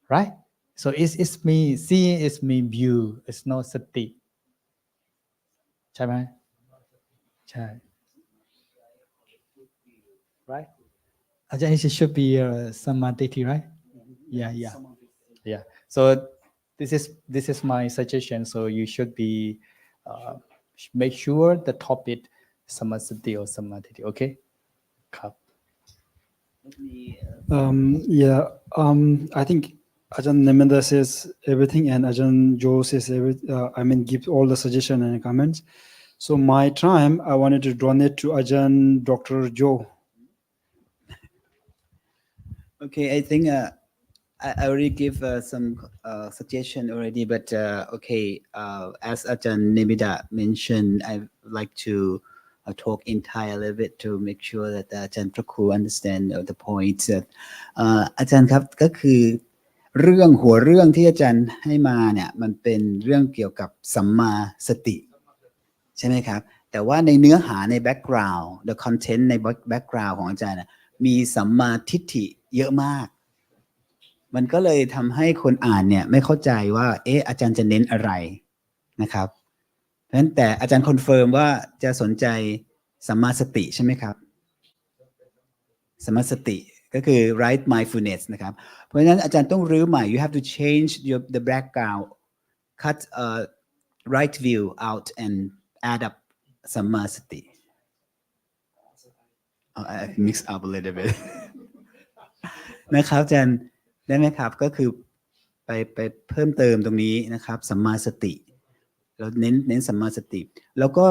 right? So it's mean seeing is mean view. It's not sati. Chai. Right? It should be samadhi, right? Yeah. So this is my suggestion. So you should be make sure the topic samadhi or samadhi. Okay. Yeah, I think Ajahn Neminda says everything and Ajahn Joe says give all the suggestion and comments. So my time, I wanted to donate to Ajahn Dr. Joe. Okay, I think I already give some suggestion already, but okay, as Ajahn Neminda mentioned, I would like to talk in Thai a little bit to make sure that Ajahn Prakru understand the point. That อาจารย์ครับก็คือหัวเรื่องที่อาจารย์ให้มาเนี่ยมันเป็นเรื่องเกี่ยวกับสัมมาสติใช่ไหมครับแต่ว่าในเนื้อหาใน background the content ใน background ของอาจารย์มีสัมมาทิฏฐิเยอะมากมันก็เลยทำให้คนอ่านเนี่ยไม่เข้าใจว่าอาจารย์จะเน้นอะไรนะครับเพราะฉะนั้นแต่อาจารย์คอนเฟิร์มว่าจะสนใจสัมมาสติใช่ไหมครับสัมมาสติก็คือ right mindfulness นะครับเพราะฉะนั้นอาจารย์ต้องรื้อใหม่ you have to change the background cut right view out and add up สัมมาสติ I mix up a little bit นะครับอาจารย์ได้ไหมครับก็คือไปเพิ่มเติมตรงนี้นะครับสัมมาสติเราเน้นสัมมาสติแล้วก็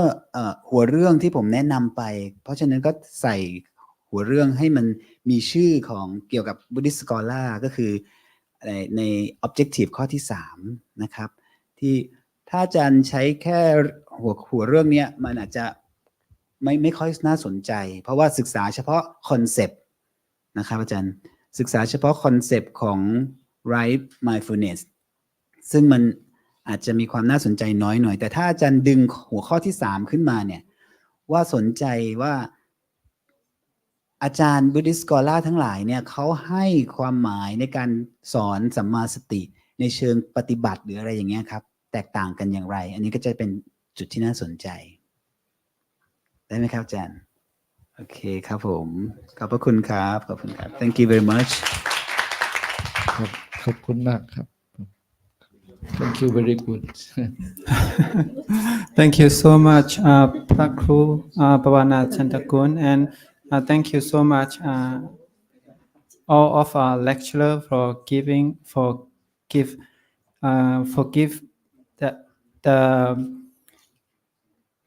หัวเรื่องที่ผมแนะนำไปเพราะฉะนั้นก็ใส่หัวเรื่องให้มันมีชื่อของเกี่ยวกับ Buddhist Scholar ก็คือใน Objective ข้อที่3นะครับที่ถ้าอาจารย์ใช้แค่หัวเรื่องนี้มันอาจจะไม่ค่อยน่าสนใจเพราะว่าศึกษาเฉพาะคอนเซปต์นะครับอาจารย์ศึกษาเฉพาะคอนเซปต์ของ right mindfulness ซึ่งมันอาจจะมีความน่าสนใจน้อยหน่อยแต่ถ้าอาจารย์ดึงหัวข้อที่3ขึ้นมาเนี่ยว่าสนใจว่าอาจารย์ Buddhist Scholar ทั้งหลายเนี่ยเขาให้ความหมายในการสอนสัมมาสติในเชิงปฏิบัติหรืออะไรอย่างเงี้ยครับแตกต่างกันอย่างไรอันนี้ก็จะเป็นจุดที่น่าสนใจได้ไหมครับอาจารย์โอเคครับผมขอบพระคุณครับขอบคุณครับ thank you very much ขอบคุณมากครับ thank you very good Thank you so much, Prakru Pawana Chantakun, and thank you so much, all of our lecturer for give the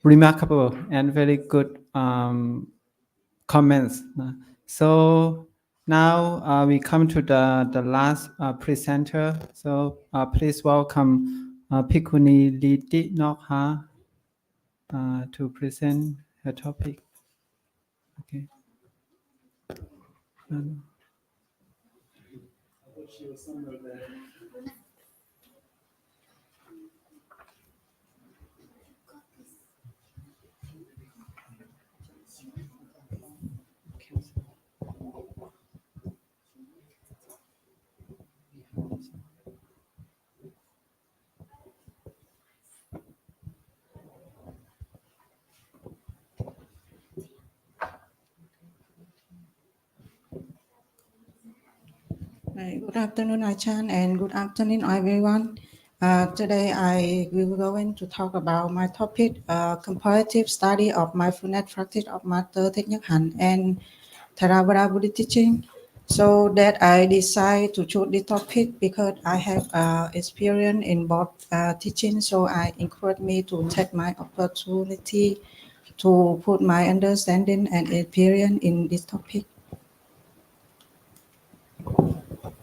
remarkable and very good comments. So now we come to the last presenter. So please welcome Bhikkhuni Liti Nokha to present her topic. Okay. Good afternoon, Achan, and good afternoon, everyone. Today I will going to talk about my topic, comparative study of mindfulness practice of Master Thich Nhat Hanh and Theravada Buddhist teaching. So that I decided to choose this topic because I have experience in both teaching. So I encourage me to take my opportunity to put my understanding and experience in this topic.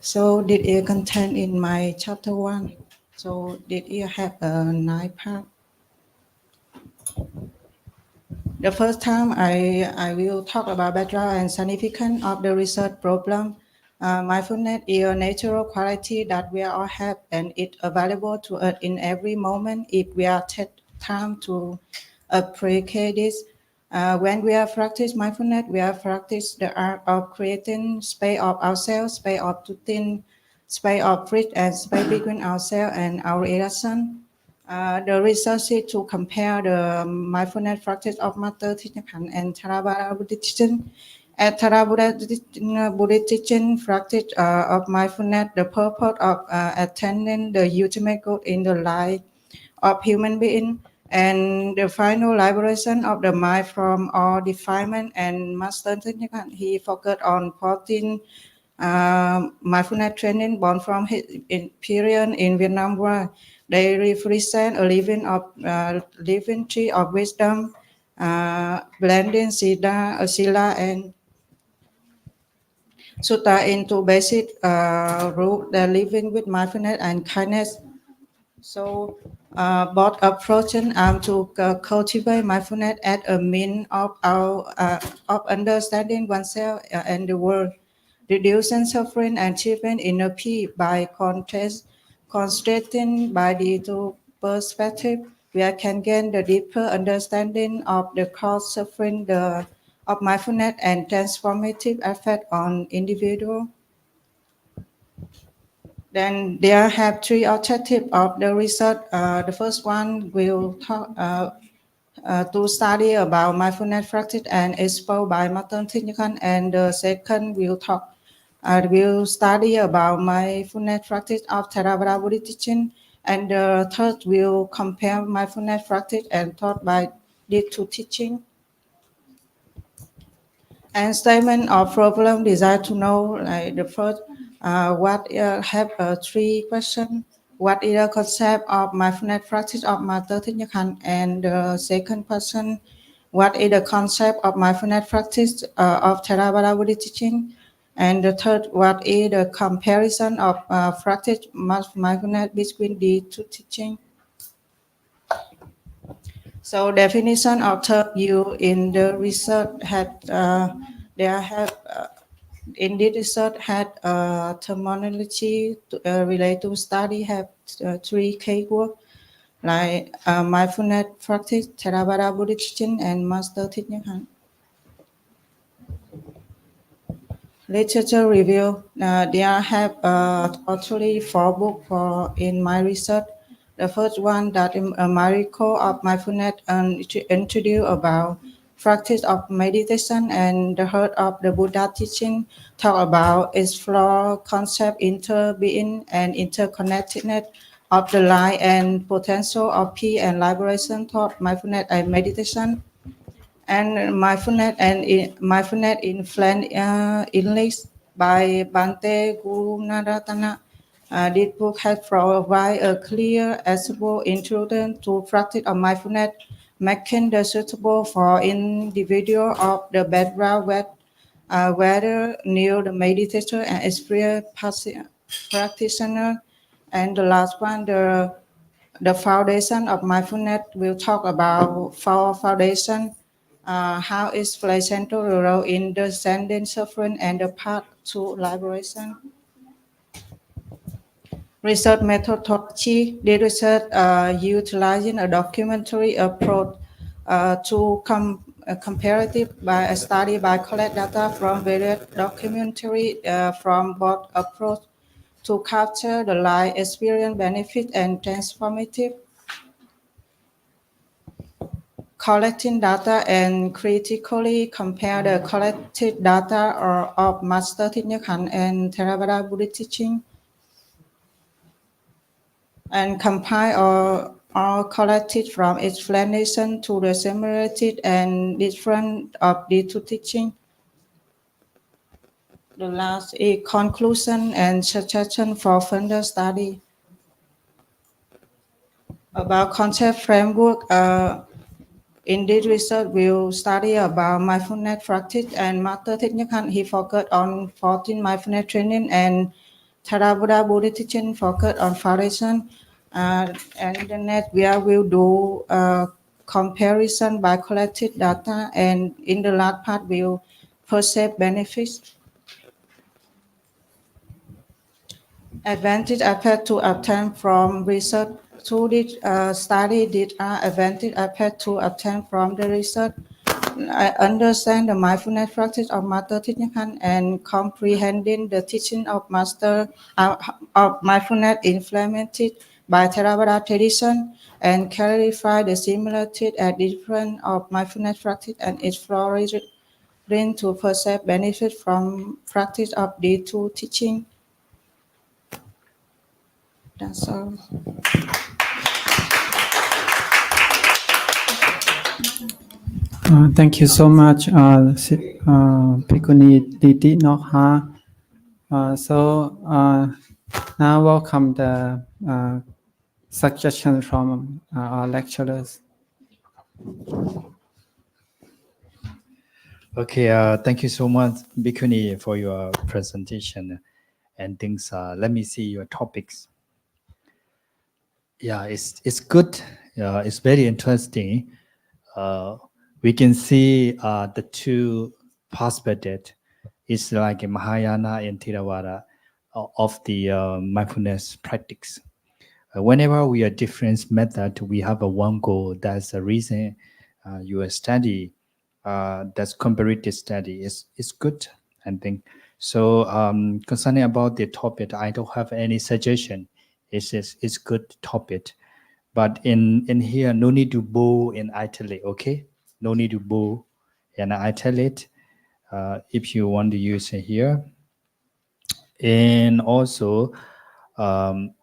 So did it contain in my chapter 1? So did it have a 9 part? The first time I will talk about background and significance of the research problem. Mindfulness is a natural quality that we all have and it's available to us in every moment if we are take time to appreciate this. When we are practice mindfulness, we are practice the art of creating space of ourselves, space of routine, space of free and space between ourselves and our reaction. The research to compare the mindfulness practice of Master Thich Nhat Hanh and Theravada Buddhist teaching. At Theravada Buddhist teaching practice of mindfulness, the purpose of attaining the ultimate goal in the life of human being. And the final liberation of the mind from all defilement. And Master Thich, he focused on 14 mindfulness training born from his period in Vietnam, where they represent a living tree of wisdom, blending Sila and Sutta into basic rule that living with mindfulness and kindness. So both approaches are to cultivate mindfulness as a means of of understanding oneself and the world, reducing suffering and achieving inner peace. By contrast, concentrating body to perspective, we can gain the deeper understanding of the cause suffering of mindfulness and transformative effect on individual. Then there have three objectives of the research. The first one will talk to study about mindfulness practice and exposed by Martin Thich, and the second will study about mindfulness practice of Theravada Buddhist teaching, and the third will compare mindfulness practice and taught by these two teaching. And statement of problem desire to know, like the first, have three questions. What is the concept of mindfulness practice of Master Thich Nhat? And the second question, what is the concept of mindfulness practice of Theravada Buddhist teaching? And the third, what is the comparison of practice mindfulness between the two teachings? So definition of third view in the research in this research had terminology related to study have three keywords like mindfulness practice, Theravada Buddhist teaching, and Master Thich Nhat. Literature review. There have totally 4 books in my research. The first one that is a miracle of mindfulness and introduce about practice of meditation, and the heart of the Buddha teaching talk about explore concept interbeing and interconnectedness of the life and potential of peace and liberation thought mindfulness and meditation. And mindfulness influence English by Bante Gurunaratana. This book has provided a clear, accessible introduction to practice of mindfulness, making it suitable for individuals of the background whether new the meditator and experienced practitioner. And the last one, the foundation of mindfulness will talk about 4 foundation, how it plays central role in understanding suffering and the path to liberation. Research methodology. The research utilizing a documentary approach to comparative by a study by collect data from various documentary from both approach to capture the life experience benefit and transformative. Collecting data and critically compare the collected data of Master Thich Nhat and Theravada Buddhist teaching, and compile or collected from explanation to the similarity and difference of the two teaching. The last is conclusion and suggestion for further study. About concept framework, in this research, we'll study about mindfulness practice, and Master Thich Nhat, he focused on 14 mindfulness training, and Theravada Buddhist teaching focused on foundation. And the next we will do comparison by collected data, and in the last part we'll perceive benefits. Advantage appear to obtain from research. Through this study, these are advantage appear to obtain from the research. I understand the mindfulness practice of Master Thich Nhat and comprehending the teaching of Master of mindfulness implemented by Theravada tradition, and clarify the similarity and difference of mindfulness practice and exploring to perceive benefit from practice of the two teaching. That's all. Thank you so much, Bhikkhuni Diti Nokha. Now welcome the suggestion from our lecturers. Okay, thank you so much, Bhikkhuni, for your presentation and things. Let me see your topics. Yeah, it's good. It's very interesting. We can see the two perspectives. It's like a Mahayana and Theravada of the mindfulness practice. Whenever we are different method, we have a one goal. That's the reason you study. That's comparative study. It's good, I think. So concerning about the topic, I don't have any suggestion. It's good topic. But in here, no need to bow and isolate, okay? No need to bow and isolate if you want to use it here. And also, in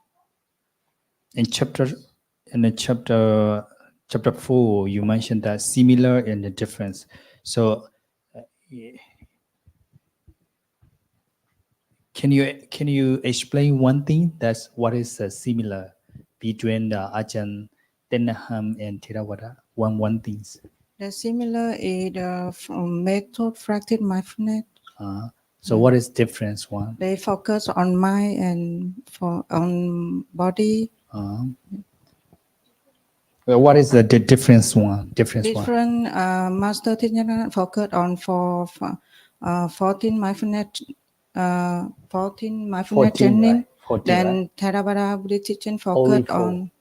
the chapter 4, you mentioned that similar and the difference. So, can you explain one thing? That's what is similar between the Ajahn, Tenaham, and Theravada? One things. The similar is from method practice mindfulness. So what is difference one? They focus on mind and on body. What is the difference one? Different Master Thich focus on 14 mindfulness 14 mindfulness training. Right? 14, Then right? Theravada Buddhist teaching Only focus four. on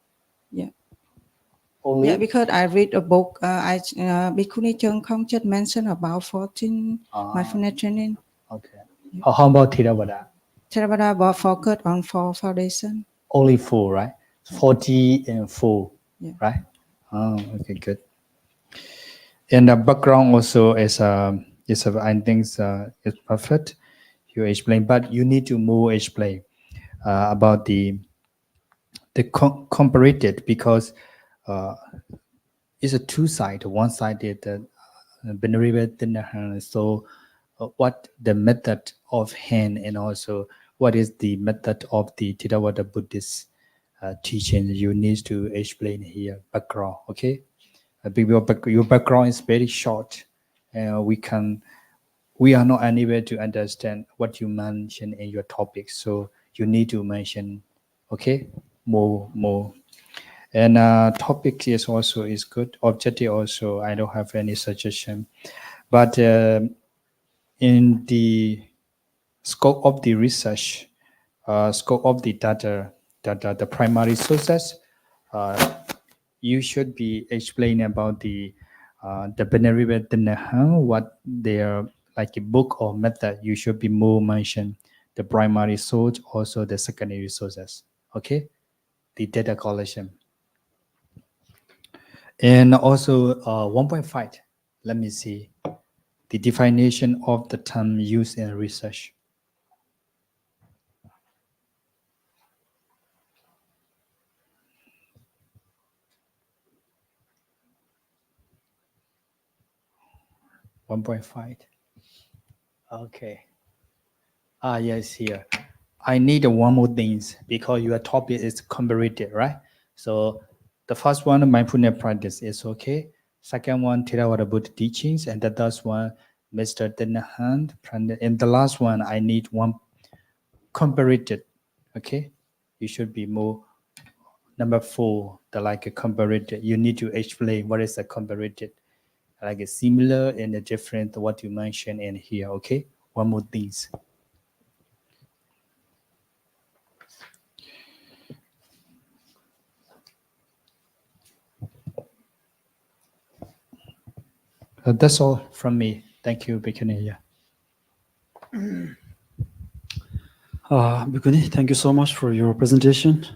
Only? yeah, because I read a book. Bhikkhuni Chung Khong just mentioned about 14 mindfulness training. Okay. How about Theravada? Theravada will focus on 4 foundation. Only 4, right? 40 and 4, Yeah. right? Okay, good. And the background also is I think is perfect. You explain, but you need to more explain about the comparative, because it's a two side. One side is the Venerable. So what the method of hand, and also what is the method of the Theravada Buddhist teaching. You need to explain here background, okay? Your background is very short, and we are not unable to understand what you mentioned in your topic. So you need to mention, okay, more. And topic is also is good. Objective also, I don't have any suggestion. But in the scope of the research, scope of the data, the primary sources, you should be explaining about the Venerable, what their like a book or method. You should be more mention the primary source, also the secondary sources. Okay, the data collection. And also 1.5, let me see, the definition of the term used in research. Okay. Yes, here. I need one more things because your topic is comparative, right? So the first one, mindfulness practice, is okay. Second one, Theravada Buddhist teachings, and the third one, Mr. Denahan. And the last one, I need one comparative. Okay, you should be more. Number 4, the like a comparative. You need to explain what is a comparative, like a similar and a different. What you mentioned in here. Okay, one more things. That's all from me. Thank you, Bhikkhuni. Bhikkhuni, thank you so much for your presentation.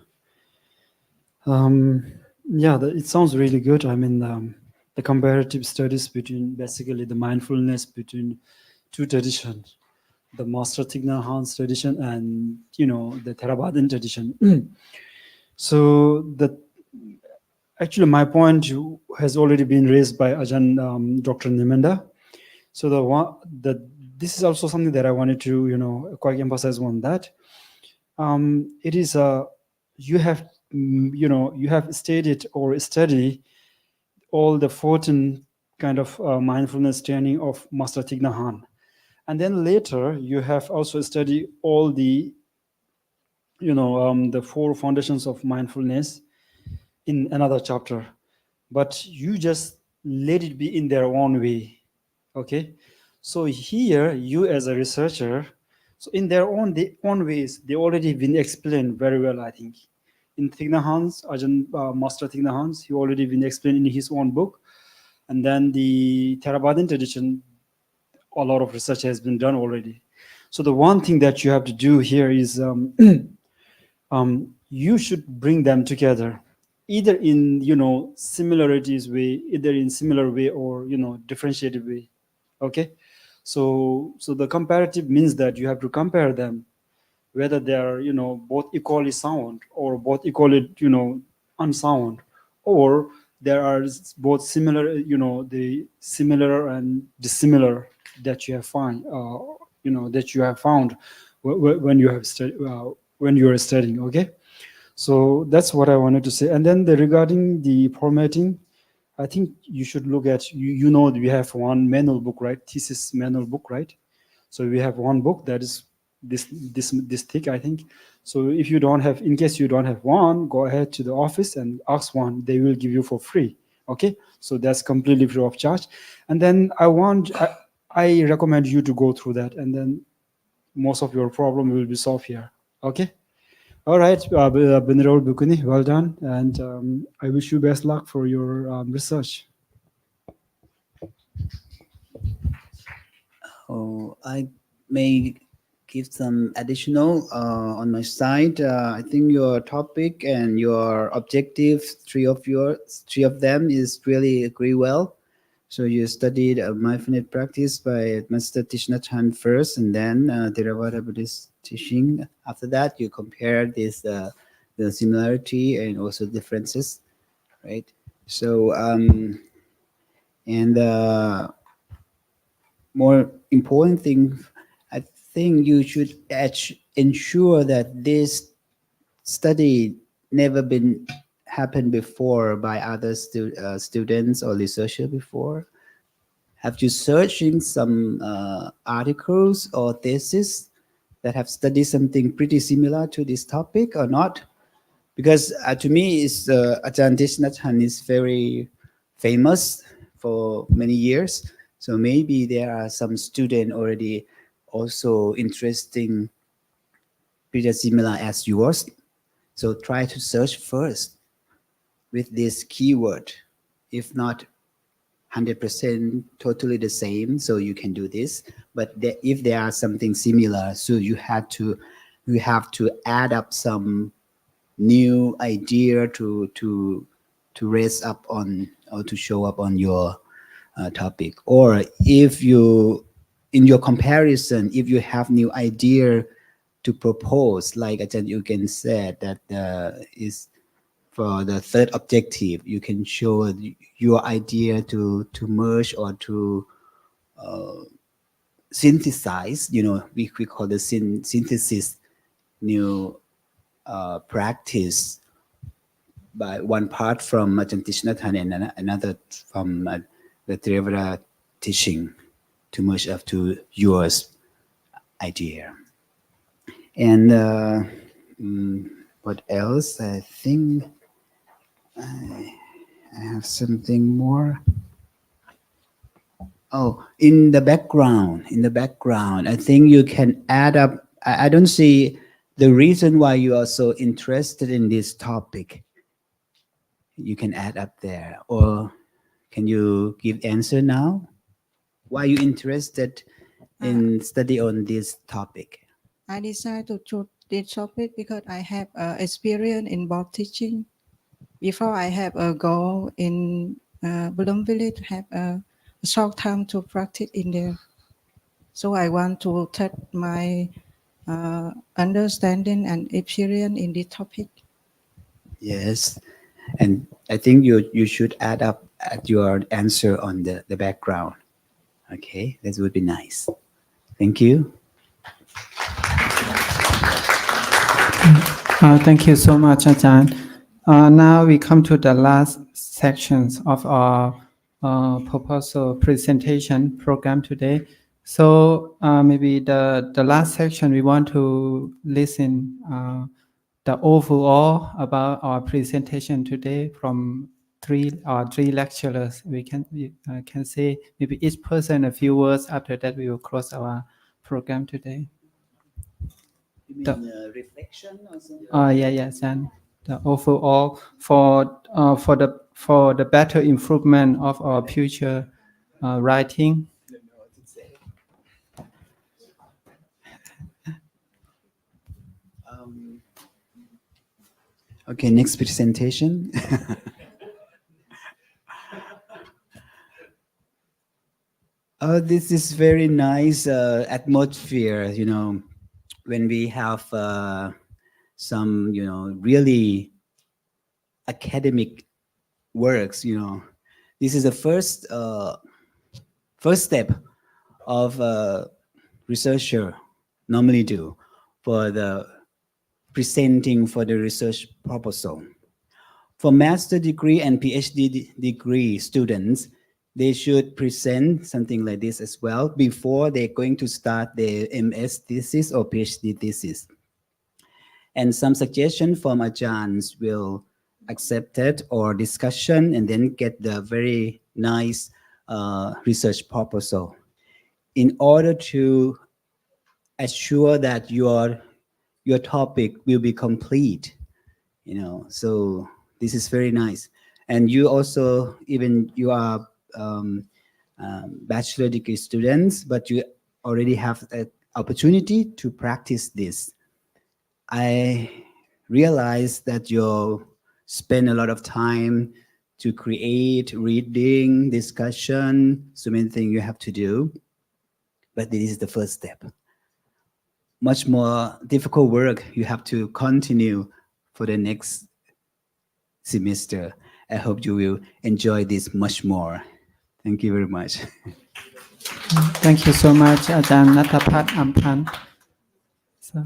It sounds really good. I mean, the comparative studies between basically the mindfulness between two traditions, the Master Thich Nhat Hanh's tradition and the Theravadan tradition. So Actually, my point has already been raised by Ajahn Dr. Neminda. So this is also something that I wanted to quite emphasize on that. It is you have you have stated or study all the 14 kind of mindfulness training of Master Thich Nhat Hanh, and then later you have also studied all the the 4 foundations of mindfulness in another chapter, but you just let it be in their own way. Okay, so here you as a researcher, so in their own ways, they already been explained very well, I think. In Thich Nhat Hanh's, Ajahn Master Thich Nhat Hanh's, he already been explained in his own book, and then the Theravadan tradition, a lot of research has been done already. So the one thing that you have to do here is you should bring them together, either in similarities way, either in similar way, or differentiated way. Okay, so the comparative means that you have to compare them, whether they are both equally sound or both equally unsound, or there are both similar, the similar and dissimilar that you have that you have found when you have when you are studying. Okay, so that's what I wanted to say. And then regarding the formatting, I think you should look at, we have one manual book, right? Thesis manual book, right? So we have one book that is this thick, I think. So if you don't have, in case you don't have one, go ahead to the office and ask one. They will give you for free. Okay, so that's completely free of charge. And then I recommend you to go through that, and then most of your problem will be solved here. Okay. All right, Venerable Bhikkhuni, well done, and I wish you best luck for your research. Oh, I may give some additional on my side. I think your topic and your objective, three of them is really agree well. So you studied mindfulness practice by Master Thich Nhat Hanh first, and then Theravada Buddhist teaching. After that, you compare this the similarity and also differences, right? So and more important thing, I think you should ensure that this study never been happened before by other students or researchers before. Have you searching some articles or thesis that have studied something pretty similar to this topic or not? Because to me, is Ajahn Thich Nhat Hanh is very famous for many years. So maybe there are some students already also interesting, pretty similar as yours. So try to search first with this keyword. If not 100% totally the same, so you can do this. But if there are something similar, so you have to add up some new idea to raise up on or to show up on your topic. Or if you, in your comparison, if you have new idea to propose, like Ajahn Yugen said, that is for the third objective, you can show your idea to merge or to synthesize, we call the synthesis new practice by one part from Ajahn Thich Nhat Hanh and another from the Theravada teaching to merge up to yours idea. And what else? I think I have something more. Oh, in the background, I think you can add up. I don't see the reason why you are so interested in this topic. You can add up there, or can you give answer now? Why are you interested in study on this topic? I decided to choose this topic because I have experience in both teaching. Before I have a goal in Buddhist village to have a short time to practice in there. So I want to test my understanding and experience in this topic. Yes, And I think you should add up at your answer on the background. Okay, that would be nice. Thank you. Thank you so much, Ajahn. Now we come to the last sections of our proposal presentation program today. So maybe the last section we want to listen the overall about our presentation today from three lecturers. We can say maybe each person a few words. After that, we will close our program today. You mean reflection or something? Yes, and the overall for the better improvement of our future writing. I don't know what to say. Okay, next presentation. This is very nice atmosphere, you know, when we have some, you know, really academic works, you know. This is the first step of a researcher normally do for the presenting for the research proposal. For master degree and PhD degree students, they should present something like this as well before they're going to start their MS thesis or PhD thesis. And some suggestion from Ajahns will accept it or discussion and then get the very nice research proposal. In order to assure that your topic will be complete, you know, so this is very nice. And you also, even you are bachelor degree students, but you already have an opportunity to practice this. I realize that you spend a lot of time to create, reading, discussion, so many things you have to do. But this is the first step. Much more difficult work you have to continue for the next semester. I hope you will enjoy this much more. Thank you very much. Thank you so much, Ajahn Natapat Ampan. So.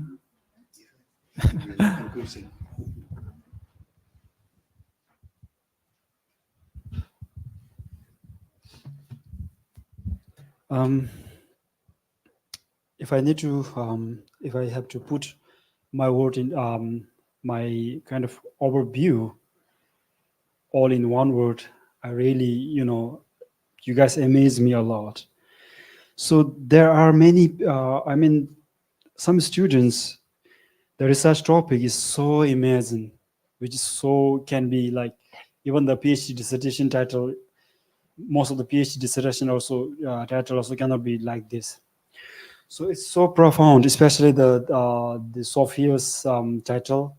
If I need to, if I have to put my word in my kind of overview, all in one word, I really, you know, you guys amaze me a lot. So there are many, I mean, some students, the research topic is so amazing, which is so can be like, even the PhD dissertation title, most of the PhD dissertation also title also cannot be like this. So it's so profound, especially the Sophia's title,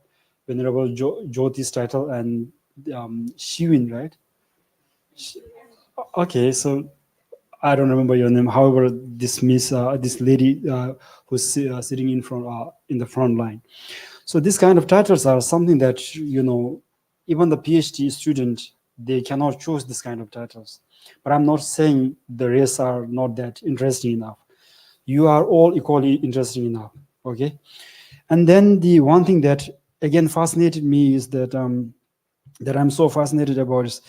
Venerable Jyoti's title, and Shiwin, right? Okay, so I don't remember your name. However, this lady who's sitting in the front line. So these kind of titles are something that, you know, even the PhD student, they cannot choose this kind of titles. But I'm not saying the rest are not that interesting enough. You are all equally interesting enough, okay? And then the one thing that again fascinated me is that that I'm so fascinated about is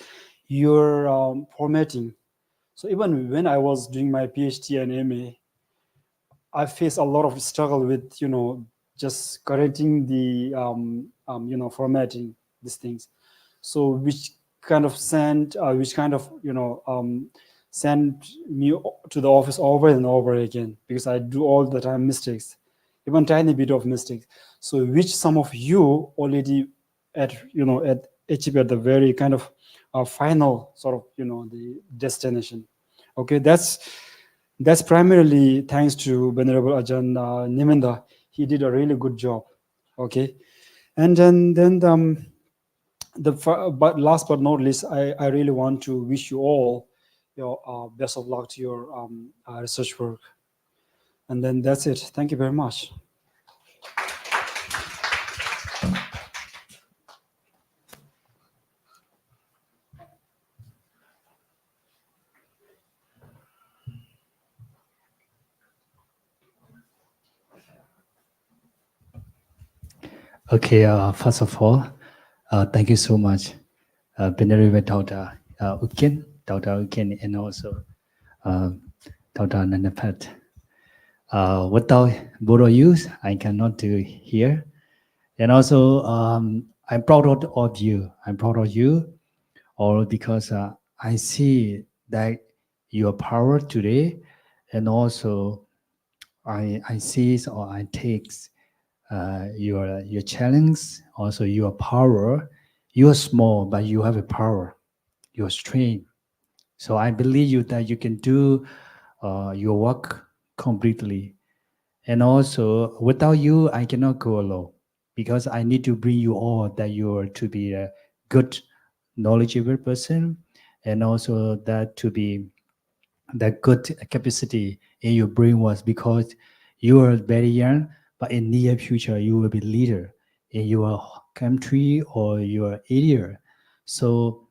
your formatting. So even when I was doing my PhD and MA, I faced a lot of struggle with, you know, just correcting the, you know, formatting these things. So which kind of sent, you know, send me to the office over and over again, because I do all the time mistakes, even tiny bit of mistakes. So which some of you already achieve at the very kind of final sort of, you know, the destination. Okay, that's primarily thanks to Venerable Ajahn Neminda. He did a really good job. Okay, and then but last but not least, I really want to wish you all your best of luck to your research work. And then that's it. Thank you very much. Okay, first of all, thank you so much, Venerable Dr. Uken, Dr. Uken, and also uh, Dr. Nanapat. Without both of you, I cannot do here. And also, I'm proud of you. I'm proud of you, all because I see that your power today, and also I see or I take your challenge, also your power. You are small, but you have a power. You are strength. So I believe you that you can do your work completely. And also, without you, I cannot go alone because I need to bring you all that you are to be a good, knowledgeable person, and also that to be that good capacity in your brain was because you are very young, but in near future you will be leader in your country or your area. So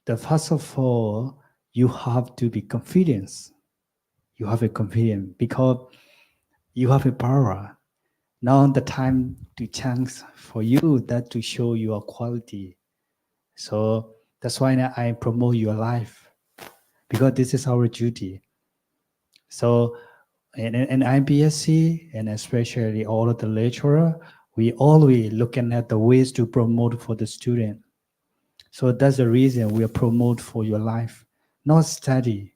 the first of all, you have to be confident. You have a confidence because you have a power. Now the time to chance for you that to show your quality. So that's why I promote your life because this is our duty. So in IBSC and especially all of the lecturer, we always looking at the ways to promote for the student. So that's the reason we promote for your life, not study.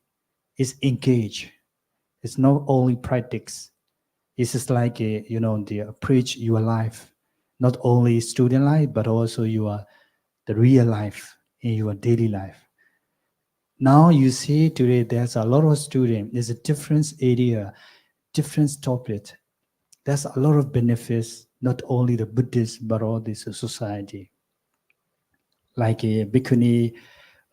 It's engage. It's not only practice. It's just like the approach your life, not only student life but also the real life in your daily life. Now you see today there's a lot of students. There's a different area, different topic. There's a lot of benefits, not only the Buddhist but all this society. Like a bhikkhuni,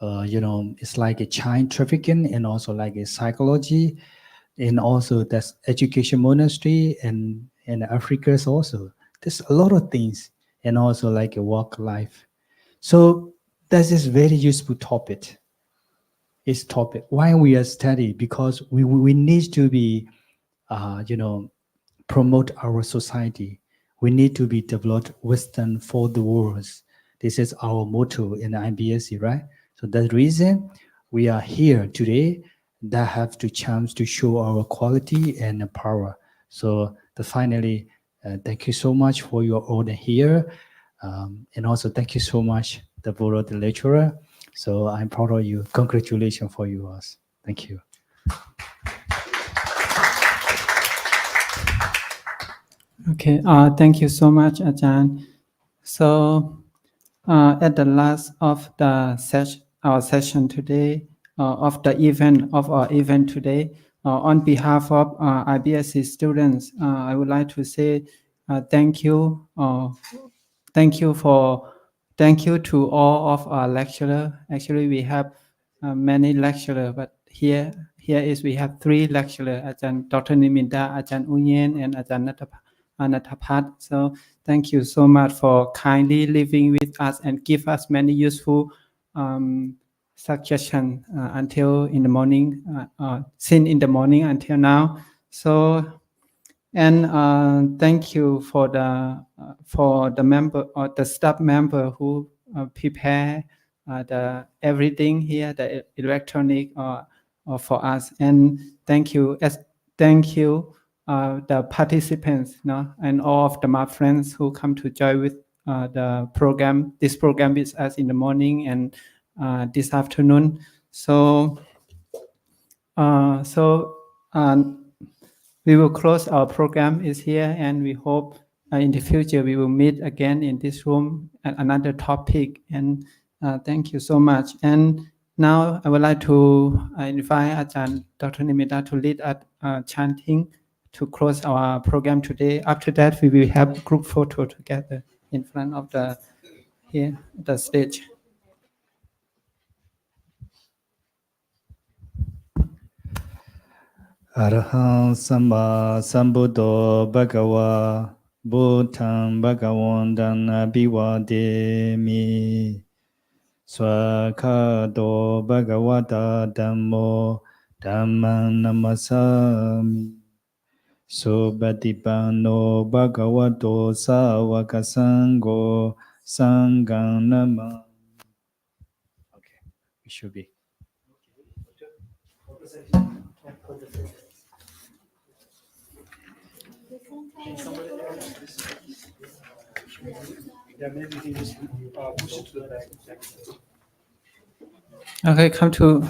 it's like a child trafficking and also like a psychology, and also that's education monastery and Africa's also. There's a lot of things, and also like a work life. So that's this very useful topic. It's topic why we are studying because we need to be, promote our society. We need to be developed wisdom for the world. This is our motto in IBSC, right? So that's the reason we are here today that have to chance to show our quality and power. So finally, thank you so much for your order here. And also thank you so much, the board of the lecturer. So I'm proud of you. Congratulations for you all. Thank you. Okay, thank you so much, Ajahn. So, at the last of the our session today, of our event today, on behalf of IBSC students, I would like to say thank you. Thank you to all of our lecturers. Actually, we have many lecturers, but here we have 3 lecturers: Ajahn Dr. Neminda, Ajahn Unyen, and Ajahn Natapat. So thank you so much for kindly living with us and give us many useful suggestions until in the morning, since in the morning until now. So. And thank you for the member or the staff member who prepare the everything here, the electronic for us. And thank you the participants, and all of my friends who come to join with this program with us in the morning and this afternoon. So. We will close our program is here, and we hope in the future we will meet again in this room at another topic. And thank you so much. And now I would like to invite Ajahn Dr. Neminda to lead us chanting to close our program today. After that, we will have group photo together in front of the stage. Arahant Samba Sambuddho Bhagava Bhutan Bhagavantan Abhivademi Swakhato Bhagavata Dhammo Dhamman Namasami Subhatipanno bhagavato sāvaka sangho sangham nama. Okay, it should be. Yeah, maybe you can just push it to the back. Okay, come to